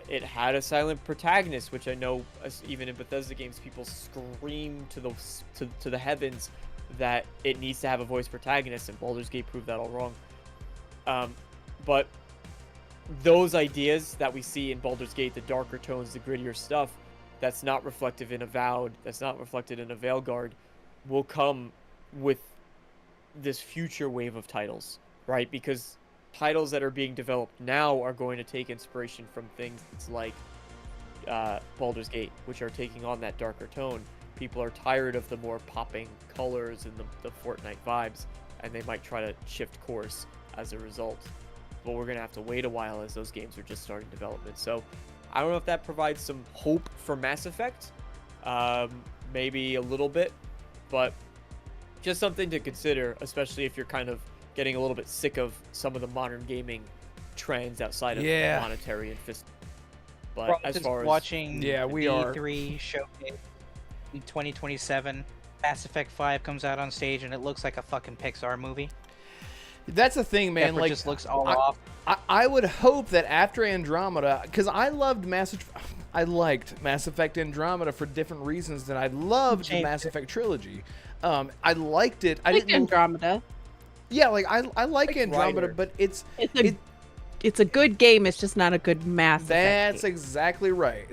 It had a silent protagonist, which I know even in Bethesda games people scream to the heavens that it needs to have a voice protagonist, and Baldur's Gate proved that all wrong. But those ideas that we see in Baldur's Gate, the darker tones, the grittier stuff, that's not reflective in Avowed, that's not reflected in a Veilguard, will come with this future wave of titles, right? Because titles that are being developed now are going to take inspiration from things like Baldur's Gate, which are taking on that darker tone. People are tired of the more popping colors and the Fortnite vibes, and they might try to shift course as a result. But we're going to have to wait a while, as those games are just starting development. So I don't know if that provides some hope for Mass Effect, maybe a little bit, but just something to consider, especially if you're kind of getting a little bit sick of some of the modern gaming trends outside of monetary and fiscal. But as far as watching we the are. E3 showcase in 2027, Mass Effect 5 comes out on stage and it looks like a fucking Pixar movie. That's the thing, man. Like, just looks all off. I would hope that after Andromeda, because I liked Mass Effect Andromeda for different reasons than I loved the Mass Effect trilogy. I liked it. I didn't Andromeda. Yeah, like I like Andromeda, but it's a good game. It's just not a good Mass Effect That's game. exactly right.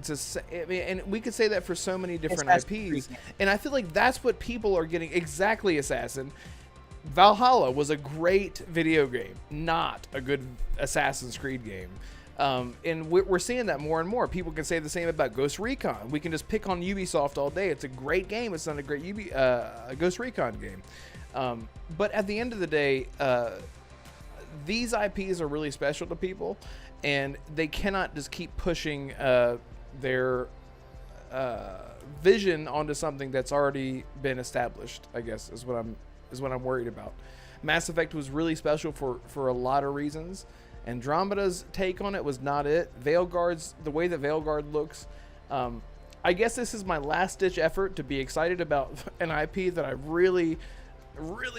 And we could say that for so many different IPs. And I feel like that's what people are getting. Exactly, Assassin. Valhalla was a great video game, not a good Assassin's Creed game. And we're seeing that more and more. People can say the same about Ghost Recon. We can just pick on Ubisoft all day. It's a great game. It's not a great Ghost Recon game. But at the end of the day, these IPs are really special to people, and they cannot just keep pushing their vision onto something that's already been established, I guess, is what I'm worried about. Mass Effect was really special for a lot of reasons. Andromeda's take on it was not it. Veilguard's, the way that Veilguard looks, I guess this is my last ditch effort to be excited about an IP that I really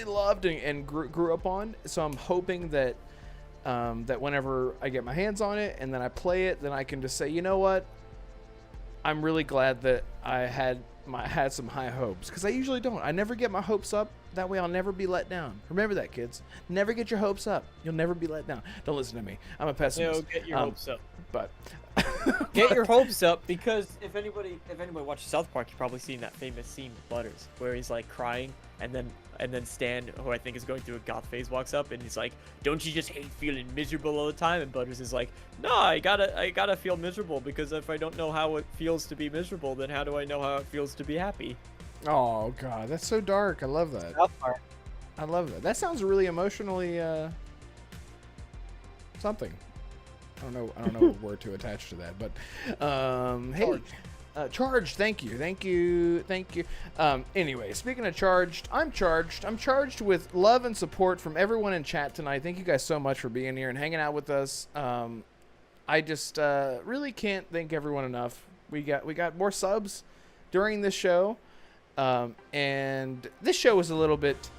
loved and grew up on. So I'm hoping that that whenever I get my hands on it and then I play it, then I can just say, you know what, I'm really glad that I had some high hopes, because I usually don't. I never get my hopes up. That way I'll never be let down. Remember that, kids. Never get your hopes up. You'll never be let down. Don't listen to me. I'm a pessimist. No, get your hopes up. But get your hopes up, because if anybody watches South Park, you've probably seen that famous scene with Butters where he's like crying, and then Stan, who I think is going through a goth phase, walks up and he's like, "Don't you just hate feeling miserable all the time?" And Butters is like, "No, I gotta feel miserable, because if I don't know how it feels to be miserable, then how do I know how it feels to be happy?" Oh God, that's so dark. I love that. South Park. I love that. That sounds really emotionally something. I don't know what word to attach to that, but hey, charged. Thank you. Anyway, speaking of charged, I'm charged with love and support from everyone in chat tonight. Thank you guys so much for being here and hanging out with us. I just really can't thank everyone enough. We got more subs during this show, and this show was a little bit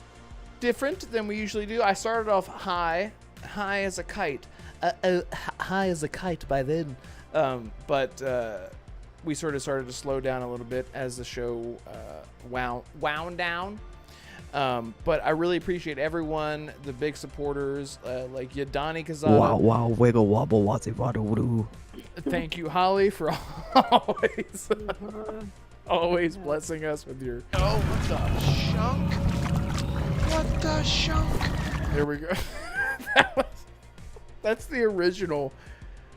different than we usually do. I started off high as a kite. High as a kite by then, but we sort of started to slow down a little bit as the show wound down. But I really appreciate everyone, the big supporters, like Yadani Kazada. Wow, wiggle wobble, what's it, Thank you, Holly, for always blessing us with your. Oh, what the shunk? What the shunk? There we go. That's the original.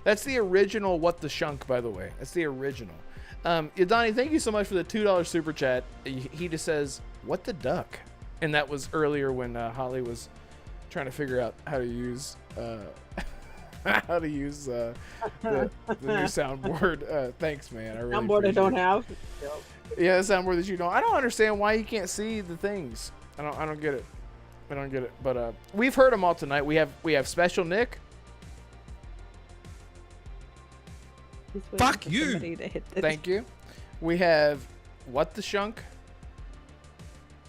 That's the original What the Shunk, by the way. That's the original. Yadani, thank you so much for the $2 super chat. He just says, "What the duck?" And that was earlier when Holly was trying to figure out how to use the new soundboard. Thanks, man. I really Soundboard I don't have. Yeah, the soundboard that you don't. I don't understand why you can't see the things. I don't get it. I don't get it. But we've heard them all tonight. We have Special Nick. Fuck you. Thank you. We have What the Shunk.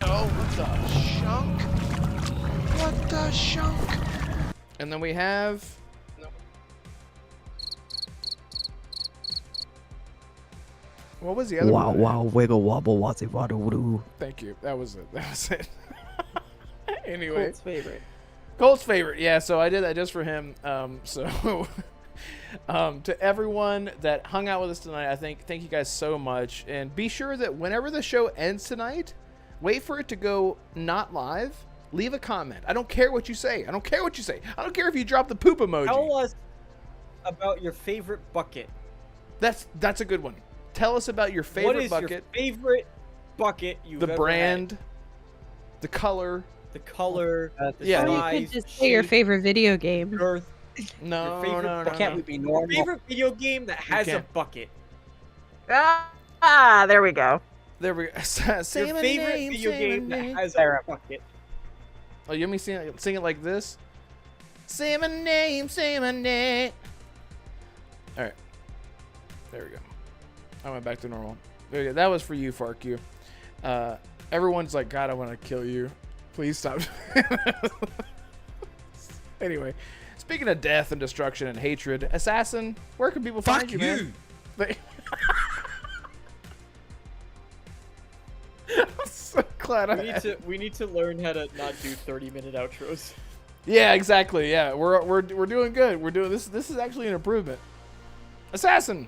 Oh, what the shunk? What the shunk? And then we have. What was the other one? Wow, wiggle wobble, what's it, Thank you. That was it. Anyway. Colt's favorite. Yeah, so I did that just for him. To everyone that hung out with us tonight, thank you guys so much. And be sure that whenever the show ends tonight, wait for it to go not live. Leave a comment. I don't care what you say. I don't care if you drop the poop emoji. Tell us about your favorite bucket. That's a good one. Tell us about your favorite bucket. What is your favorite bucket you've ever brand, had? the color, the yeah. size, or you could just say your favorite video game. girth. No. Can't we be normal? Your favorite video game that has a bucket. Ah, there we go. There we go. Say Your my favorite name, video say my game that name. has a bucket. Oh, you want me to sing it like this? Say my name, say my name. All right. There we go. I went back to normal. There you go. That was for you, FarQ. Everyone's like, God, I want to kill you. Please stop. Anyway, speaking of death and destruction and hatred, Assassin, where can people find you, man? I'm so glad We need to learn how to not do 30-minute outros. Yeah, exactly. Yeah, we're doing good. We're doing this. This is actually an improvement. Assassin.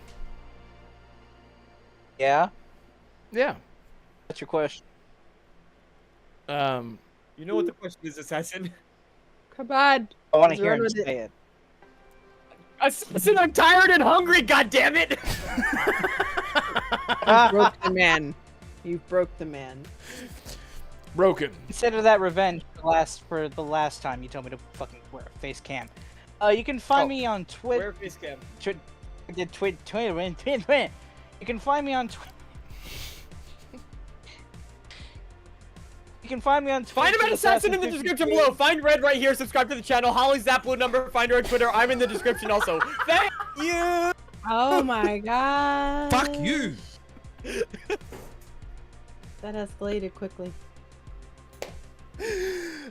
Yeah. Yeah. What's your question? You know what the question is, Assassin? Come on. I want to Let's hear run him with say it. Assassin, I'm tired and hungry. God damn it! You broke the man. You broke the man. Broken. Consider that revenge for the last time you told me to fucking wear a face cam. You can find me on Twitter. Wear a face cam. Twitter. You can find me on Twitter. You can find me on Twitter. Find him at Assassin in the description below. Find Red right here. Subscribe to the channel. Holly's that blue number. Find her on Twitter. I'm in the description also. Thank you. Oh my god. Fuck you. That escalated quickly.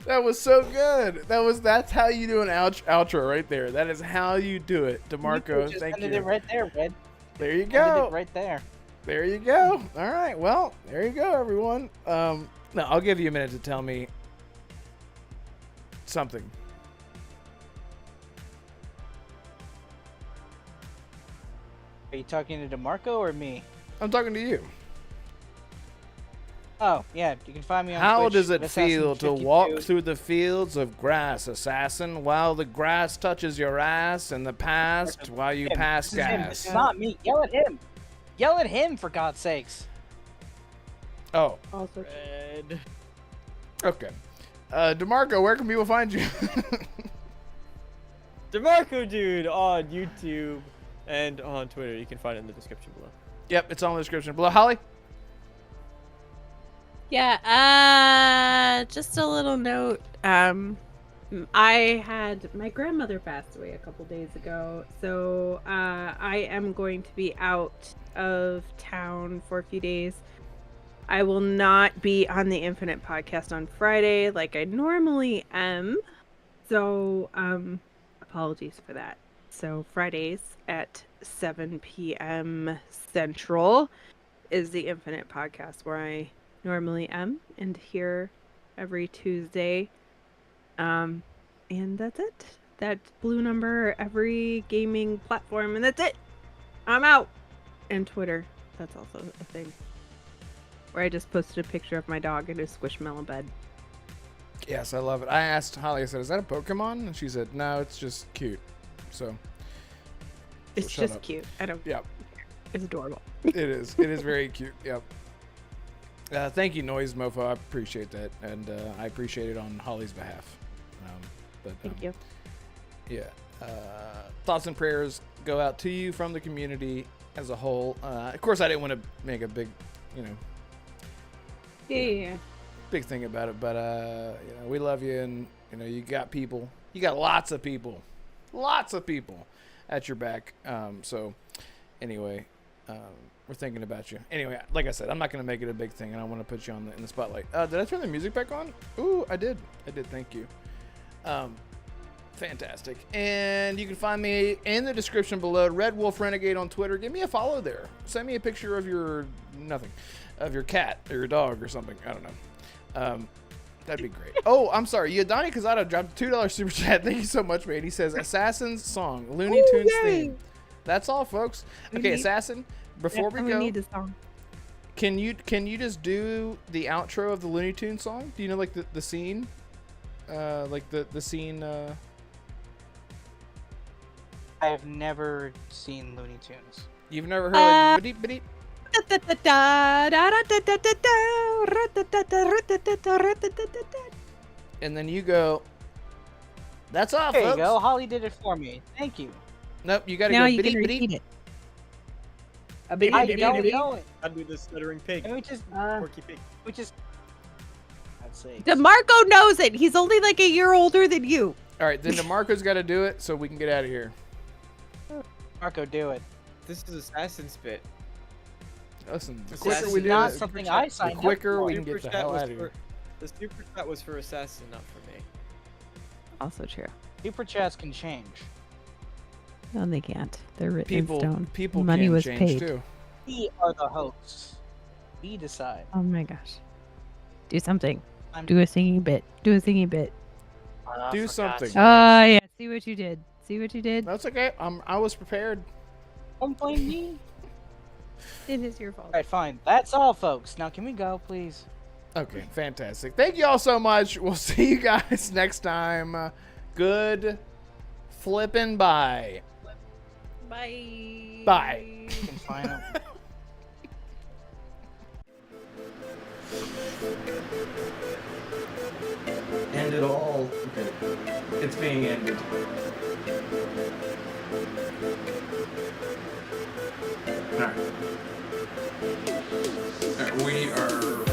That was so good. That's how you do an outro right there. That is how you do it, DeMarco. Just Thank ended you. it right there, Red. There you Ended go. it right there. There you go. All right. Well, there you go, everyone. No, I'll give you a minute to tell me something. Are you talking to DeMarco or me? I'm talking to you. Oh, yeah. You can find me on How Twitch does it at feel to Assassin52. walk through the fields of grass, Assassin, while the grass touches your ass in the past while you pass This is him. gas? This is not me. Yell at him. Yell at him, for God's sakes. Oh, Also, Red. okay. DeMarco, where can people find you? DeMarco Dude on YouTube and on Twitter. You can find it in the description below. Yep, it's on the description below. Holly? yeah, just a little note. I had my grandmother passed away a couple days ago, so I am going to be out of town for a few days. I will not be on the Infinite podcast on Friday like I normally am. So, apologies for that. So, Fridays at 7 p.m. Central is the Infinite podcast where I normally am and here every Tuesday. And that's it. That's blue number every gaming platform, and that's it. I'm out. And Twitter. That's also a thing. Where I just posted a picture of my dog in his squishmallow bed. Yes, I love it. I asked Holly, I said, is that a Pokemon? And she said, no, it's just cute. So, It's shut just up. cute. I don't. Yep. It's adorable. It is. It is very cute. Yep. Thank you, Noise Mofo. I appreciate that. And I appreciate it on Holly's behalf. Thank you. Yeah. Thoughts and prayers go out to you from the community as a whole. Of course, I didn't want to make a big, Yeah. big thing about it, but we love you, and you got people. You got lots of people at your back. So anyway, we're thinking about you. Anyway, like I said, I'm not gonna make it a big thing, and I want to put you in the spotlight. Did I turn the music back on? Ooh, I did. Thank you. Fantastic. And you can find me in the description below. Red Wolf Renegade on Twitter. Give me a follow there. Send me a picture of your cat or your dog or something. I don't know. That'd be great. Oh, I'm sorry. Yadani Kazada dropped a $2 super chat. Thank you so much, man. He says Assassin's song, Looney Tunes theme. That's all, folks. Okay, Assassin. Before we go, need a song. can you just do the outro of the Looney Tunes song? Do you know like the scene? Like the scene. I have never seen Looney Tunes. You've never heard like beep. And then you go. That's all, There folks. you go. Holly did it for me. Thank you. Nope, you gotta Now go. you can Beep, repeat beep. it. I mean, I don't know it. I'd be the stuttering pig. Can we just, Porky pig. Let's see. DeMarco knows it. He's only like a year older than you. All right, then DeMarco's got to do it so we can get out of here. Marco, do it. This is assassin spit. Listen, the This quicker is we do not it, something the I signed up quicker for. we can get the hell out of here. The super chat was for assassin, not for me. Also true. Super chats can change. No, they can't. They're written in stone. People Money can was change paid. too. We are the hosts. We decide. Oh my gosh. Do something. I'm- Do a singing bit. Do a singing bit. Do something. Yeah. See what you did. See what you did? That's okay. I was prepared. Don't blame me. It is your fault. Alright, fine. That's all, folks. Now, can we go, please? Okay, fantastic. Thank you all so much. We'll see you guys next time. Good flippin' bye. Bye. Bye. You can find them. End it all. Okay. It's being ended. Alright. We are